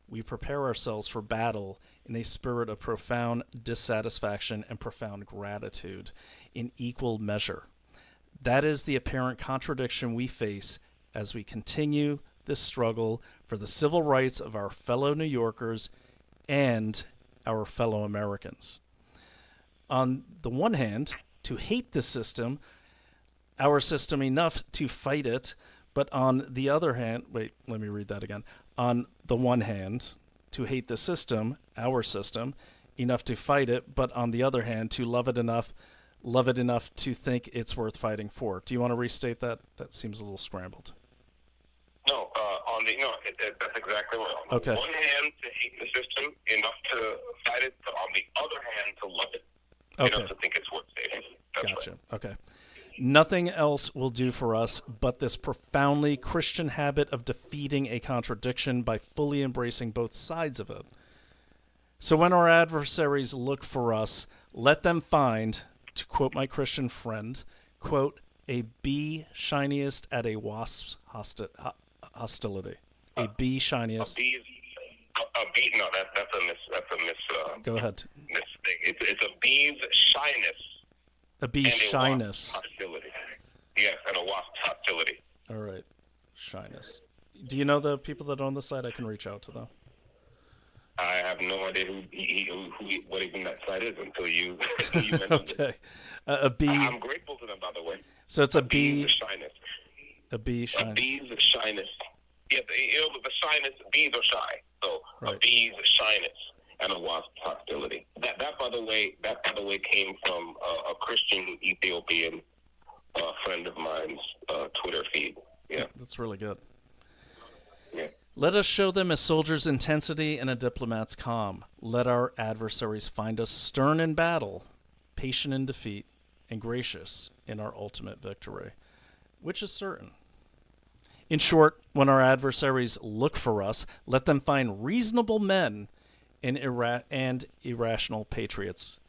we prepare ourselves for battle in a spirit of profound dissatisfaction and profound gratitude in equal measure. That is the apparent contradiction we face as we continue this struggle for the civil rights of our fellow New Yorkers and our fellow Americans. On the one hand, to hate the system, our system enough to fight it, but on the other hand, wait, let me read that again. On the one hand, to hate the system, our system, enough to fight it, but on the other hand, to love it enough to think it's worth fighting for. Do you want to restate that? That seems a little scrambled. No, that's exactly right. On Okay. the one hand, to hate the system, enough to fight it, but on the other hand, to love it, enough to think it's worth saving. That's Gotcha. right. Okay. Nothing else will do for us but this profoundly Christian habit of defeating a contradiction by fully embracing both sides of it. So when our adversaries look for us, let them find, to quote my Christian friend, quote, a bee shiniest at a wasp's hostility. A bee shiniest. A bee. No, that's a miss. Go ahead. Miss thing. It's a bee's shyness. A bee shyness. Hostility. Yes, and a wasp's hostility. All right, shyness. Do you know the people that own the site? I can reach out to them. I have no idea what even that site is until you mentioned Okay, a bee. I'm grateful to them, by the way. So it's a bee. Bee's shyness. A bee shyness. A bee's shyness. Yeah, the shyness. Bees are shy, so right. A bee's shyness and a wasp's hostility. That by the way came from a Christian Ethiopian friend of mine's Twitter feed. Yeah, that's really good. Yeah. Let us show them a soldier's intensity and a diplomat's calm. Let our adversaries find us stern in battle, patient in defeat, and gracious in our ultimate victory, which is certain. In short, when our adversaries look for us, let them find reasonable men and irrational patriots.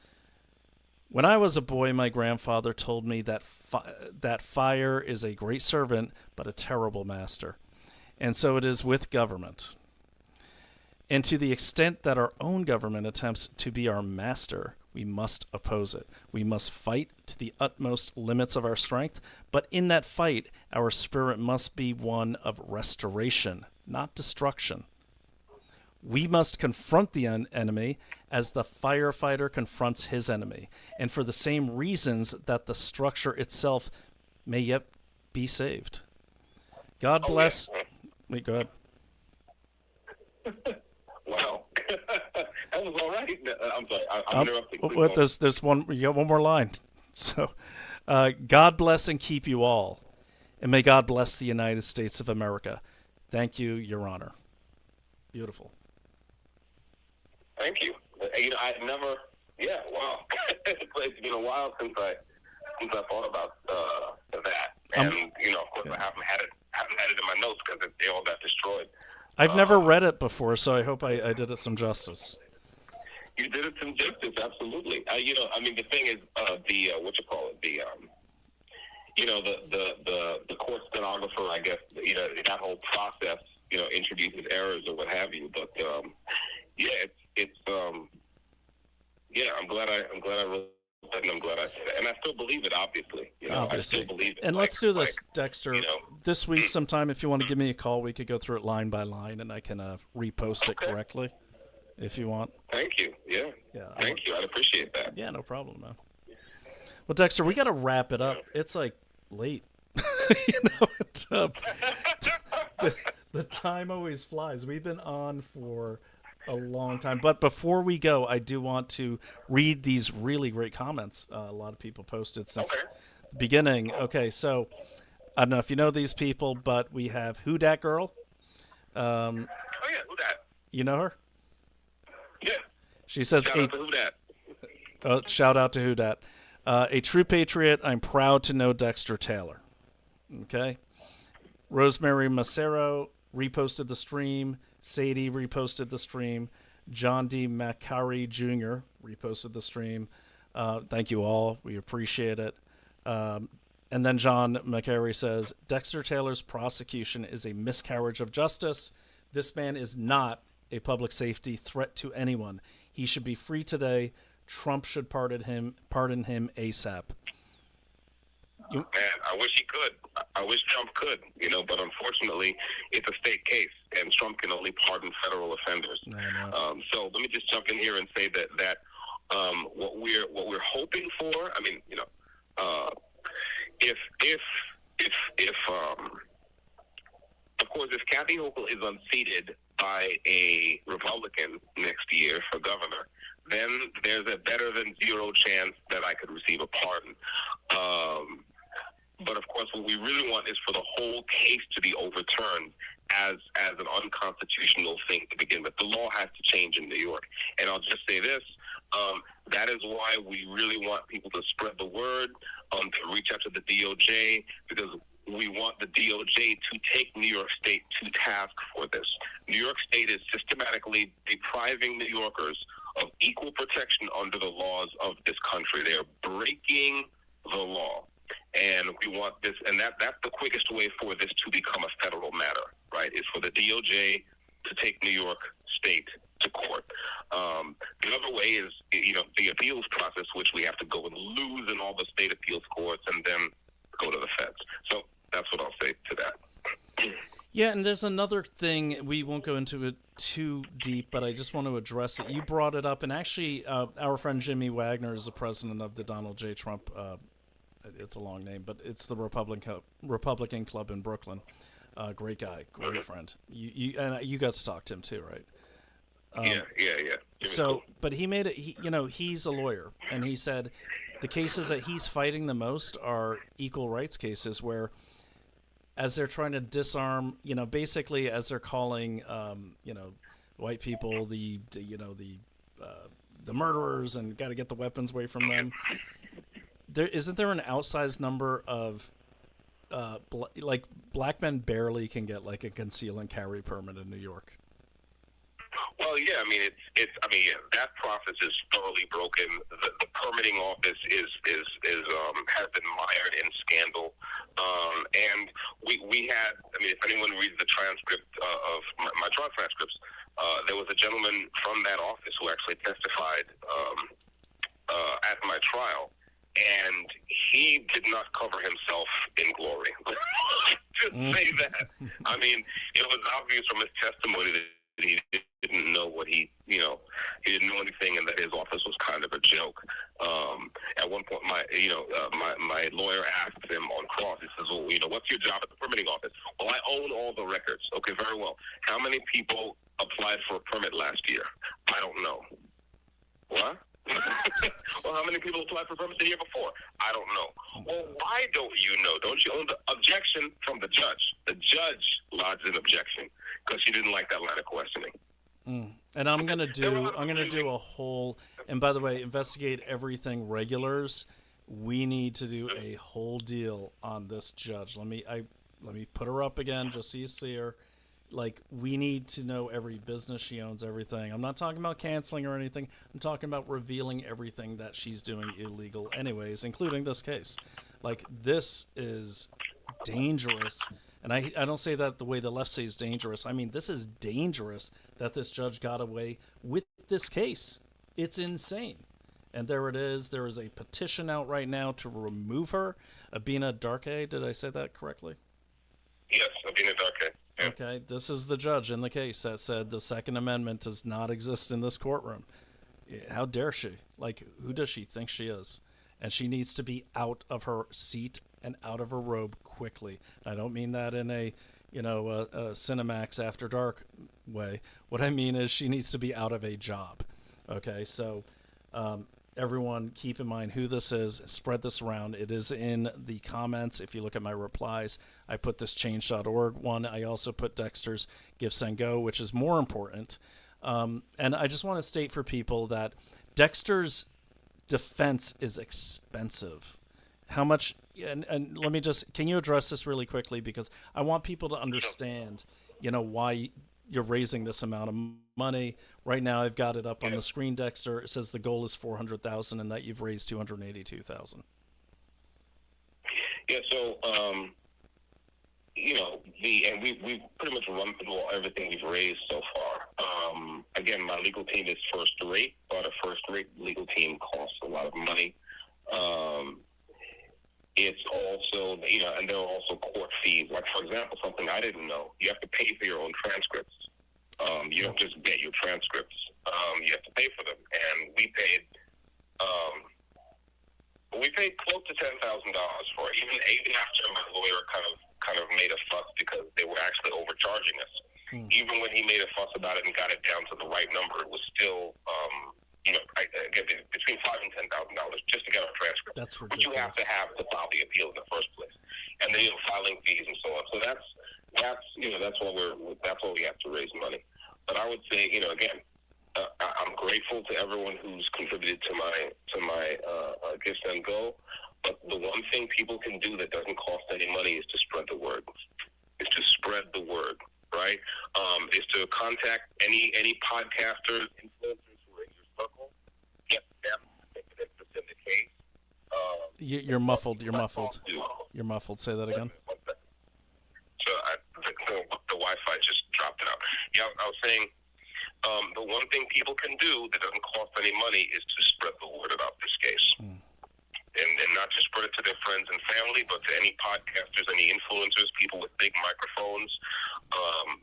When I was a boy, my grandfather told me that that fire is a great servant, but a terrible master. And so it is with government. And to the extent that our own government attempts to be our master, we must oppose it. We must fight to the utmost limits of our strength, but in that fight, our spirit must be one of restoration, not destruction. We must confront the enemy as the firefighter confronts his enemy, and for the same reasons that the structure itself may yet be saved. God bless. Yeah. Wait, go ahead. Wow. That was all right. I'm sorry. I'm interrupting. What, there's one. You got one more line. So, God bless and keep you all, and may God bless the United States of America. Thank you, Your Honor. Beautiful. Thank you. I never. Yeah. Wow. It's been a while since I thought about that, and of course, I haven't had it in my notes because they all got destroyed. I've never read it before, so I hope I did it some justice. You did it some justice, absolutely. The thing is, the court stenographer, I guess, that whole process, introduces errors or what have you. But I'm glad I wrote that, and I'm glad I said it, and I still believe it. Obviously, I still believe it. And let's do this, Dexter. This week, sometime, if you want to give me a call, we could go through it line by line, and I can repost it correctly, if you want. Thank you. Yeah. Thank you. I'd appreciate that. Yeah, no problem, man. Well, Dexter, we got to wrap it up. It's like late. The time always flies. We've been on for a long time. But before we go, I do want to read these really great comments a lot of people posted since the beginning. Okay, so I don't know if you know these people, but we have Who Dat Girl. Oh, yeah, Who Dat? You know her? Yeah. She says, Shout out to Who Dat. Shout out to Who Dat. A true patriot, I'm proud to know Dexter Taylor. Okay. Rosemary Macero reposted the stream. Sadie reposted the stream. John D. Macari Jr. reposted the stream. Thank you all. We appreciate it. And then John Macari says, Dexter Taylor's prosecution is a miscarriage of justice. This man is not a public safety threat to anyone. He should be free today. Trump should pardon him ASAP. Man, I wish he could. I wish Trump could, but unfortunately, it's a state case, and Trump can only pardon federal offenders. So let me just jump in here and say that what we're hoping for. I mean, if of course, if Kathy Hochul is unseated by a Republican next year for governor, then there's a better than zero chance that I could receive a pardon. But of course, what we really want is for the whole case to be overturned as an unconstitutional thing to begin with. The law has to change in New York. And I'll just say this, that is why we really want people to spread the word, to reach out to the DOJ, because we want the DOJ to take New York State to task for this. New York State is systematically depriving New Yorkers of equal protection under the laws of this country. They are breaking the law. And we want this, and that's the quickest way for this to become a federal matter, right, is for the DOJ to take New York State to court. The other way is, the appeals process, which we have to go and lose in all the state appeals courts and then go to the feds. So that's what I'll say to that. Yeah, and there's another thing. We won't go into it too deep, but I just want to address it. You brought it up, and actually, our friend Jimmy Wagner is the president of the Donald J. Trump. It's a long name, but it's the Republican Club in Brooklyn. Great guy, great friend. You got to talk to him too, right? Yeah. So, but he made it. He's a lawyer, and he said the cases that he's fighting the most are equal rights cases, where, as they're trying to disarm, basically as they're calling, white people the murderers and got to get the weapons away from them. Isn't there an outsized number of black men barely can get like a conceal and carry permit in New York? Well, yeah, that process is thoroughly broken. The permitting office has been mired in scandal, and we had. If anyone reads the transcript of my trial transcripts, there was a gentleman from that office who actually testified at my trial. And he did not cover himself in glory. Just say that. It was obvious from his testimony that he didn't know what he didn't know anything, and that his office was kind of a joke. At one point, my lawyer asked him on cross. He says, "Well, what's your job at the permitting office?" "Well, I own all the records." "Okay, very well. How many people applied for a permit last year?" "I don't know." "What?" "Well, how many people applied for permits the year before?" "I don't know." "Well, why don't you know? Don't you own the objection from the judge?" The judge lodged an objection because she didn't like that line of questioning. And I'm gonna do a whole. And by the way, investigate everything regulars. We need to do a whole deal on this judge. Let me put her up again just so you see her. Like, we need to know every business she owns, everything. I'm not talking about canceling or anything. I'm talking about revealing everything that she's doing illegal anyways, including this case. Like, this is dangerous. And I don't say that the way the left says dangerous. I mean, this is dangerous that this judge got away with this case. It's insane. And there it is. There is a petition out right now to remove her. Abina Darke, did I say that correctly? Yes, Abina Darke. Yeah. Okay, this is the judge in the case that said the Second Amendment does not exist in this courtroom. How dare she? Like, who does she think she is? And she needs to be out of her seat and out of her robe quickly. I don't mean that in a, Cinemax After Dark way. What I mean is she needs to be out of a job. Okay, so everyone keep in mind who this is. Spread this around. It is in the comments. If you look at my replies, I put this change.org one. I also put Dexter's Give Send Go, which is more important. And I just want to state for people that Dexter's defense is expensive. How much, and let me just, can you address this really quickly? Because I want people to understand, why you're raising this amount of money. Right now, I've got it up on the screen, Dexter. It says the goal is $400,000 and that you've raised $282,000. Yeah, so, and we pretty much run through everything we've raised so far. Again, my legal team is first rate, but a first rate legal team costs a lot of money. It's also, and there are also court fees. Like, for example, something I didn't know, you have to pay for your own transcripts. You don't just get your transcripts. You have to pay for them. And we paid close to $10,000 for it. Even after my lawyer kind of made a fuss because they were actually overcharging us. Even when he made a fuss about it and got it down to the right number, it was still, between $5,000 and $10,000 just to get our transcript. That's ridiculous. Which you have to file the appeal in the first place, and then filing fees and so on. So that's why we have to raise money. But I would say, again, I'm grateful to everyone who's contributed to my Give Send Go. But the one thing people can do that doesn't cost any money is to spread the word. Right? Is to contact any podcasters, influencers who are in your circle, get them to send the case. You're muffled. You're muffled. Say that again. So the Wi-Fi just dropped it out. Yeah, I was saying the one thing people can do that doesn't cost any money is to spread the word about this case. And not just spread it to their friends and family, but to any podcasters, any influencers, people with big microphones.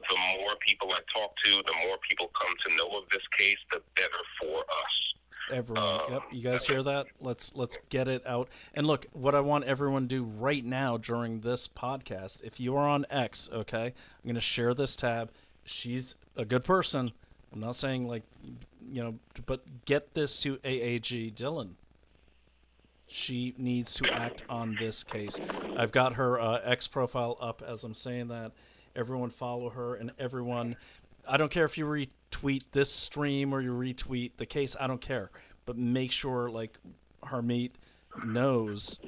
The more people I talk to, the more people come to know of this case, the better for us. Everyone, yep. You guys hear that? Let's get it out. And look, what I want everyone to do right now during this podcast, if you are on X, okay, I'm going to share this tab. She's a good person. I'm not saying but get this to AAG Dylan. She needs to act on this case. I've got her X profile up as I'm saying that. Everyone follow her, and everyone, I don't care if you retweet this stream or you retweet the case, I don't care. But make sure, Harmeet knows,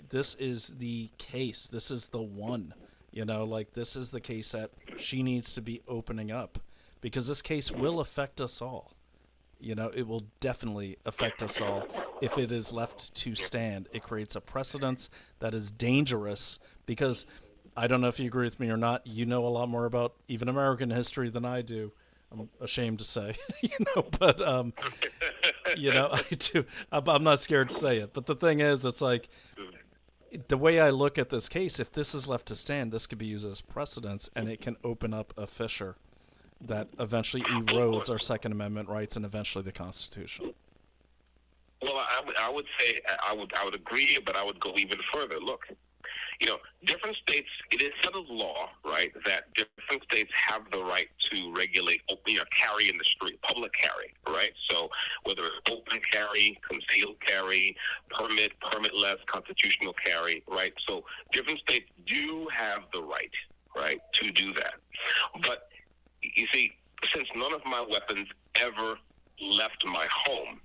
this is the case. This is the one. This is the case that she needs to be opening up. Because this case will affect us all. It will definitely affect us all if it is left to stand. It creates a precedence that is dangerous because I don't know if you agree with me or not. You know a lot more about even American history than I do. I'm ashamed to say, but I do. I'm not scared to say it. But the thing is, it's like the way I look at this case, if this is left to stand, this could be used as precedence and it can open up a fissure that eventually erodes our Second Amendment rights and eventually the Constitution. Well, I would say I would agree, but I would go even further. Look, different states, it is settled law, right, that different states have the right to regulate carry in the street, public carry, right? So whether it's open carry, concealed carry, permitless, constitutional carry, right? So different states do have the right, to do that. But you see, since none of my weapons ever left my home,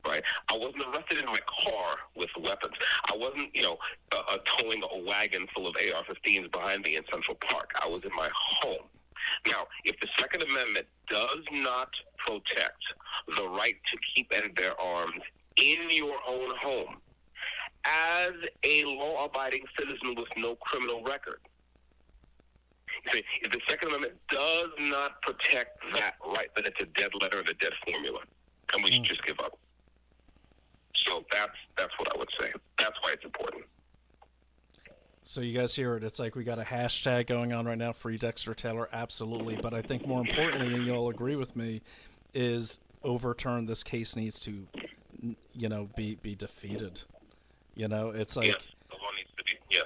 right? I wasn't arrested in my car with weapons. I wasn't, towing a wagon full of AR-15s behind me in Central Park. I was in my home. Now, if the Second Amendment does not protect the right to keep and bear arms in your own home, as a law-abiding citizen with no criminal record. You see, if the Second Amendment does not protect that right, then it's a dead letter and a dead formula, and we should just give up. So that's what I would say. That's why it's important. So you guys hear it. It's like we got a hashtag going on right now, Free Dexter Taylor, absolutely. But I think more importantly, and you'll agree with me, is overturn this case needs to, be defeated. It's like... Yes, the law needs to be... Yes.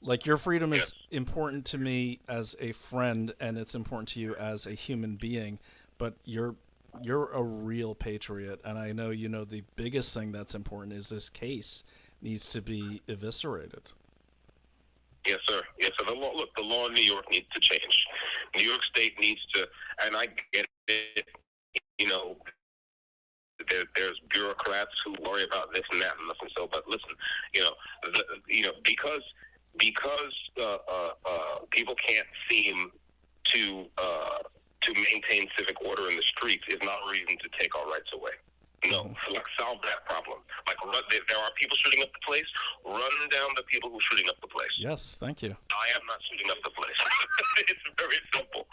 Like, your freedom is important to me as a friend, and it's important to you as a human being, but you're a real patriot, and I know the biggest thing that's important is this case needs to be eviscerated. Yes, sir. Yes, sir. The law in New York needs to change. New York State needs to, and I get it, there's bureaucrats who worry about this and that and nothing. So, but listen, because people can't seem to maintain civic order in the streets is not a reason to take our rights away. No, solve that problem. There are people shooting up the place. Run down the people who are shooting up the place. Yes, thank you. I am not shooting up the place. It's very simple,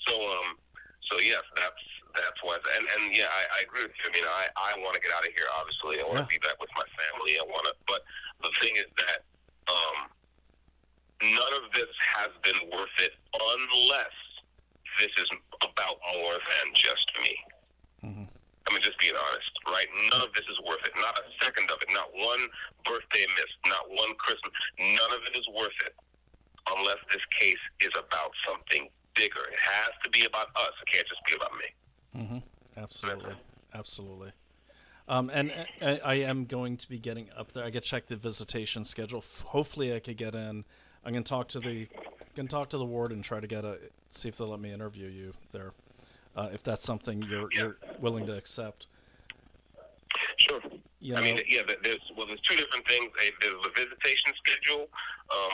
So yes, that's why. And yeah, I agree with you. I mean, I want to get out of here. Obviously, I want to be back with my family. But the thing is that none of this has been worth it unless this is about more than just me. Mm-hmm. I mean, just being honest, right? None of this is worth it. Not a second of it. Not one birthday missed. Not one Christmas. None of it is worth it unless this case is about something bigger. It has to be about us. It can't just be about me. Mm-hmm. Absolutely. And I am going to be getting up there. I got to check the visitation schedule. Hopefully, I could get in. I'm going to talk to the ward and try to see if they'll let me interview you there. If that's something you're willing to accept. Sure. There's two different things. There's the visitation schedule,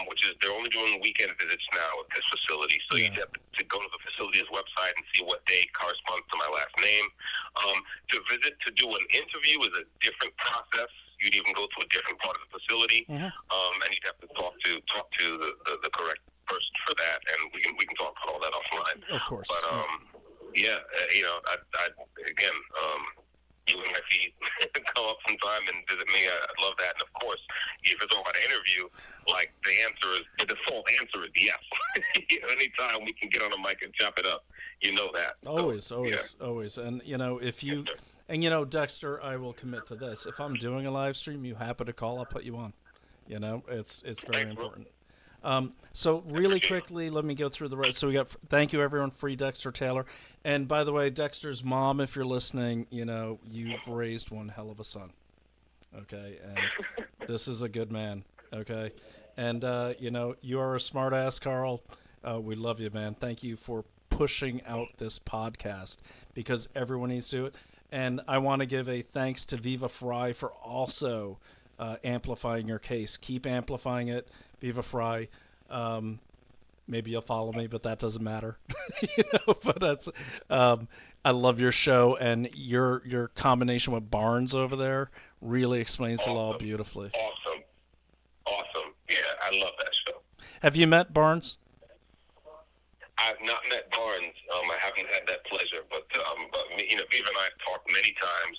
which is they're only doing weekend visits now at this facility. So you have to go to the facility's website and see what day corresponds to my last name. To do an interview is a different process. You'd even go to a different part of the facility, and you'd have to talk to the correct person for that. And we can talk about all that offline. Of course. But you and my feet come up sometime and visit me. I'd love that. And of course, if it's over an interview, like the default answer is yes. Anytime we can get on a mic and chop it up, that. Always. And Dexter, I will commit to this. If I'm doing a live stream, you happen to call, I'll put you on. It's very important. So really quickly, let me go through the rest. So we got, thank you everyone, Free Dexter Taylor. And by the way, Dexter's mom, if you're listening, you've raised one hell of a son. Okay. And this is a good man. Okay. And, you are a smart ass, Carl. We love you, man. Thank you for pushing out this podcast because everyone needs to do it. And I want to give a thanks to Viva Fry for also amplifying your case. Keep amplifying it. Viva Fry. Maybe you'll follow me, but that doesn't matter. But that's I love your show, and your combination with Barnes over there really explains the law beautifully. Awesome. Yeah, I love that show. Have you met Barnes? I've not met Barnes. I haven't had that pleasure, but Viva and I have talked many times.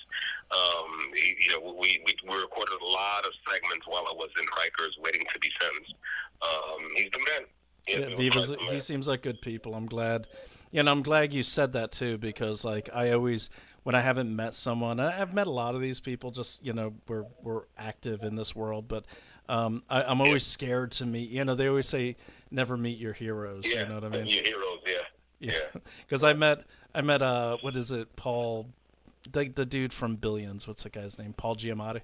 We recorded a lot of segments while I was in Rikers waiting to be sentenced. He's the man. He seems like good people. I'm glad. I'm glad you said that too, because I always, when I haven't met someone, I've met a lot of these people. Just we're active in this world, but I'm always scared to meet. They always say never meet your heroes. Yeah, you know what I mean? Your heroes, yeah. Because I met what is it, Paul, the dude from Billions. What's the guy's name? Paul Giamatti.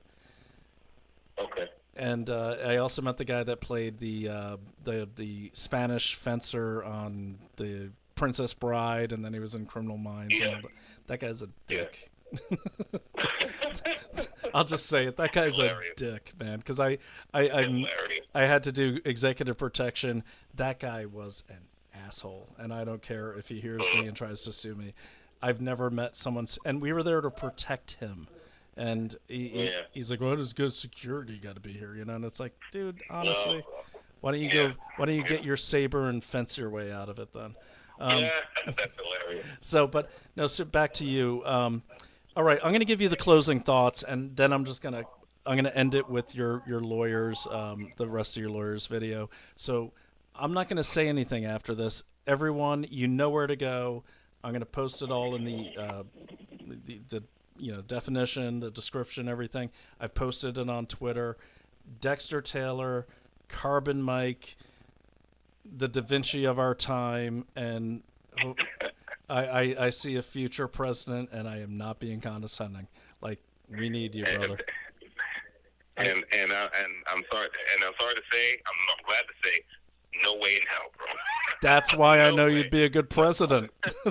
Okay. And I also met the guy that played the Spanish fencer on the Princess Bride, and then he was in Criminal Minds. Yeah. That guy's a dick. I'll just say it. That guy's hilarious. A dick, man. Because I had to do executive protection. That guy was an asshole, and I don't care if he hears me and tries to sue me. I've never met someone, and we were there to protect him. And he's like, "What is good security got to be here?" You know, and it's like, dude, honestly, why don't you go? Why don't you get your saber and fence your way out of it then? That's hilarious. So, but no, so back to you. All right, I'm going to give you the closing thoughts, and then I'm gonna end it with your lawyers, the rest of your lawyers' video. So I'm not going to say anything after this. Everyone, you know where to go. I'm going to post it all in the definition, the description, everything. I posted it on Twitter. Dexter Taylor, Carbon Mike, the Da Vinci of our time, and I see a future president, and I am not being condescending. Like, we need you, brother. And I'm sorry to say, I'm glad to say, no way in hell, bro. That's why I know you'd be a good president. But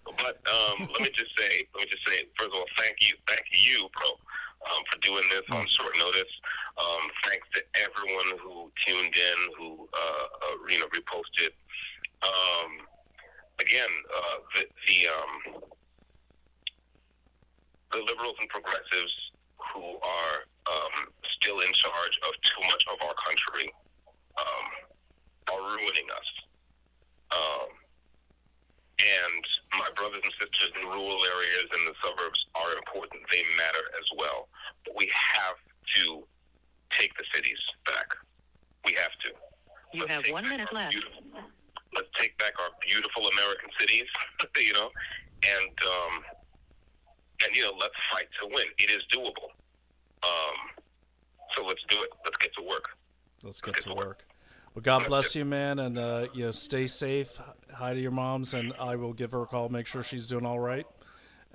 let me just say, first of all, thank you, bro, for doing this on short notice. Thanks to everyone who tuned in, who reposted. Again, the liberals and progressives who are still in charge of too much of our country are ruining us. And my brothers and sisters in rural areas and the suburbs are important. They matter as well. But we have to take the cities back. We have to. You have 1 minute left. Let's take back our beautiful American cities, and let's fight to win. It is doable. So let's do it. Let's get to work. Let's get to work. Well, God bless you, man, and stay safe. Hi to your moms, and I will give her a call, make sure she's doing all right,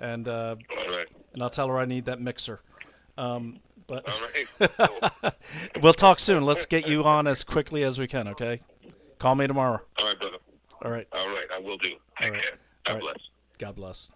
and all right. And I'll tell her I need that mixer. But all right. We'll talk soon. Let's get you on as quickly as we can. Okay? Call me tomorrow. All right, brother. All right. All right, I will do. Take care. God bless. God bless.